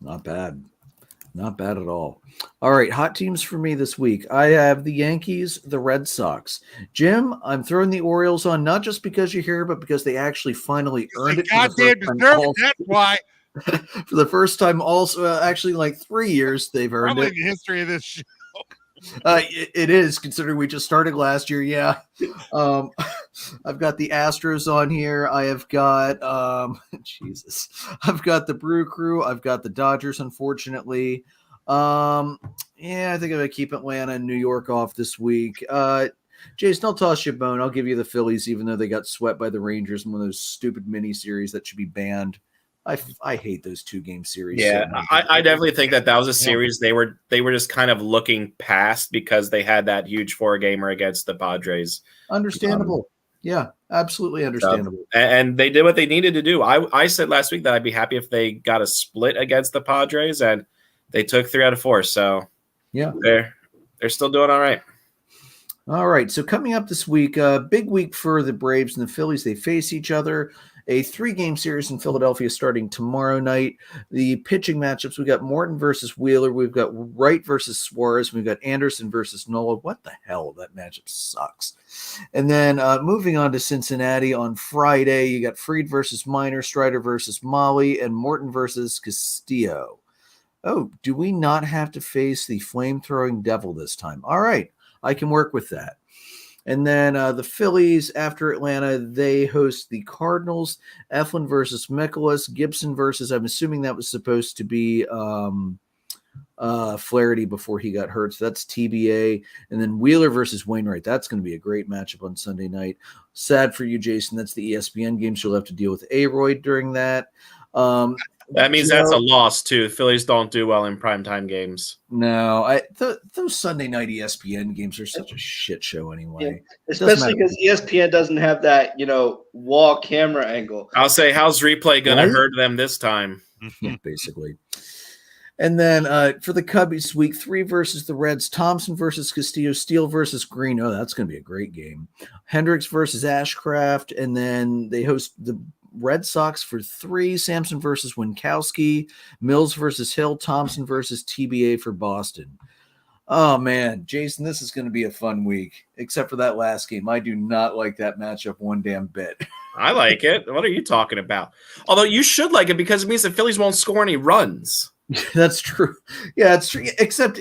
Not bad. Not bad at all. All right, hot teams for me this week. I have the Yankees, the Red Sox. Jim, I'm throwing the Orioles on not just because you're here, but because they actually finally earned it. Goddamn deserve it. That's why. For the first time, also actually like 3 years, they've earned Probably it. the history of this show. It is, considering we just started last year. Yeah. I've got the Astros on here. I have got Jesus. I've got the Brew Crew. I've got the Dodgers, unfortunately. Yeah, I think I'm gonna keep Atlanta and New York off this week. Jason, I'll toss you a bone. I'll give you the Phillies, even though they got swept by the Rangers in one of those stupid mini series that should be banned. I hate those 2-game series. Yeah, so I definitely think that was a series they were just kind of looking past because they had that huge 4-gamer against the Padres. Understandable. Yeah, absolutely understandable. And they did what they needed to do. I said last week that I'd be happy if they got a split against the Padres, and they took 3 out of 4. So yeah, they're still doing all right. All right. So coming up this week, big week for the Braves and the Phillies. They face each other. A 3-game series in Philadelphia starting tomorrow night. The pitching matchups, we got Morton versus Wheeler. We've got Wright versus Suarez. We've got Anderson versus Nola. What the hell? That matchup sucks. And then moving on to Cincinnati on Friday, you got Fried versus Minor, Strider versus Molly, and Morton versus Castillo. Oh, do we not have to face the flame-throwing devil this time? All right. I can work with that. And then the Phillies, after Atlanta, they host the Cardinals. Eflin versus Mikolas. Gibson versus, I'm assuming that was supposed to be Flaherty before he got hurt. So that's TBA. And then Wheeler versus Wainwright. That's going to be a great matchup on Sunday night. Sad for you, Jason. That's the ESPN game. So you'll have to deal with Aroyd during that. That means that's a loss, too. Phillies don't do well in primetime games. No, those Sunday night ESPN games are such a shit show anyway. Yeah, especially because ESPN doesn't have that, wall camera angle. I'll say, how's replay going to hurt them this time? Yeah, basically. And then for the Cubbies, week 3 versus the Reds, Thompson versus Castillo, Steele versus Green. Oh, that's going to be a great game. Hendricks versus Ashcraft, and then they host the Red Sox for 3, Sampson versus Winkowski, Mills versus Hill, Thompson versus TBA for Boston. Oh, man, Jason, this is going to be a fun week, except for that last game. I do not like that matchup one damn bit. I like it. What are you talking about? Although you should like it because it means the Phillies won't score any runs. That's true. Yeah, it's true. Except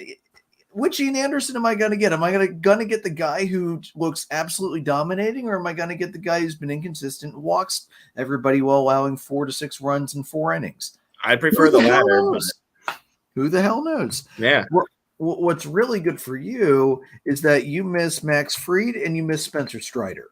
which Ian Anderson am I going to get? Am I going to get the guy who looks absolutely dominating, or am I going to get the guy who's been inconsistent, walks everybody while allowing 4 to 6 runs in 4 innings? I prefer the latter. But... Who the hell knows? Yeah. What's really good for you is that you miss Max Fried and you miss Spencer Strider.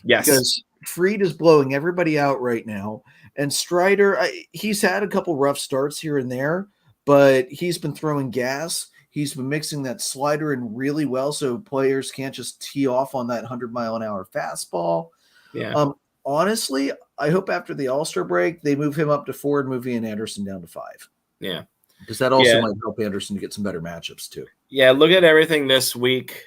Yes. Because Fried is blowing everybody out right now. And Strider, he's had a couple rough starts here and there, but he's been throwing gas. He's been mixing that slider in really well, so players can't just tee off on that 100-mile-an-hour fastball. Yeah. Honestly, I hope after the All-Star break, they move him up to 4 and move Ian Anderson down to 5. Yeah. Because that also might help Anderson to get some better matchups, too. Yeah, look at everything this week.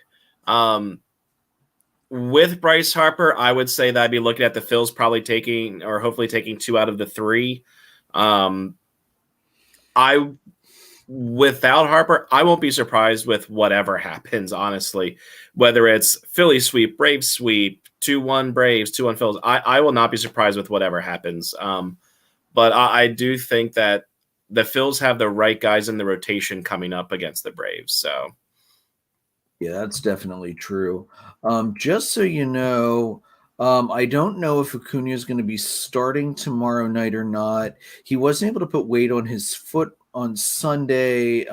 With Bryce Harper, I would say that I'd be looking at the Phils probably taking or hopefully taking 2 out of the 3. Without Harper, I won't be surprised with whatever happens, honestly. Whether it's Philly sweep, Braves sweep, 2-1 Braves, 2-1 Phils, I will not be surprised with whatever happens. But I do think that the Phils have the right guys in the rotation coming up against the Braves. So, yeah, that's definitely true. Just so you know, I don't know if Acuna is going to be starting tomorrow night or not. He wasn't able to put weight on his foot on Sunday.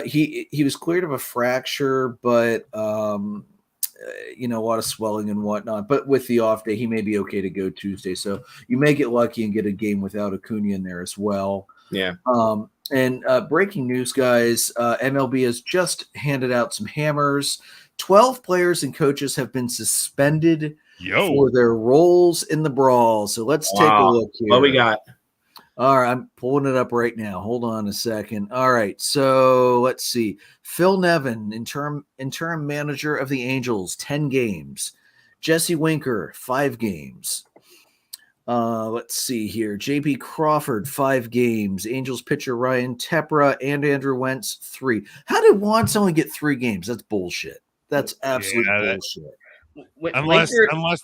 He was cleared of a fracture, but a lot of swelling and whatnot. But with the off day, he may be okay to go Tuesday. So you may get lucky and get a game without Acuna in there as well. Yeah. And breaking news, guys, MLB has just handed out some hammers. 12 players and coaches have been suspended for their roles in the Brawl. So let's take a look here. What we got? All right, I'm pulling it up right now. Hold on a second. All right, so let's see. Phil Nevin, interim manager of the Angels, 10 games. Jesse Winker, 5 games. Let's see here. J.P. Crawford, 5 games. Angels pitcher Ryan Tepera and Andrew Wentz, 3. How did Wentz only get 3 games? That's bullshit. That's absolute bullshit. Unless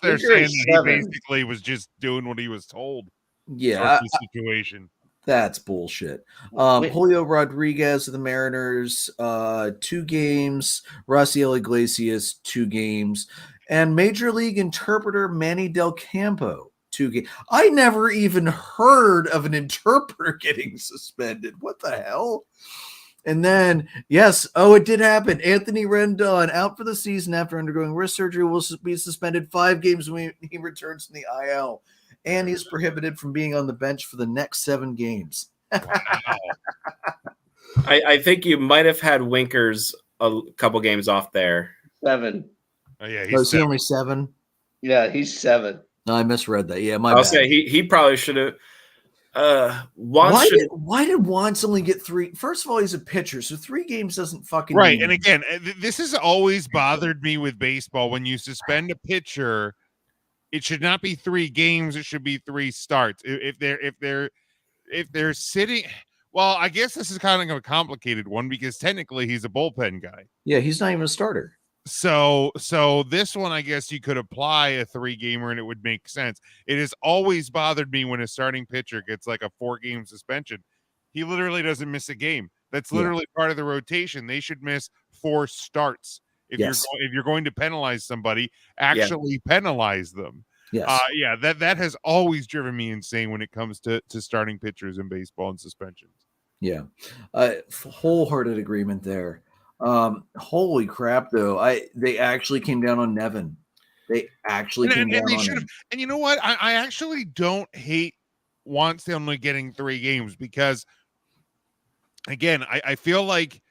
they're saying that he basically was just doing what he was told. Yeah, the situation. That's bullshit. Julio Rodriguez of the Mariners, 2 games. Raciel Iglesias, 2 games. And Major League interpreter Manny Del Campo, 2 games. I never even heard of an interpreter getting suspended. What the hell? And then, yes, it did happen. Anthony Rendon out for the season after undergoing wrist surgery will be suspended 5 games when he returns from the IL. And he's prohibited from being on the bench for the next 7 games. Wow. I think you might have had Winkers a couple games off there. 7. Oh yeah, he's only 7. Yeah, he's 7. No, I misread that. Yeah, my I'll bad. say he probably should have. Why did Wantz only get 3? First of all, he's a pitcher, so 3 games doesn't fucking right. mean And again, this has always bothered me with baseball. When you suspend a pitcher, it should not be 3 games. It should be 3 starts. If they're sitting, well, I guess this is kind of a complicated one because technically he's a bullpen guy. Yeah, he's not even a starter. So this one, I guess you could apply a 3-gamer and it would make sense. It has always bothered me when a starting pitcher gets like a 4-game suspension. He literally doesn't miss a game. That's literally part of the rotation. They should miss 4 starts. If you're going to penalize somebody, actually penalize them. Yes. That has always driven me insane when it comes to starting pitchers in baseball and suspensions. Yeah. Wholehearted agreement there. Holy crap, though. They actually came down on Nevin. They actually came down on him. And you know what? I actually don't hate Wantz only getting 3 games because, again, I feel like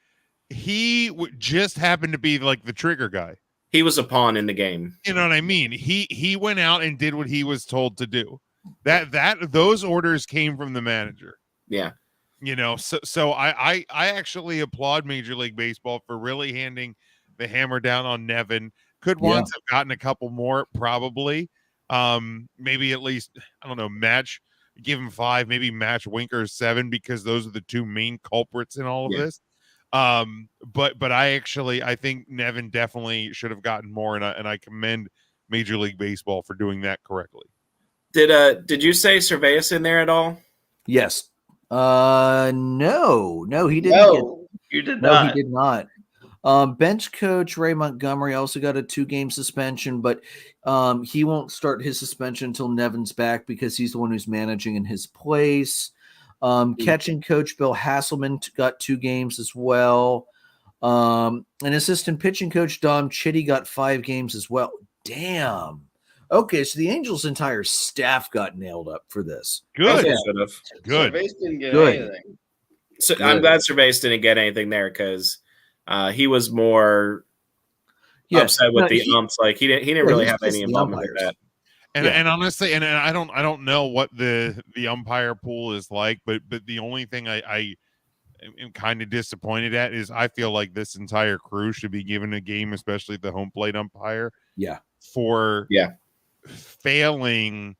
he just happened to be like the trigger guy. He was a pawn in the game. You know what I mean? He went out and did what he was told to do. Those orders came from the manager. Yeah. So I actually applaud Major League Baseball for really handing the hammer down on Nevin. Could Wantz have gotten a couple more? Probably. Maybe at least, I don't know, give him 5, maybe match Winker 7 because those are the 2 main culprits in all of this. But I think Nevin definitely should have gotten more, and I commend Major League Baseball for doing that correctly. Did you say Cervais in there at all? Yes. No, he didn't. No, You did No, not. he did not. Bench coach Ray Montgomery also got a 2-game suspension, but he won't start his suspension until Nevin's back because he's the one who's managing in his place. Catching coach Bill Hasselman got 2 games as well. And assistant pitching coach Dom Chitty got 5 games as well. Damn. Okay, so the Angels' entire staff got nailed up for this. Good. Also should have. Good. Cervais didn't get Good. anything. So Good. I'm glad Cervais didn't get anything there because he was more upset with the umps. Like he didn't really have any involvement with that. And honestly, and I don't know what the umpire pool is like, but the only thing I am kind of disappointed at is I feel like this entire crew should be given a game, especially the home plate umpire. Yeah. For failing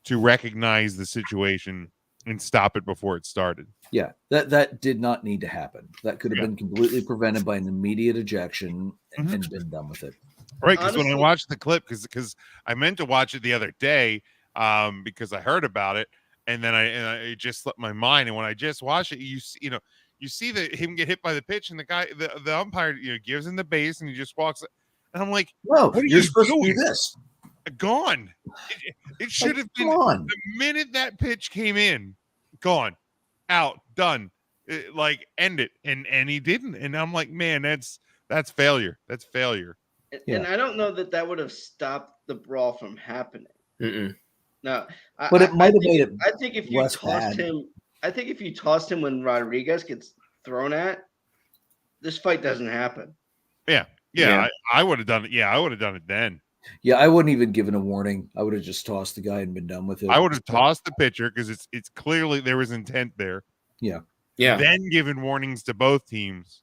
to recognize the situation and stop it before it started. Yeah, that did not need to happen. That could have been completely prevented by an immediate ejection and been done with it. Right, because when I watched the clip, because I meant to watch it the other day, because I heard about it, and then it just slipped my mind. And when I just watched it, you see that him get hit by the pitch, and the guy, the umpire, gives him the base, and he just walks. And I'm like, "Whoa, what are you're you supposed doing? to do this." Gone. It should have been on. the minute that pitch came in, gone, out, done. End it, and he didn't. And I'm like, man, that's failure. That's failure. And I don't know that would have stopped the brawl from happening. No, but it might have made it. I think if you tossed him when Rodriguez gets thrown at, this fight doesn't happen. Yeah. I would have done it. Yeah, I would have done it then. Yeah, I wouldn't even given a warning. I would have just tossed the guy and been done with it. I would have tossed the pitcher because it's clearly there was intent there. Yeah. Then given warnings to both teams.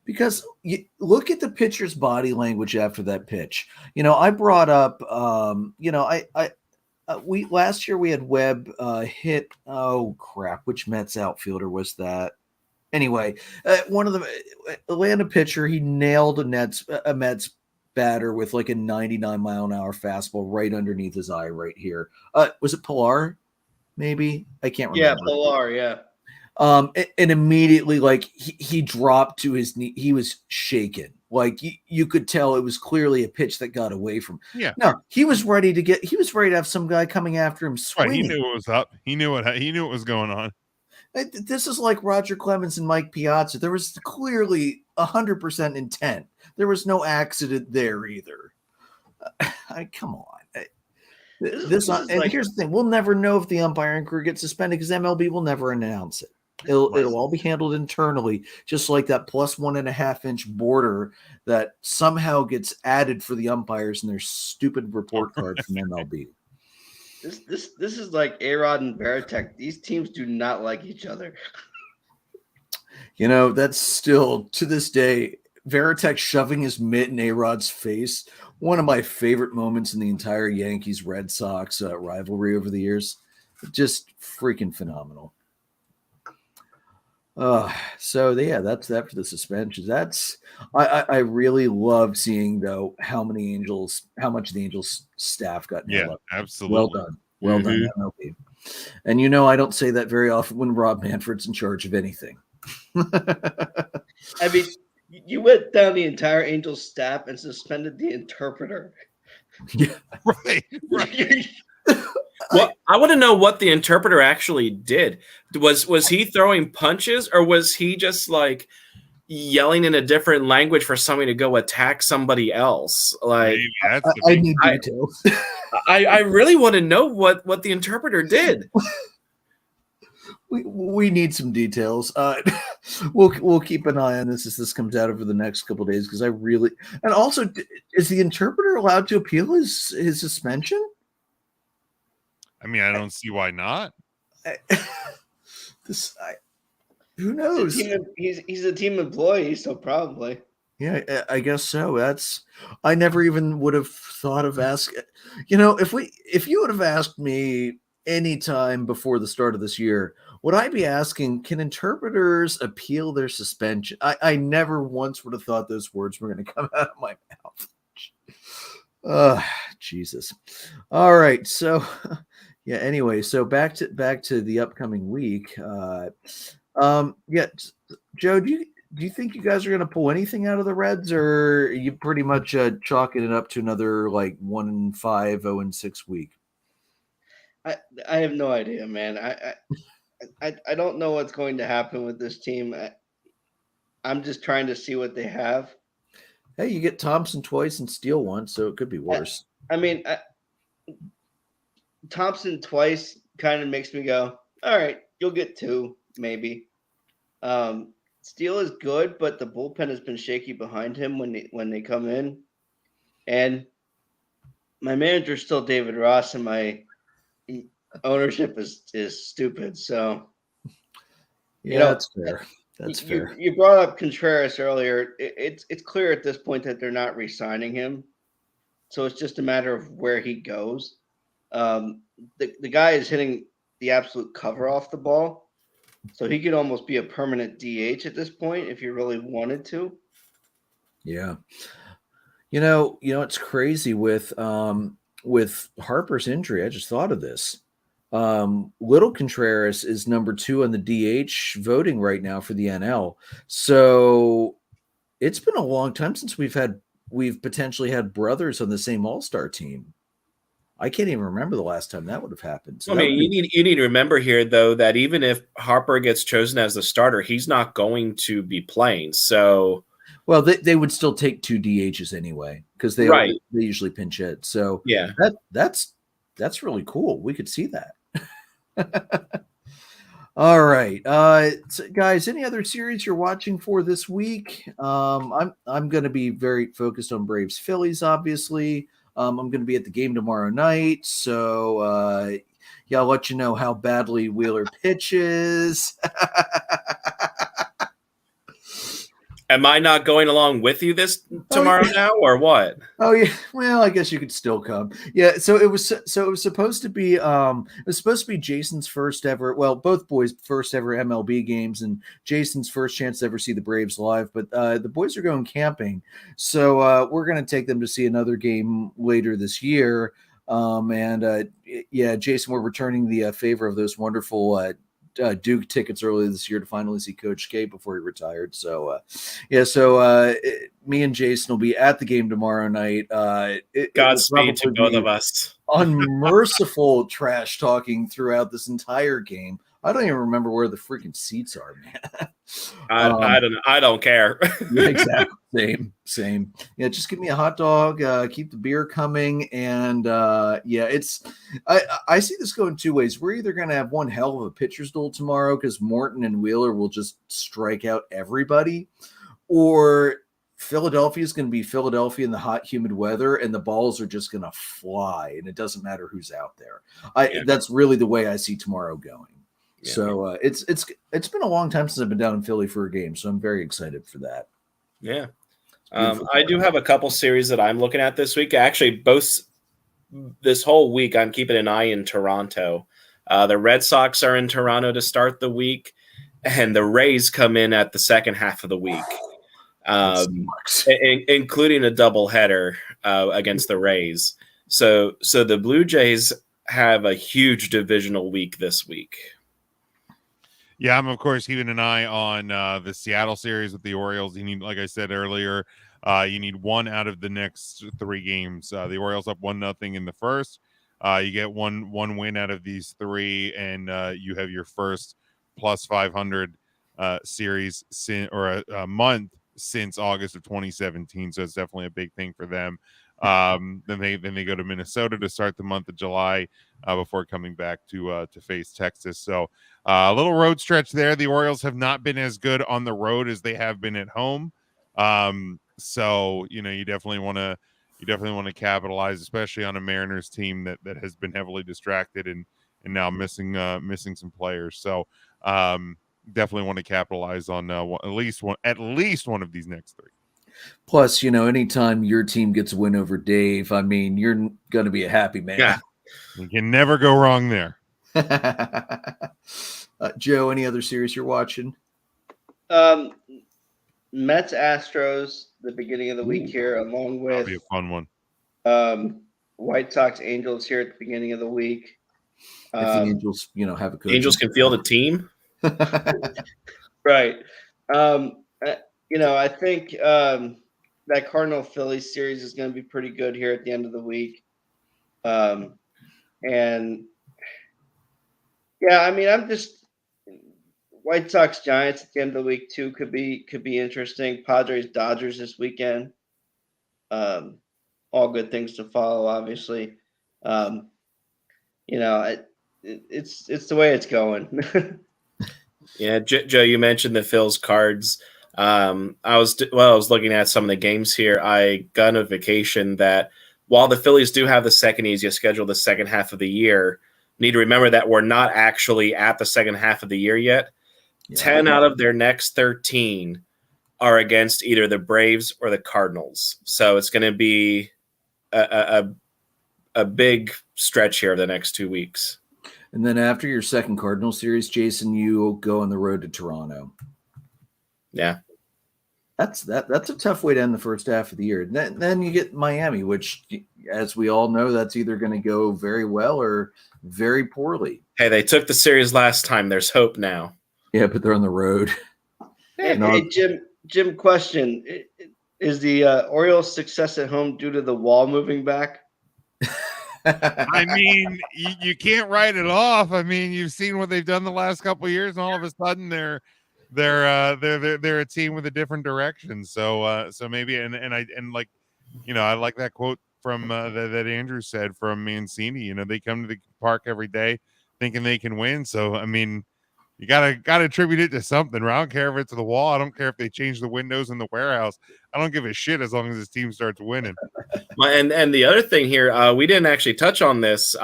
Because you look at the pitcher's body language after that pitch. I brought up, we last year we had Webb hit. Oh crap! Which Mets outfielder was that? Anyway, one of the Atlanta pitcher, he nailed a Mets batter with like a 99-mile-an-hour fastball right underneath his eye right here. Was it Pilar? Maybe I can't remember. Yeah, Pilar. Yeah. And immediately, like he dropped to his knee. He was shaken. Like you could tell it was clearly a pitch that got away from. Yeah. No, he was ready to have some guy coming after him swinging. Right, he knew it was up. He knew what was going on. This is like Roger Clemens and Mike Piazza. There was clearly 100% intent. There was no accident there either. Come on. Here's the thing: we'll never know if the umpiring crew gets suspended because MLB will never announce it. It'll all be handled internally, just like that plus 1.5-inch border that somehow gets added for the umpires in their stupid report card from MLB. This is like A-Rod and Veritek. These teams do not like each other. That's still to this day, Veritek shoving his mitt in A-Rod's face. One of my favorite moments in the entire Yankees Red Sox rivalry over the years. Just freaking phenomenal. That's that for the suspensions. I really love seeing though how much the Angels staff got nailed up. Absolutely. Well done, MLB. And I don't say that very often when Rob Manfred's in charge of anything. I mean, you went down the entire Angels staff and suspended the interpreter. Yeah, right. Well, I want to know what the interpreter actually did. Was he throwing punches, or was he just like yelling in a different language for somebody to go attack somebody else? Like, I need details. I really want to know what the interpreter did. We need some details. We'll keep an eye on this as this comes out over the next couple of days because and also, is the interpreter allowed to appeal his suspension? I mean, I don't see why not. Who knows? He's a team employee, so probably. Yeah, I guess so. I never even would have thought of asking. If you would have asked me any time before the start of this year, would I be asking, can interpreters appeal their suspension? I never once would have thought those words were going to come out of my mouth. Jesus. All right. So, yeah. Anyway, so back to the upcoming week. Joe, do you think you guys are going to pull anything out of the Reds, or are you pretty much chalking it up to another like 1-5, 0-6 week? I have no idea, man. I don't know what's going to happen with this team. I'm just trying to see what they have. Hey, you get Thompson twice and Steele once, so it could be worse. I mean, Thompson twice kind of makes me go, all right, you'll get 2, maybe. Steele is good, but the bullpen has been shaky behind him when they come in. And my manager is still David Ross, and my ownership is stupid. So, that's fair. That's fair. You brought up Contreras earlier. It's clear at this point that they're not re-signing him. So it's just a matter of where he goes. The guy is hitting the absolute cover off the ball. So he could almost be a permanent DH at this point if you really wanted to. Yeah. It's crazy with Harper's injury. I just thought of this. Little Contreras is number 2 on the DH voting right now for the NL. So it's been a long time since we've potentially had brothers on the same All-Star team. I can't even remember the last time that would have happened. So you need to remember here, though, that even if Harper gets chosen as the starter, he's not going to be playing. So, well, they would still take 2 DHs anyway because they usually pinch hit. So yeah, that's really cool. We could see that. All right, so guys, any other series you're watching for this week? I'm going to be very focused on Braves Phillies, obviously. I'm going to be at the game tomorrow night, so I'll let you know how badly Wheeler pitches. Am I not going along with you this tomorrow now, or what? Oh yeah, well, I guess you could still come. Yeah, so it was supposed to be Jason's first ever. Well, both boys' first ever MLB games, and Jason's first chance to ever see the Braves live. But the boys are going camping, so we're going to take them to see another game later this year. Jason, we're returning the favor of those wonderful Duke tickets earlier this year to finally see Coach K before he retired. So, me and Jason will be at the game tomorrow night. Godspeed to both of us. Unmerciful trash talking throughout this entire game. I don't even remember where the freaking seats are, man. I don't care. Yeah, exactly. Same. Yeah, just give me a hot dog. Keep the beer coming, and I see this going 2 ways. We're either going to have one hell of a pitcher's duel tomorrow because Morton and Wheeler will just strike out everybody, or Philadelphia is going to be Philadelphia in the hot, humid weather, and the balls are just going to fly, and it doesn't matter who's out there. That's really the way I see tomorrow going. Yeah. So it's been a long time since I've been down in Philly for a game, so I'm very excited for that. Yeah, I do have a couple series that I'm looking at this week. Actually, this whole week I'm keeping an eye in Toronto. The Red Sox are in Toronto to start the week, and the Rays come in at the second half of the week, including a doubleheader against the Rays. So the Blue Jays have a huge divisional week this week. Yeah, I'm of course keeping an eye on the Seattle series with the Orioles. You need, like I said earlier, you need 1 out of the next 3 games. The Orioles up 1-0 in the first. You get one win out of these 3, and you have your first plus 500 series a month since August of 2017. So it's definitely a big thing for them. Then they go to Minnesota to start the month of July before coming back to face Texas. So a little road stretch there. The Orioles have not been as good on the road as they have been at home. So you definitely want to capitalize, especially on a Mariners team that has been heavily distracted and now missing some players. So definitely want to capitalize on at least one of these next 3. Plus, anytime your team gets a win over Dave, I mean, you're going to be a happy man. Yeah. You can never go wrong there. Joe, any other series you're watching? Mets Astros, the beginning of the week here, along with that'll be a fun one. White Sox Angels here at the beginning of the week. If the Angels, have a good Angels can field a team. Right. I think that Cardinal Phillies series is going to be pretty good here at the end of the week. And yeah, I mean, I'm just White Sox Giants at the end of the week too could be interesting. Padres Dodgers this weekend. All good things to follow, obviously. It's the way it's going. Yeah, Joe, you mentioned the Phil's cards. I was looking at some of the games here. I got a notification that while the Phillies do have the second easiest schedule the second half of the year, need to remember that we're not actually at the second half of the year yet. Yeah. 10 out of their next 13 are against either the Braves or the Cardinals. So it's going to be a big stretch here the next 2 weeks. And then after your second Cardinal series, Jason, you go on the road to Toronto. Yeah. That's a tough way to end the first half of the year. Then you get Miami, which, as we all know, that's either going to go very well or very poorly. Hey, they took the series last time. There's hope now. Yeah, but they're on the road. Hey, Jim, question. Is the Orioles' success at home due to the wall moving back? I mean, you can't write it off. I mean, you've seen what they've done the last couple of years, and all of a sudden they're a team with a different direction. So maybe I like that quote from that Andrew said from Mancini. They come to the park every day thinking they can win. So I mean, you gotta attribute it to something. I don't care if it's the wall. I don't care if they change the windows in the warehouse. I don't give a shit as long as this team starts winning. And the other thing here, we didn't actually touch on this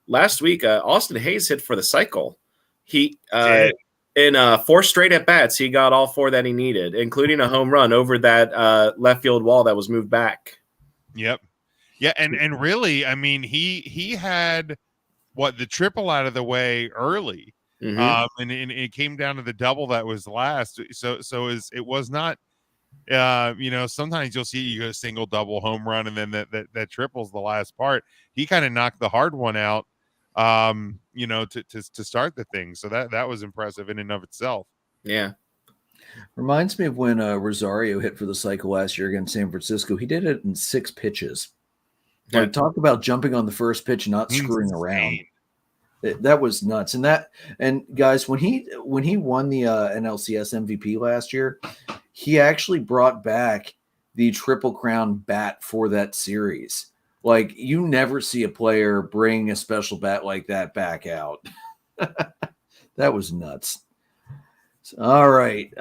last week. Austin Hayes hit for the cycle. He in 4 straight at bats, he got all 4 that he needed, including a home run over that left field wall that was moved back. Yep. Yeah, and really, I mean, he had the triple out of the way early. Mm-hmm. And it came down to the double that was last. So it was not. Sometimes you'll see you go single, double, home run, and then that triple's the last part. He kind of knocked the hard one out. To start the thing. So that was impressive in and of itself. Yeah. Reminds me of when Rosario hit for the cycle last year against San Francisco. He did it in 6 pitches. Like, talk about jumping on the first pitch and not screwing around. That was nuts. And guys, when he won the NLCS MVP last year, he actually brought back the Triple Crown bat for that series. Like, you never see a player bring a special bat like that back out. That was nuts. All right.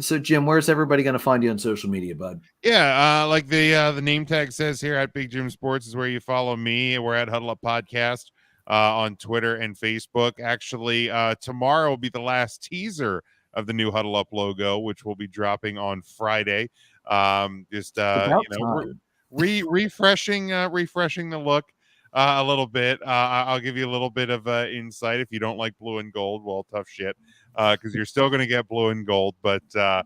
So Jim, where's everybody going to find you on social media, bud? Yeah. Like the name tag says here, at Big Jim Sports is where you follow me. We're at Huddle Up Podcast on Twitter and Facebook. Actually, tomorrow will be the last teaser of the new Huddle Up logo, which will be dropping on Friday. Refreshing the look a little bit. I'll give you a little bit of insight. If you don't like blue and gold, well, tough shit, because you're still going to get blue and gold. But I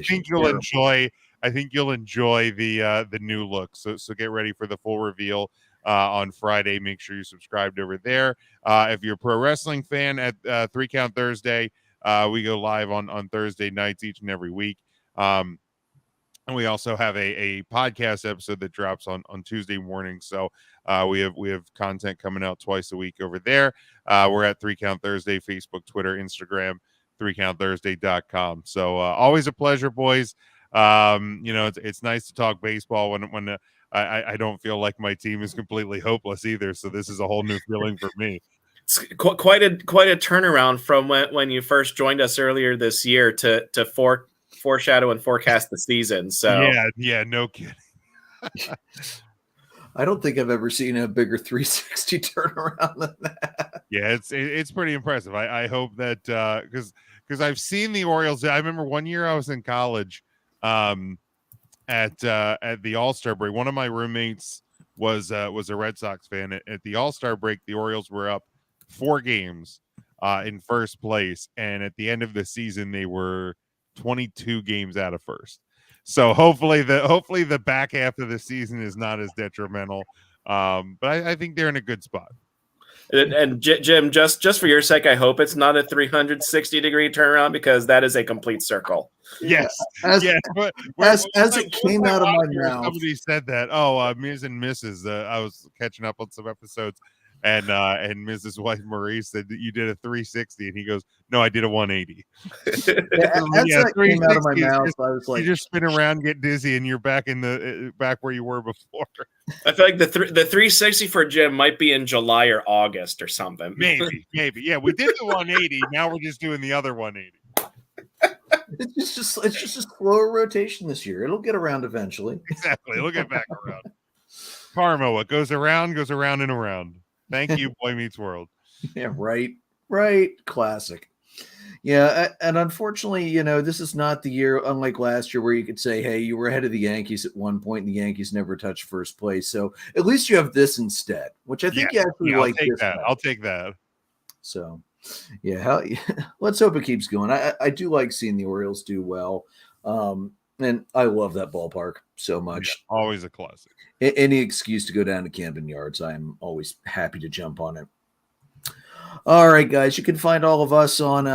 think you'll enjoy. I think you'll enjoy the new look. So get ready for the full reveal on Friday. Make sure you're subscribed over there. If you're a pro wrestling fan, at 3 Count Thursday, we go live on Thursday nights each and every week. And we also have a podcast episode that drops on Tuesday morning. So we have content coming out twice a week over there. We're at 3 Count Thursday, Facebook, Twitter, Instagram, 3countthursday.com. So always a pleasure, boys. It's nice to talk baseball when I don't feel like my team is completely hopeless either. So this is a whole new feeling for me. It's quite a turnaround from when you first joined us earlier this year to foreshadow and forecast the season. So yeah, no kidding. I don't think I've ever seen a bigger 360 turnaround than that. Yeah, it's pretty impressive. I hope that because I've seen the Orioles. I remember one year I was in college at the All-Star break. One of my roommates was a Red Sox fan. At the All-Star break, the Orioles were up 4 games in first place, and at the end of the season they were 22 games out of first. So hopefully the back half of the season is not as detrimental. But I think they're in a good spot. And Jim, just for your sake, I hope it's not a 360-degree turnaround because that is a complete circle. Yes, As, yes. But as it came out of my mouth. Somebody said that. Oh, Ms. and Mrs. I was catching up on some episodes, and Mrs. Wife Marie said that you did a 360, and he goes, "No, I did a 180." As that came out of my mouth, I was like, "You just spin around, get dizzy, and you're back in the back where you were before." I feel like the 360 for Jim might be in July or August or something. Maybe. Yeah, we did the 180. Now we're just doing the other 180. it's just a slower rotation this year. It'll get around eventually. Exactly. It'll get back around. Karma, what goes around and around. Thank you, Boy Meets World. Yeah, right. Classic. Yeah, and unfortunately, this is not the year, unlike last year, where you could say, hey, you were ahead of the Yankees at one point, and the Yankees never touched first place. So at least you have this instead, which I think you actually like. I'll take that. So, yeah, let's hope it keeps going. I do like seeing the Orioles do well, and I love that ballpark so much. Yeah, always a classic. Any excuse to go down to Camden Yards, I'm always happy to jump on it. All right, guys, you can find all of us on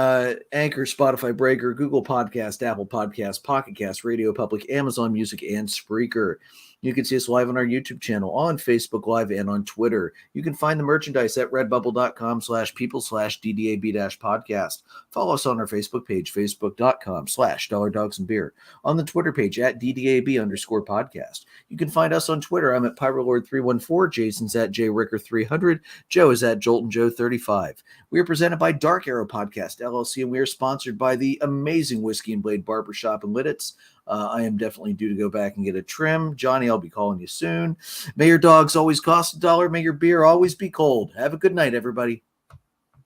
Anchor, Spotify, Breaker, Google Podcast, Apple Podcast, Pocket Cast, Radio Public, Amazon Music, and Spreaker. You can see us live on our YouTube channel, on Facebook Live, and on Twitter. You can find the merchandise at redbubble.com/people/DDAB-podcast. Follow us on our Facebook page, facebook.com/dollardogsandbeer. On the Twitter page at DDAB_podcast. You can find us on Twitter. I'm at PyroLord314. Jason's at JRicker300. Joe is at JoltonJoe35. We are presented by Dark Arrow Podcast, LLC, and we are sponsored by the amazing Whiskey and Blade Barbershop in Lidditz. I am definitely due to go back and get a trim. Johnny, I'll be calling you soon. May your dogs always cost $1. May your beer always be cold. Have a good night, everybody.